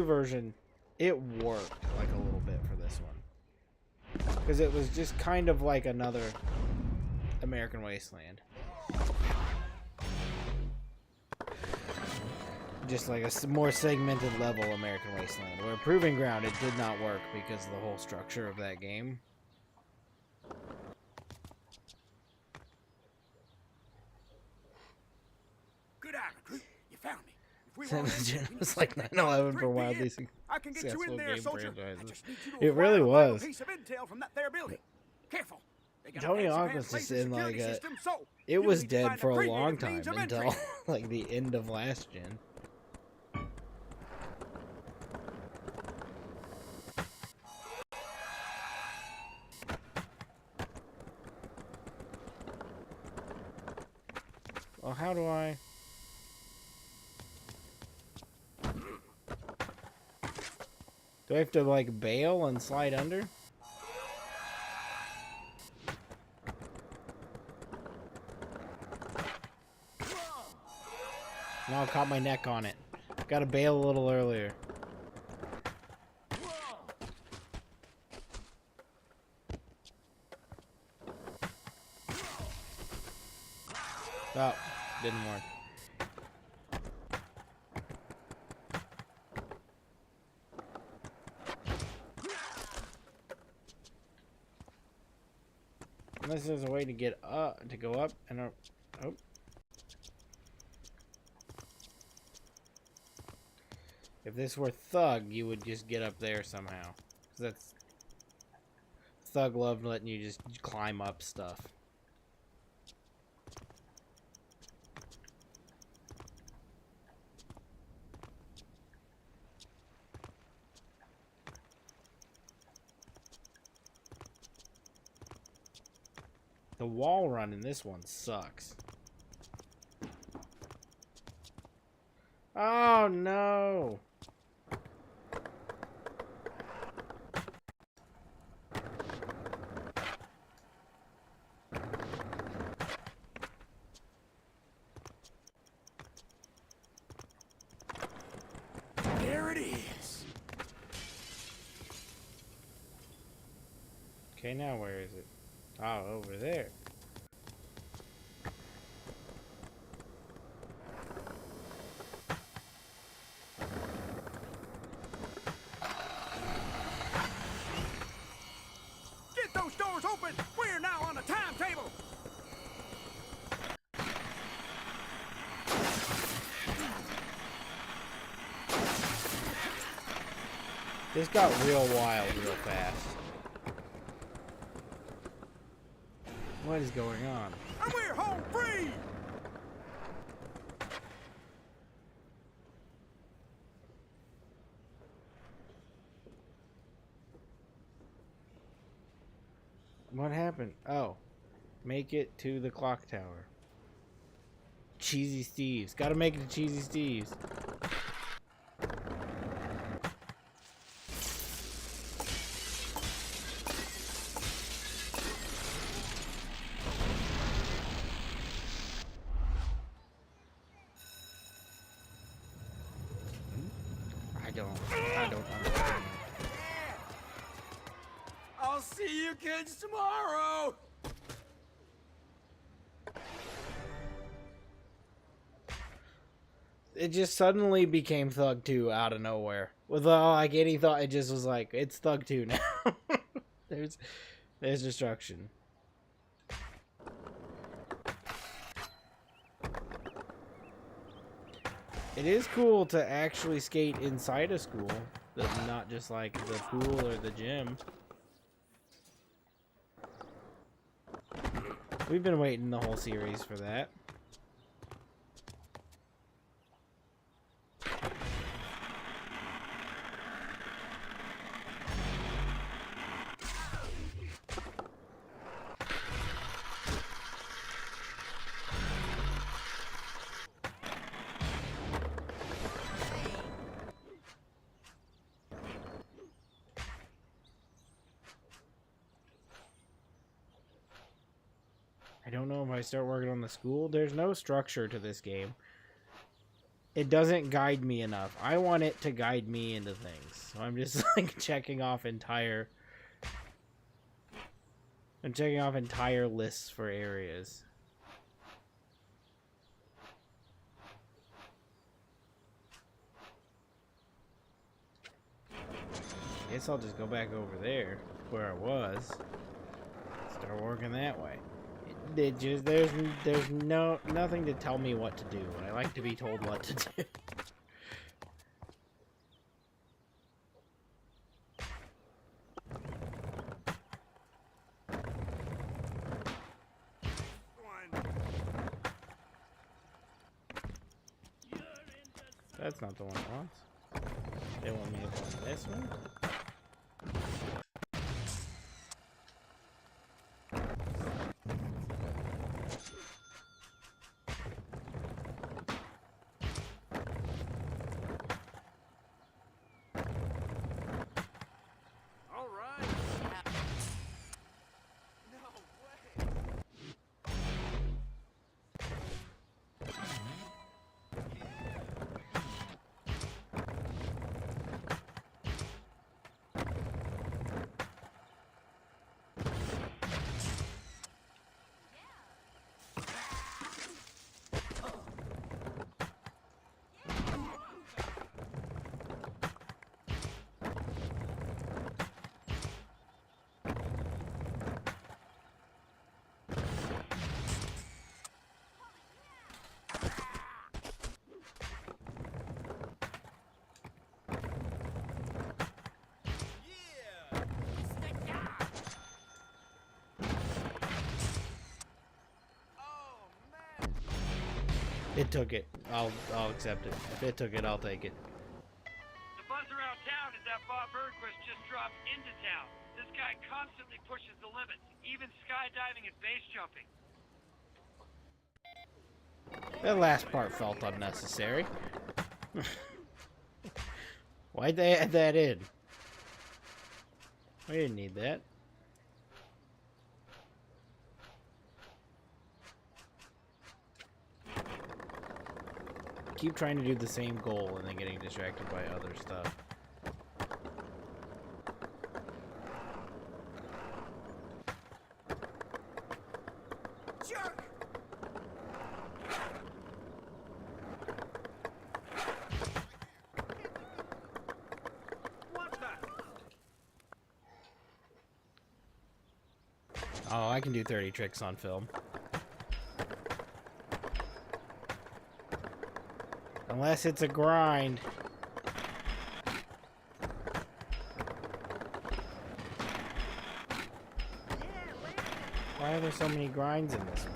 version, it worked like a little bit for this one. Because it was just kind of like another American Wasteland. Just like a more segmented level American Wasteland. Where Proving Ground, it did not work because of the whole structure of that game. Good eye, recruit. You found me. If we Sam want Legend anything, was like 9/11 for wildly I can get you in successful there, game soldier. franchises. It It really was. piece of intel from that there building. Careful. They got a Tony fancy Hawk pants was just laser in like security a... system, so It you'll was need to dead find for a creative long time means of until entry. like the end of last gen. Well, how do I... Do I have to like bail and slide under? No, I caught my neck on it. Gotta bail a little earlier. Oh, didn't work. Unless there's a way to get up, to go up and up. Oh. If this were Thug, you would just get up there somehow. 'Cause that's... Thug loved letting you just climb up stuff. The wall run in this one sucks. Oh no! There it is. Okay, now where is it? Oh, over there. Get those doors open! We're now on a timetable! This got real wild real fast. What is going on? And we're home free! What happened? Oh. Make it to the clock tower. Cheesy Steve's. Gotta make it to Cheesy Steve's. I don't understand. I'll see you kids tomorrow! It just suddenly became Thug 2 out of nowhere. Without like any thought, it just was like, it's Thug 2 now. there's destruction. It is cool to actually skate inside a school, not just like the pool or the gym. We've been waiting the whole series for that. I don't know if I start working on the school. There's no structure to this game. It doesn't guide me enough. I want it to guide me into things. So I'm just like checking off entire... I'm checking off entire lists for areas. Guess I'll just go back over there where I was. Start working that way. It just there's nothing to tell me what to do. I like to be told what to do. That's not the one it wants. They want me to find this one. It took it. I'll accept it. If it took it, I'll take it. The buzz around town is that Bob Bergquist just dropped into town. This guy constantly pushes the limits, even skydiving and base jumping. That last part felt unnecessary. Why'd they add that in? We didn't need that. Keep trying to do the same goal and then getting distracted by other stuff. jerk! Oh, I can do 30 tricks on film. Unless it's a grind. Why are there so many grinds in this one?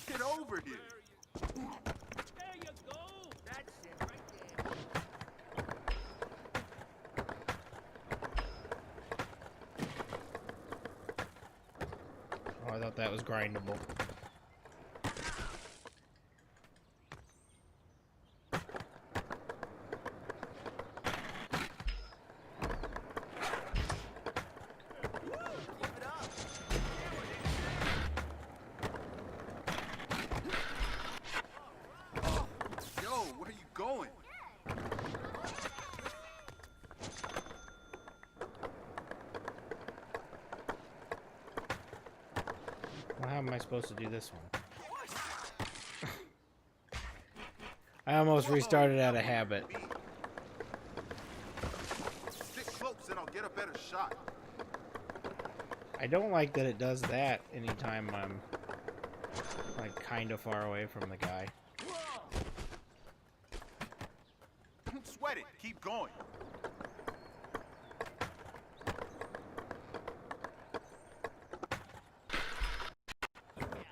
Get over here. There you go. That's it right there. Oh, I thought that was grindable. Yo, where are you going? Well, how am I supposed to do this one? I almost restarted out of habit. Stick close and I'll get a better shot. I don't like that it does that anytime I'm like kind of far away from the guy. Don't sweat it. Keep going.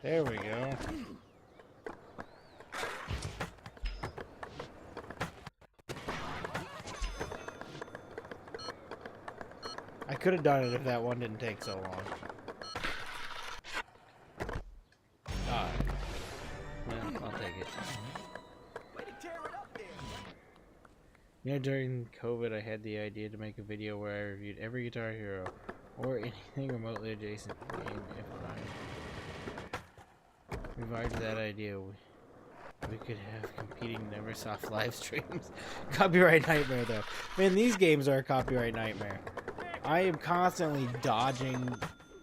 There we go. I could have done it if that one didn't take so long. Alright. Well, I'll take it. You know, during COVID, I had the idea to make a video where I reviewed every Guitar Hero or anything remotely adjacent to the game if I revived that idea. We could have competing Neversoft live streams. Copyright nightmare, though. Man, these games are a copyright nightmare. I am constantly dodging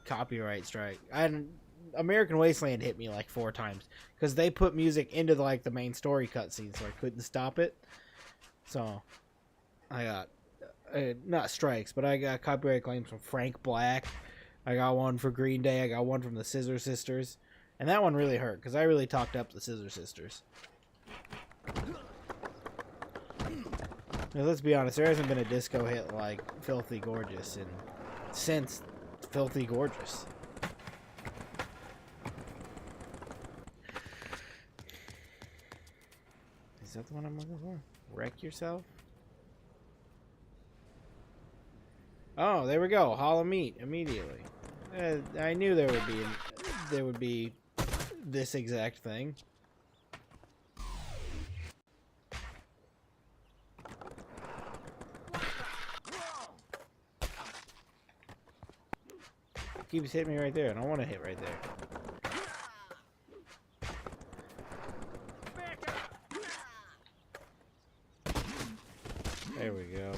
copyright strike. And American Wasteland hit me like 4 times because they put music into the main story cutscene, so I couldn't stop it. So I got not strikes, but I got copyright claims from Frank Black. I got one for Green Day. I got one from the Scissor Sisters, and that one really hurt because I really talked up the Scissor Sisters. Now, let's be honest, there hasn't been a disco hit like Filthy Gorgeous since Filthy Gorgeous. Is that the one I'm looking for? Wreck Yourself? Oh, there we go. Hollow Meat immediately. I knew there would be this exact thing. Keeps hitting me right there. I don't want to hit right there. There we go.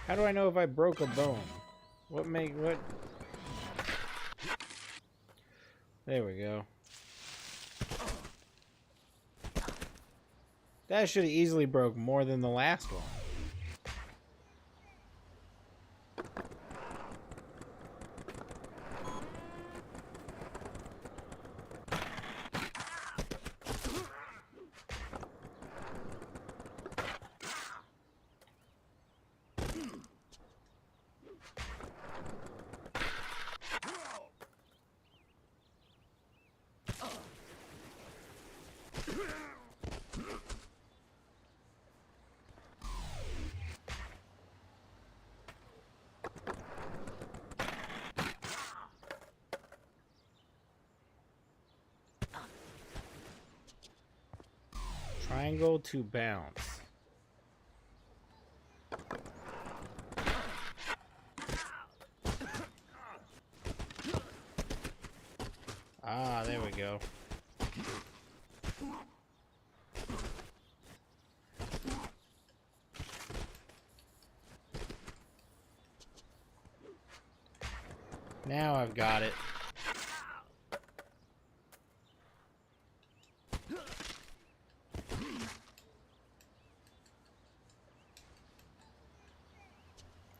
How do I know if I broke a bone? What? There we go. That should have easily broke more than the last one. Triangle to bounce. Ah, there we go. Now I've got it. How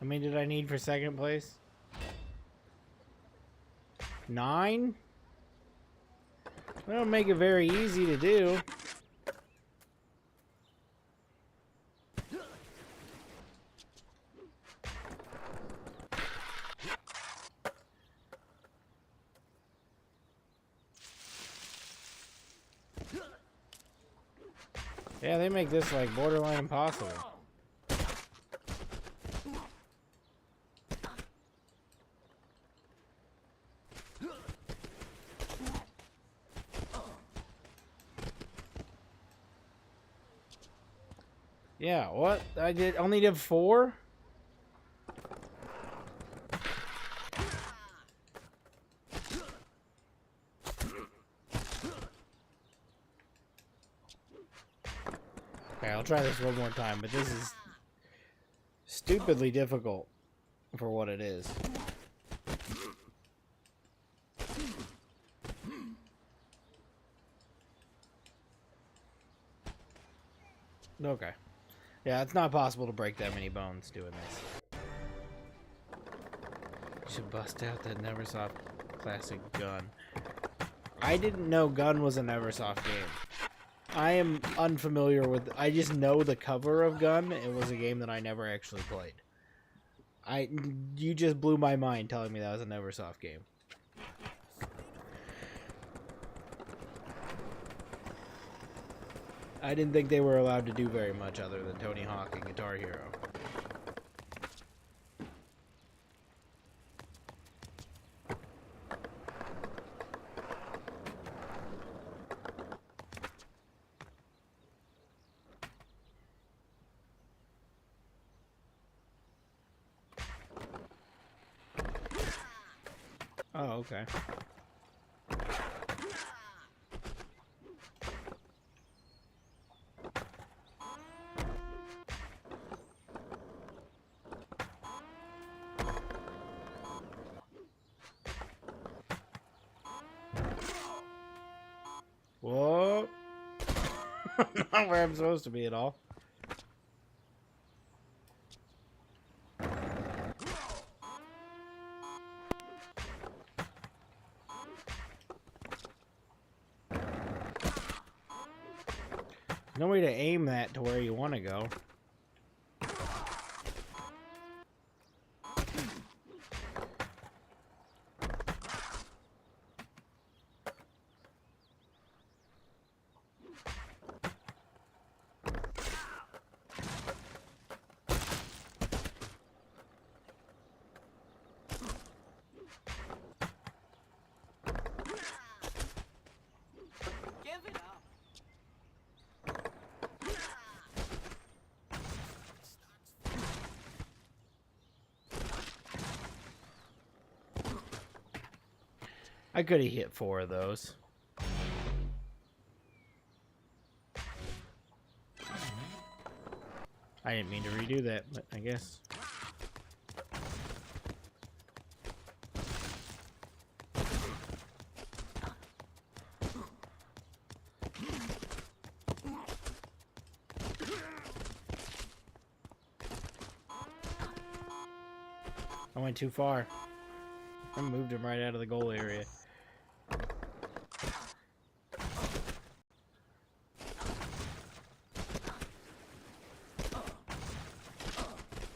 many did I need for second place? 9? That'll make it very easy to do. Yeah, they make this like borderline impossible. Yeah, what? I only did 4? Okay, I'll try this one more time, but this is stupidly difficult for what it is. Okay. Yeah, it's not possible to break that many bones doing this. You should bust out that Neversoft classic Gun. I didn't know Gun was a Neversoft game. I am unfamiliar with... I just know the cover of Gun. It was a game that I never actually played. You just blew my mind telling me that was a Neversoft game. I didn't think they were allowed to do very much other than Tony Hawk and Guitar Hero. Oh, okay. Whoa. Not where I'm supposed to be at all. No way to aim that to where you want to go. I could have hit 4 of those. I didn't mean to redo that, but I guess. I went too far. I moved him right out of the goal area.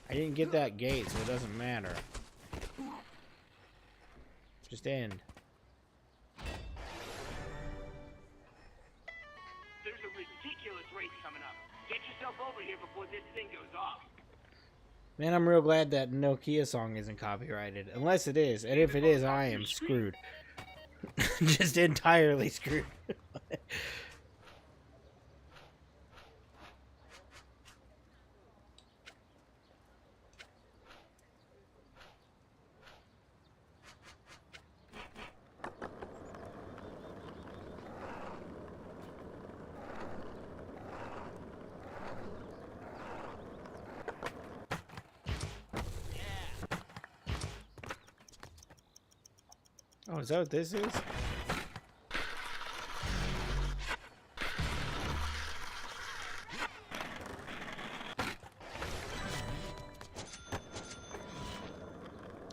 I didn't get that gate, so it doesn't matter. Just end. There's a ridiculous race coming up. Get yourself over here before this thing goes off. Man, I'm real glad that Nokia song isn't copyrighted. Unless it is. And if it is, I am screwed. Just entirely screwed. Oh, is that what this is?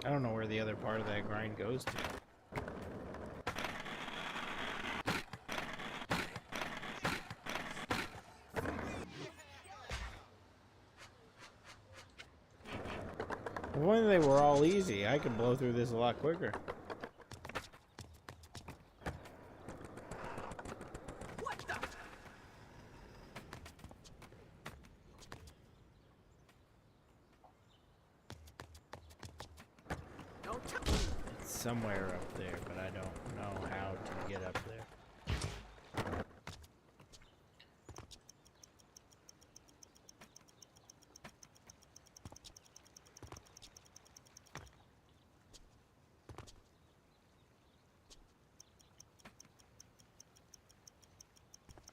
I don't know where the other part of that grind goes to. If only they were all easy, I could blow through this a lot quicker. What the? It's somewhere up there, but I don't know how to get up there.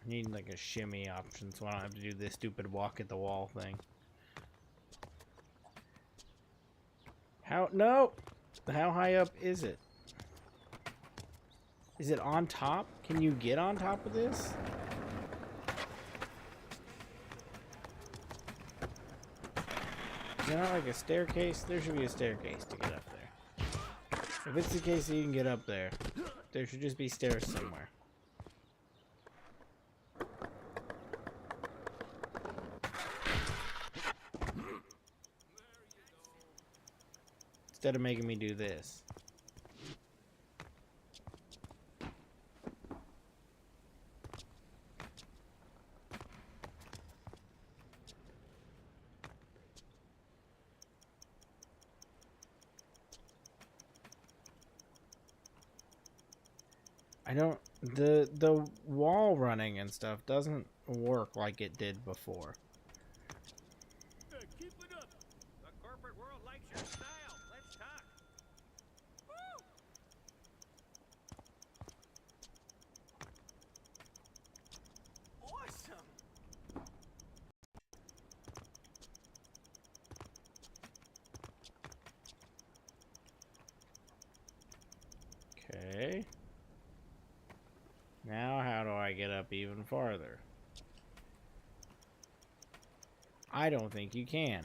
I need like a shimmy option so I don't have to do this stupid walk at the wall thing. How? No! How high up is it? Is it on top? Can you get on top of this? Is there not like a staircase? There should be a staircase to get up there. If it's the case that you can get up there, there should just be stairs somewhere. Instead of making me do this. I don't... The wall running and stuff doesn't work like it did before. Keep it up. The corporate world likes your style. Let's talk. Woo! Awesome. Okay. Now how do I get up even farther? I don't think you can.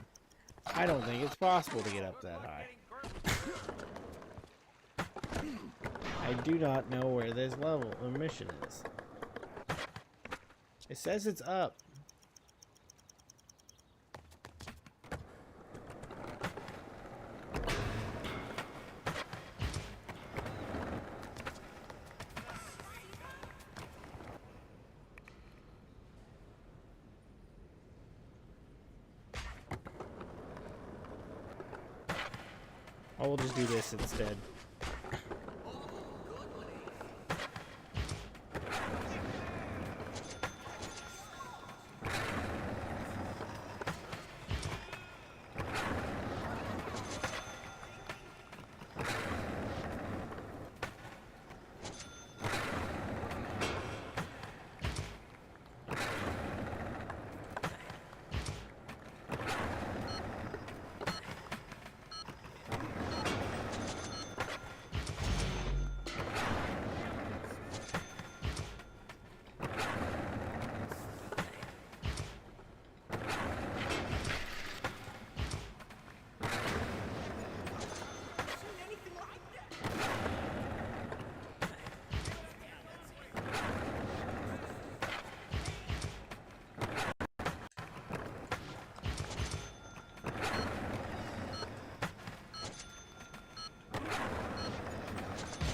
I don't think it's possible to get up that high. I do not know where this level or mission is. It says it's up. Oh, we'll just do this instead.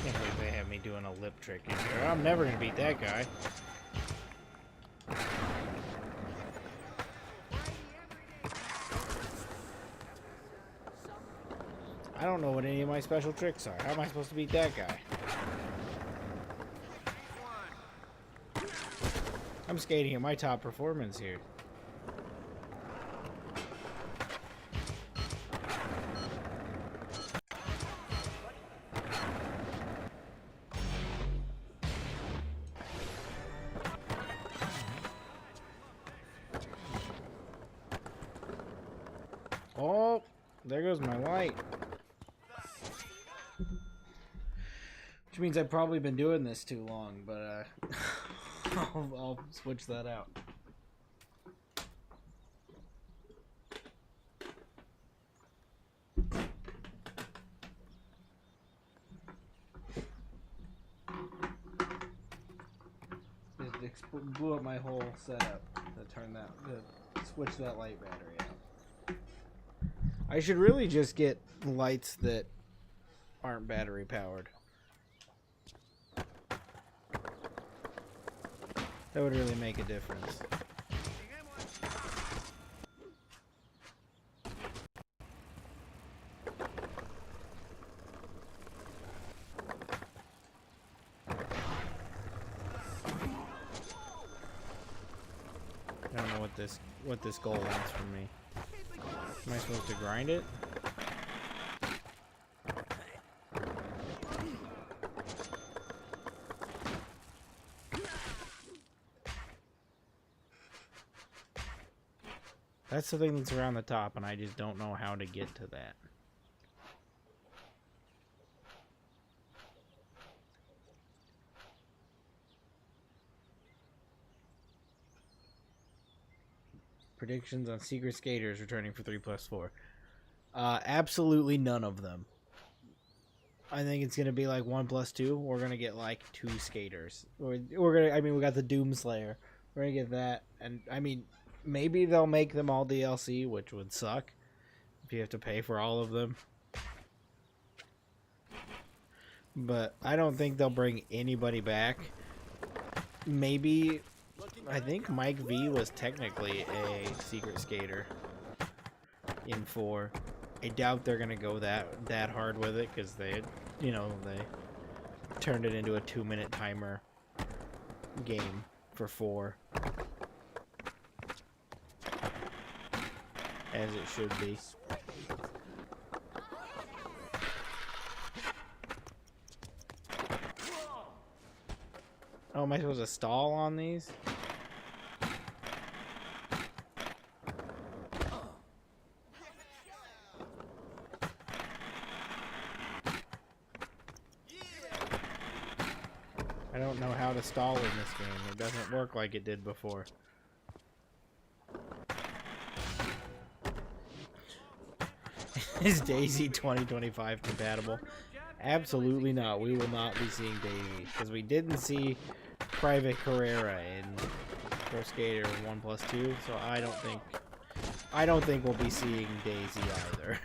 Can't believe they have me doing a lip trick in here. I'm never gonna beat that guy. I don't know what any of my special tricks are. How am I supposed to beat that guy? I'm skating at my top performance here. Oh, there goes my light. means I've probably been doing this too long, but I'll switch that out. It blew up my whole setup to switch that light battery out. I should really just get lights that aren't battery powered. That would really make a difference. I don't know what this goal wants from me. Am I supposed to grind it? That's the thing that's around the top, and I just don't know how to get to that. Predictions on Secret Skaters returning for 3+4. Absolutely none of them. I think it's gonna be like 1+2. We're gonna get like 2 skaters. We're gonna. I mean, we got the Doomslayer. We're gonna get that, and I mean, maybe they'll make them all DLC, which would suck if you have to pay for all of them. But I don't think they'll bring anybody back. Maybe. I think Mike V was technically a secret skater in 4. I doubt they're gonna go that hard with it because they turned it into a 2-minute timer game for 4, as it should be. Oh, am I supposed to stall on these? I don't know how to stall in this game. It doesn't work like it did before. Is Daisy 2025 compatible? Absolutely not. We will not be seeing Daisy because we didn't see Private Carrera in Pro Skater 1+2, so I don't think we'll be seeing Daisy either.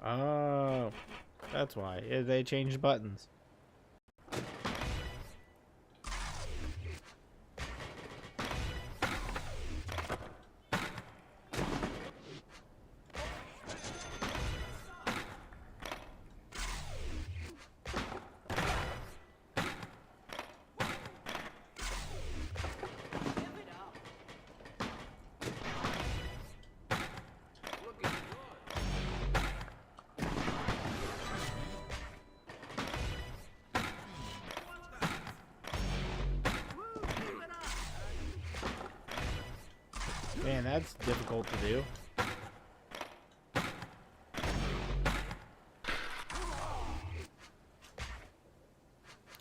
Oh, that's why. Yeah, they changed buttons. Man, that's difficult to do.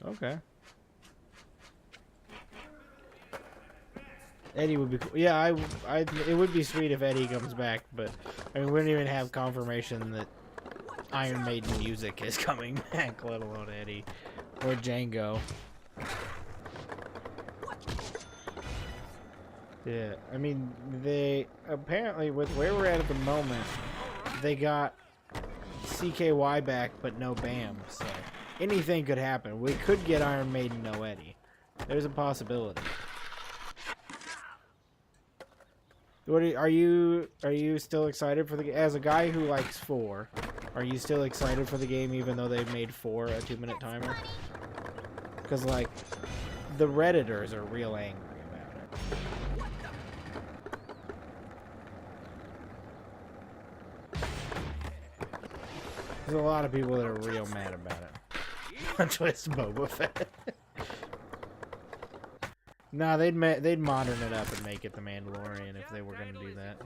Okay. Eddie would be cool. Yeah, it would be sweet if Eddie comes back, but I mean, we don't even have confirmation that Iron Maiden music is coming back, let alone Eddie or Django. Yeah, I mean, they apparently, with where we're at the moment, they got CKY back, but no BAM, so anything could happen. We could get Iron Maiden, no Eddie. There's a possibility. What are you still excited for the game? As a guy who likes 4, are you still excited for the game even though they've made 4 a 2-minute timer? Because, like, the Redditors are real angry about it. a lot of people that are real mad about it. Twist Boba Fett. Nah, they'd modern it up and make it the Mandalorian if they were gonna do that.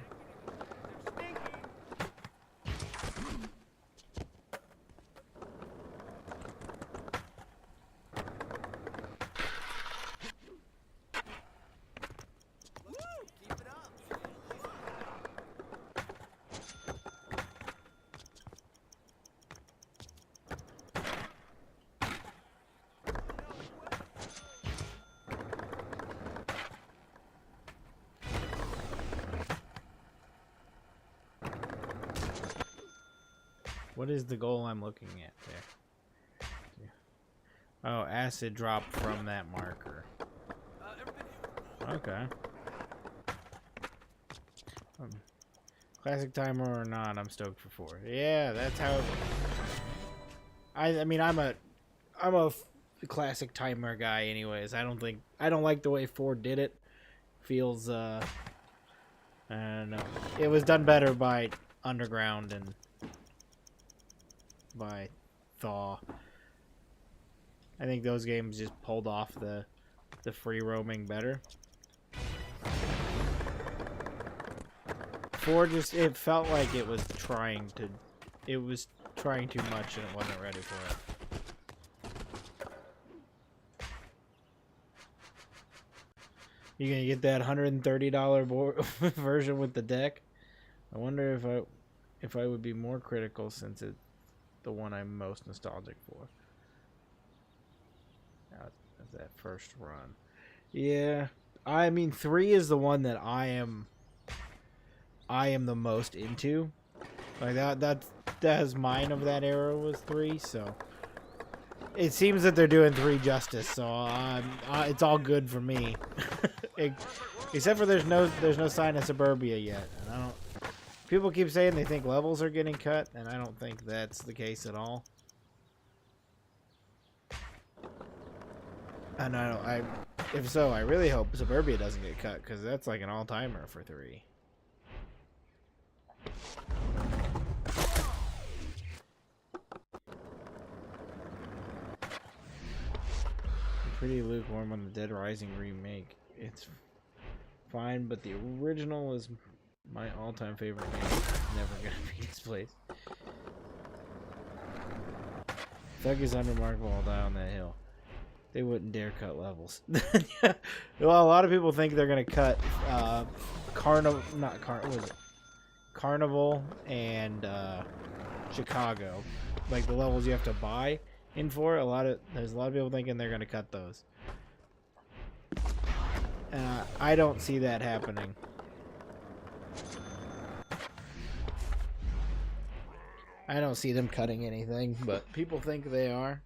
What is the goal I'm looking at there? Oh, acid drop from that marker. Okay. Classic timer or not, I'm stoked for 4. Yeah, that's how. I mean, I'm a classic timer guy, anyways. I don't like the way 4 did it. Feels I don't know. It was done better by Underground and by Thaw. I think those games just pulled off the free roaming better. 4 just, it felt like it was trying too much and it wasn't ready for it. You gonna get that $130 version with the deck? I wonder if I would be more critical since it's the one I'm most nostalgic for. That's that first run. Yeah, I mean 3 is the one that I am the most into. Like that's mine of that era was 3, so it seems that they're doing 3 justice, so it's all good for me. Except for there's no sign of Suburbia yet, and I don't. People keep saying they think levels are getting cut, and I don't think that's the case at all. And if so, I really hope Suburbia doesn't get cut, because that's like an all-timer for 3. Pretty lukewarm on the Dead Rising remake. It's fine, but the original is my all-time favorite game. It's never gonna be displaced. Thug is unremarkable. I'll die on that hill. They wouldn't dare cut levels. Well, a lot of people think they're gonna cut Carnival and Chicago, like the levels you have to buy in for. There's a lot of people thinking they're gonna cut those. I don't see that happening. I don't see them cutting anything, but people think they are.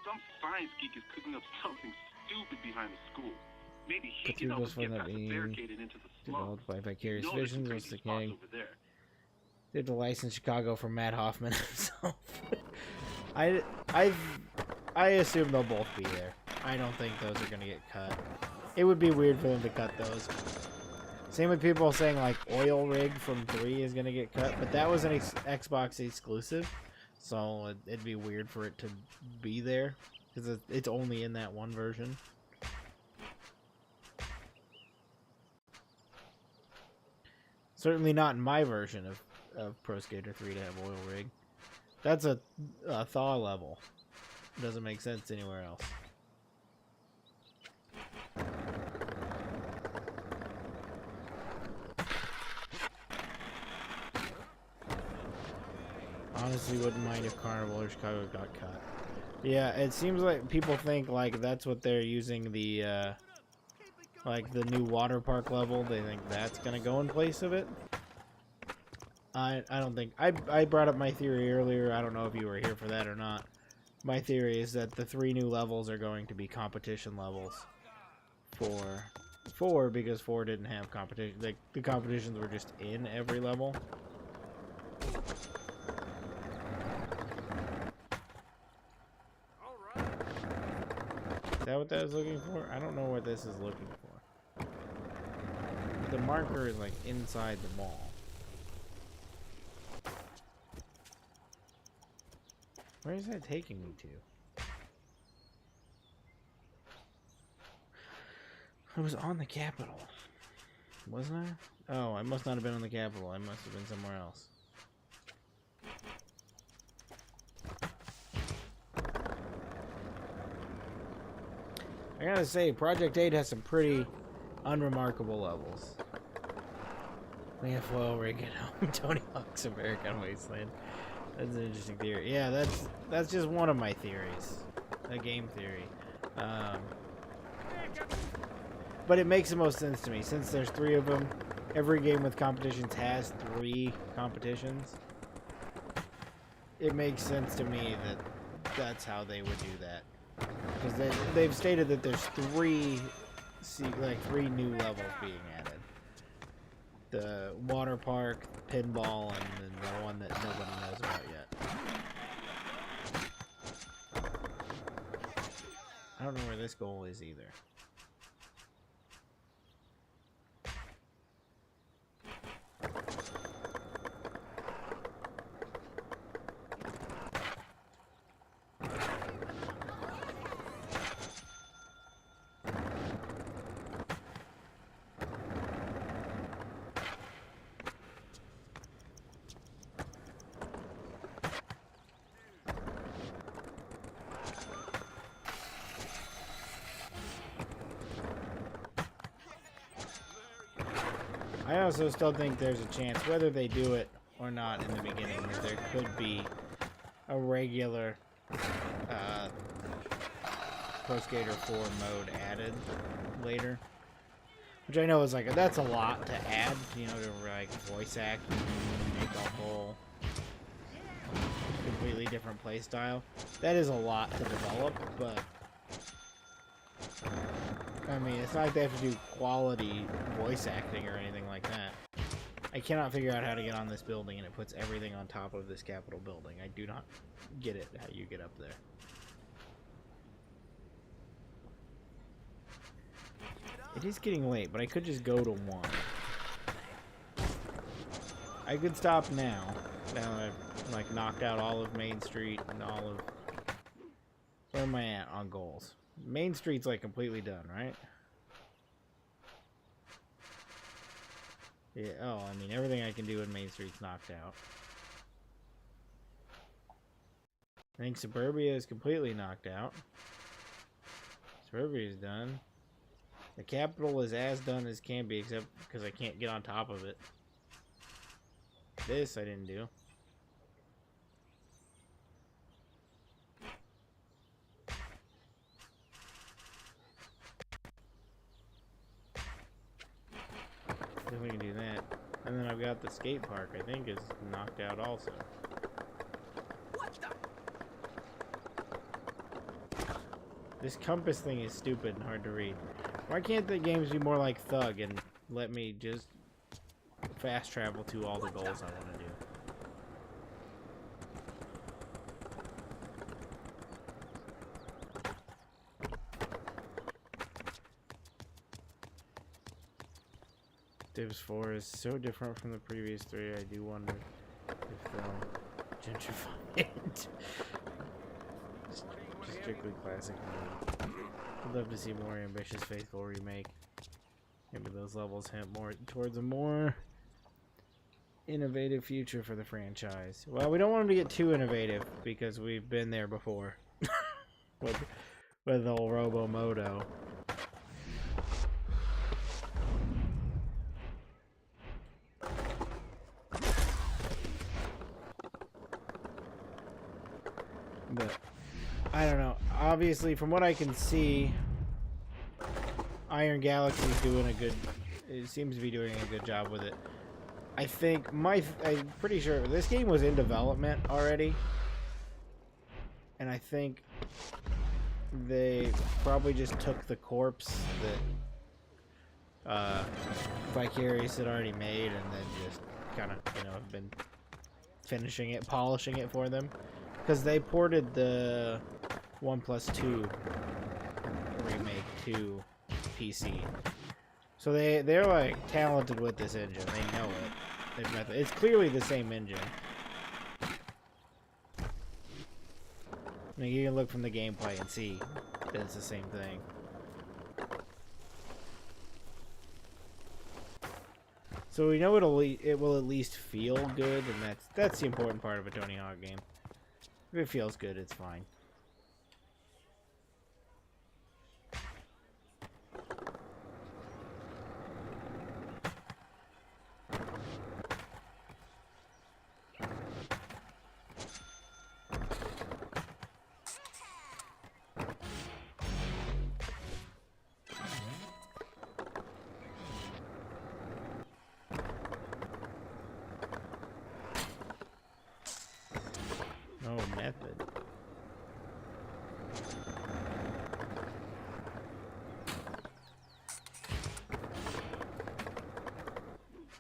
Some science geek is cooking up something stupid behind the school. Maybe he can help us get past the barricaded into the slums. Developed by Vicarious You know there's some Visions, crazy the spots gang. over there. They have to license Chicago from Matt Hoffman himself. I assume they'll both be there. I don't think those are gonna get cut. It would be weird for them to cut those. Same with people saying like Oil Rig from 3 is gonna get cut, but that was an Xbox exclusive, so it'd be weird for it to be there because it's only in that one version. Certainly not in my version of Pro Skater 3 to have Oil Rig. That's a thaw level. Doesn't make sense anywhere else. Honestly, wouldn't mind if Carnival or Chicago got cut. Yeah, it seems like people think like that's what they're using the like the new water park level. They think that's gonna go in place of it. I don't think I brought up my theory earlier. I don't know if you were here for that or not. My theory is that the 3 new levels are going to be competition levels for 4 because 4 didn't have competition. Like the competitions were just in every level. that what that was looking for? I don't know what this is looking for. The marker is like inside the mall. Where is that taking me to? I was on the Capitol. Wasn't I? Oh, I must not have been on the Capitol. I must have been somewhere else. I gotta say, Project 8 has some pretty unremarkable levels. We have foil rig at home. Tony Hawk's American Wasteland. That's an interesting theory. Yeah, that's just one of my theories. A game theory. But it makes the most sense to me. Since there's 3 of them, every game with competitions has 3 competitions. It makes sense to me that that's how they would do that. Because they've stated that there's 3 new levels being added. The water park, pinball, and then the one that nobody knows about yet. I don't know where this goal is either. I also still think there's a chance, whether they do it or not in the beginning, that there could be a regular Pro Skater 4 mode added later. Which I know is like, that's a lot to add, you know, to like voice act and make a whole completely different play style. That is a lot to develop, but I mean, it's not like they have to do quality voice acting or anything like that. I cannot figure out how to get on this building, and it puts everything on top of this Capitol building. I do not get it, how you get up there. It is getting late, but I could just go to 1. I could stop now. Now that I've like knocked out all of Main Street and all of... Where am I at on goals? Main Street's like completely done, right? Yeah, oh, I mean, everything I can do in Main Street's knocked out. I think Suburbia is completely knocked out. Suburbia is done. The Capitol is as done as can be, except because I can't get on top of it. This I didn't do. Then we can do that. And then I've got the skate park, I think, is knocked out also. This compass thing is stupid and hard to read. Why can't the games be more like Thug and let me just fast travel to all the goals I want to do? Dips 4 is so different from the previous 3, I do wonder if they'll gentrify it. Strictly classic mode. I'd love to see more ambitious Faithful remake. Maybe those levels hint more towards a more innovative future for the franchise. Well, we don't want them to get too innovative because we've been there before with the old Robo-Moto. But I don't know. Obviously, from what I can see, Iron Galaxy's doing a good... It seems to be doing a good job with it. I think I'm pretty sure this game was in development already. And I think they probably just took the corpse that Vicarious had already made and then just kind of, you know, been finishing it, polishing it for them. Because they ported the 1+2 remake to PC. So they're like talented with this engine. They know it. It's clearly the same engine. I mean, you can look from the gameplay and see that it's the same thing. So we know it will at least feel good, and that's the important part of a Tony Hawk game. If it feels good, it's fine. No method.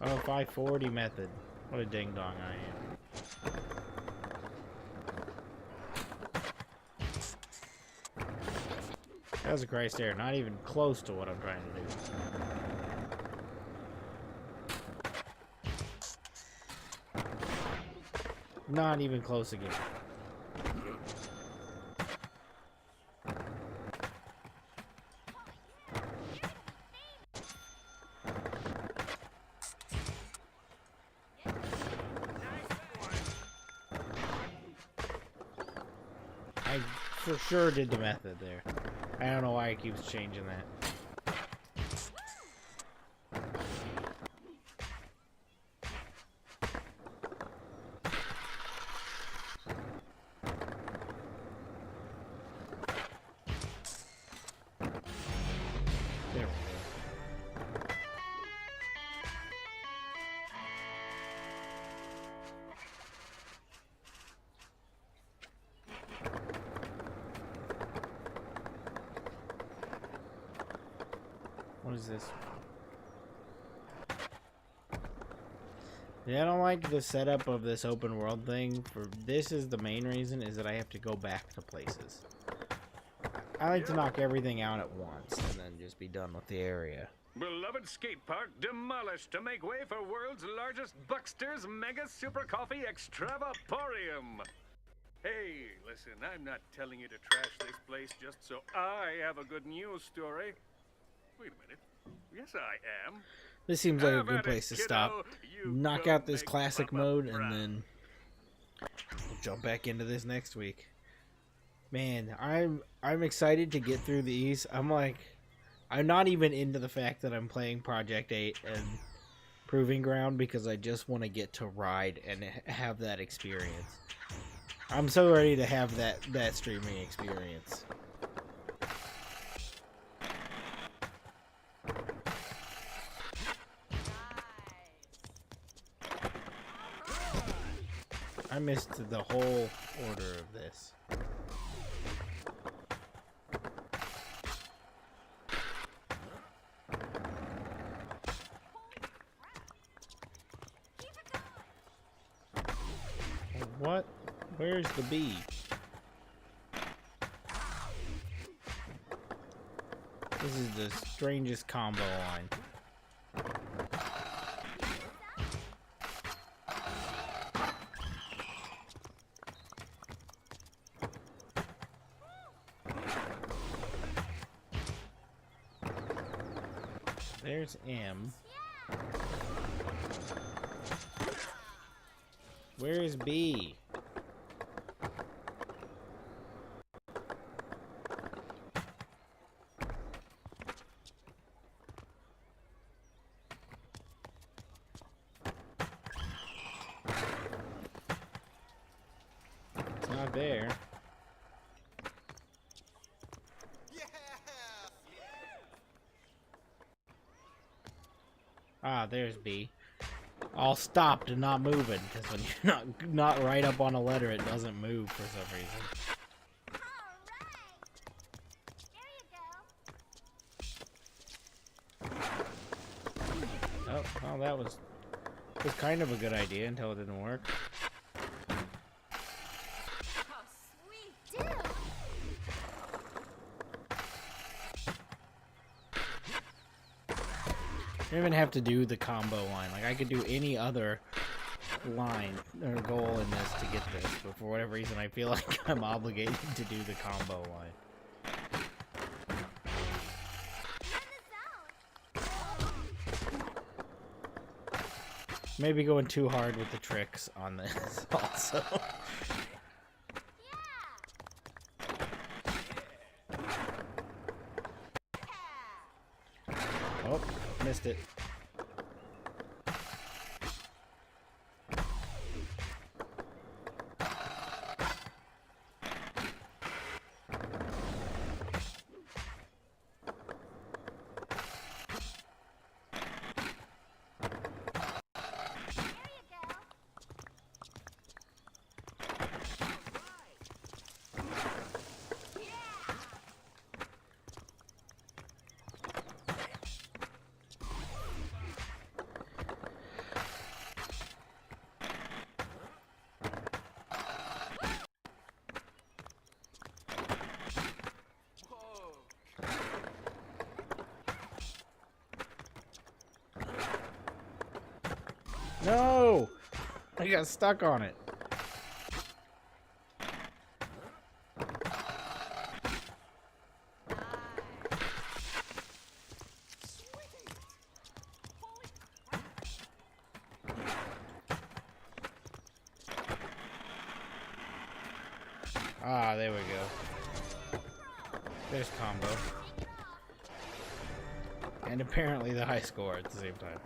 Oh, 540 method. What a ding dong I am. That was a Christ error, not even close to what I'm trying to do. Not even close again. I for sure did the method there. I don't know why it keeps changing that. There we go. What is this? Yeah, I don't like the setup of this open world thing. This is the main reason, is that I have to go back to places. I like to knock everything out at once and then just be done with the area. Beloved skate park demolished to make way for world's largest Buckster's Mega Super Coffee Extravaporium. Hey, listen, I'm not telling you to trash this place just so I have a good news story. Wait a minute. Yes, I am. This seems like a good place to stop. Knock out this classic mode and then we'll jump back into this next week. Man, I'm excited to get through these. I'm not even into the fact that I'm playing Project 8 and Proving Ground because I just want to get to ride and have that experience. I'm so ready to have that streaming experience. I missed the whole order of this. What? Where's the bee? This is the strangest combo line. There's M. Where is B? It's not there. Ah, there's B. All stopped and not moving, because when you're not right up on a letter, it doesn't move for some reason. Oh, well, that was kind of a good idea until it didn't work. don't even have to do the combo line. Like, I could do any other line or goal in this to get this, but for whatever reason, I feel like I'm obligated to do the combo line. Maybe going too hard with the tricks on this also. Oh, missed it. No! I got stuck on it. Ah, there we go. There's combo. And apparently the high score at the same time.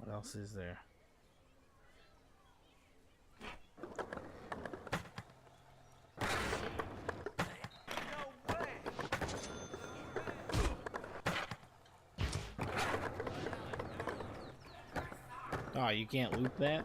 What else is there? Oh, you can't loop that?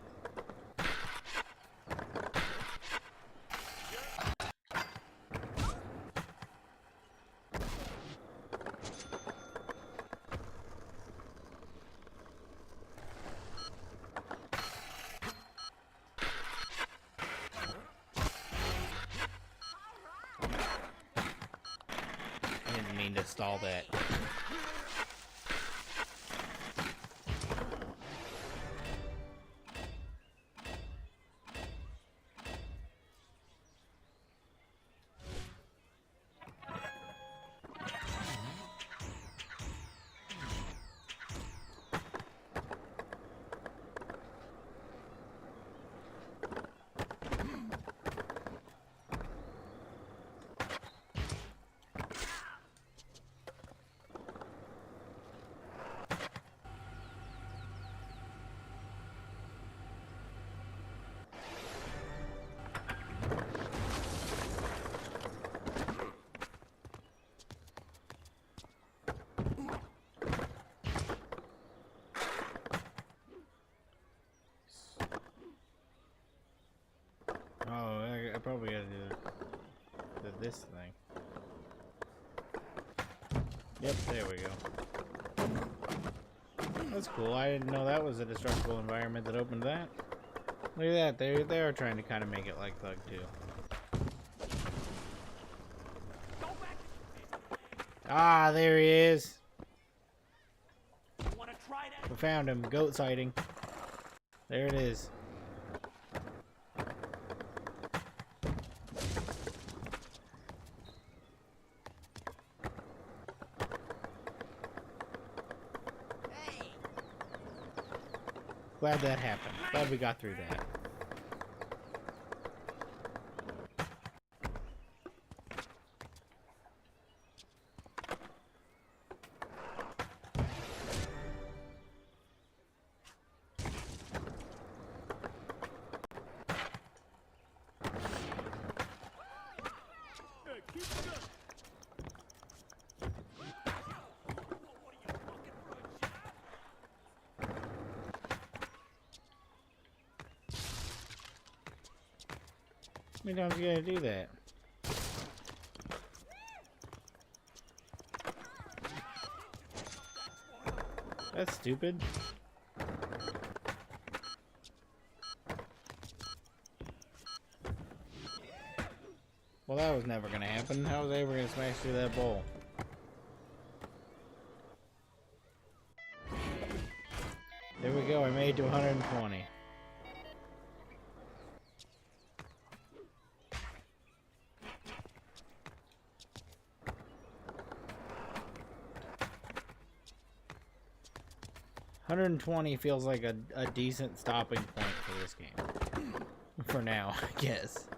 I didn't mean to stall that. Oh, I probably gotta do this thing. Yep, there we go. That's cool. I didn't know that was a destructible environment that opened that. Look at that. They are trying to kind of make it like Thug 2. Ah, there he is. We found him. Goat sighting. There it is. Glad that happened. Glad we got through that. How many times you gonna do that? That's stupid. Well, that was never gonna happen. How was I ever gonna smash through that bowl? There we go. I made it to 120. $120 feels like a decent stopping point for this game. For now, I guess.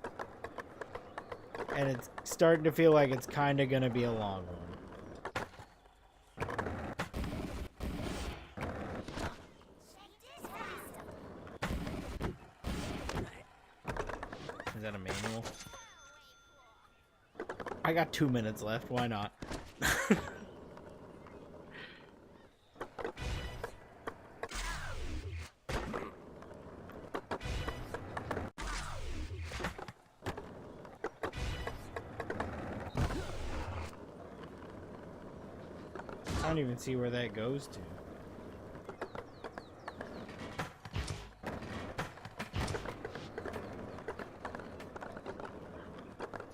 And it's starting to feel like it's kind of going to be a long one. Is that a manual? I got 2 minutes left. Why not? I don't even see where that goes to.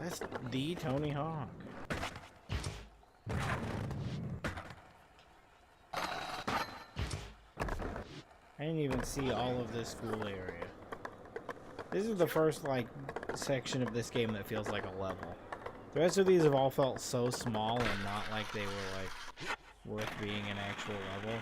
That's the Tony Hawk. I didn't even see all of this school area. This is the first, like, section of this game that feels like a level. The rest of these have all felt so small and not like they were, like, worth being an actual level.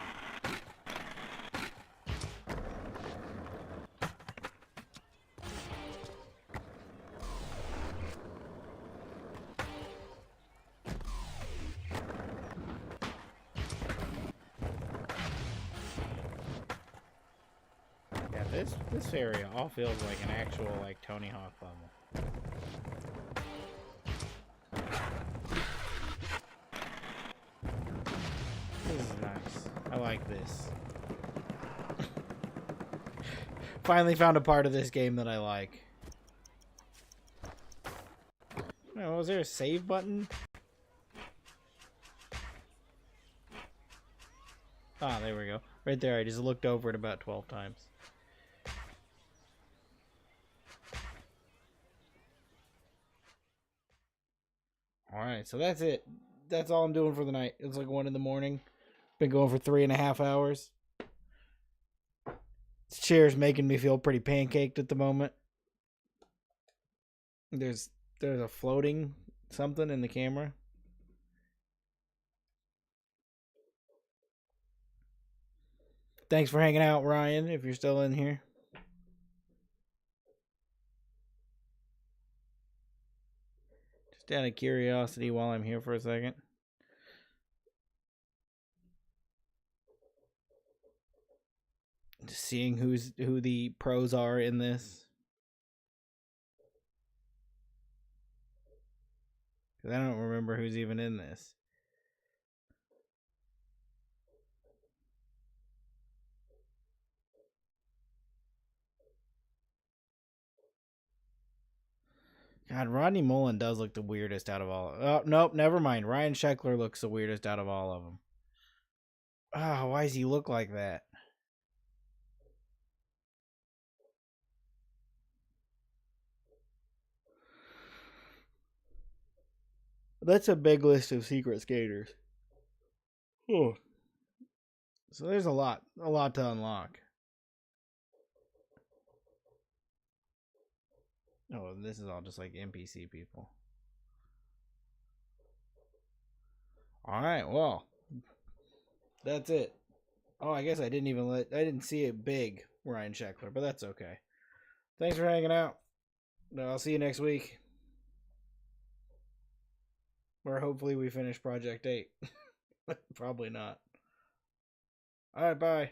Yeah, this area all feels like an actual, like, Tony Hawk level. This is nice. I like this. Finally found a part of this game that I like. Oh, was there a save button? Ah, there we go. Right there, I just looked over it about 12 times. Alright, so that's it. That's all I'm doing for the night. It's like 1 in the morning. Been going for 3.5 hours. This chair's making me feel pretty pancaked at the moment. There's a floating something in the camera. Thanks for hanging out, Ryan, if you're still in here. Just out of curiosity while I'm here for a second. Just seeing who the pros are in this. Because I don't remember who's even in this. God, Rodney Mullen does look the weirdest out of all. Oh, nope, never mind. Ryan Sheckler looks the weirdest out of all of them. Ah, why does he look like that? That's a big list of secret skaters. Oh. So there's a lot to unlock. Oh, this is all just like NPC people. Alright, well. That's it. Oh, I guess I didn't see it big. Ryan Sheckler, but that's okay. Thanks for hanging out. I'll see you next week. Or hopefully we finish Project 8. Probably not. Alright, bye.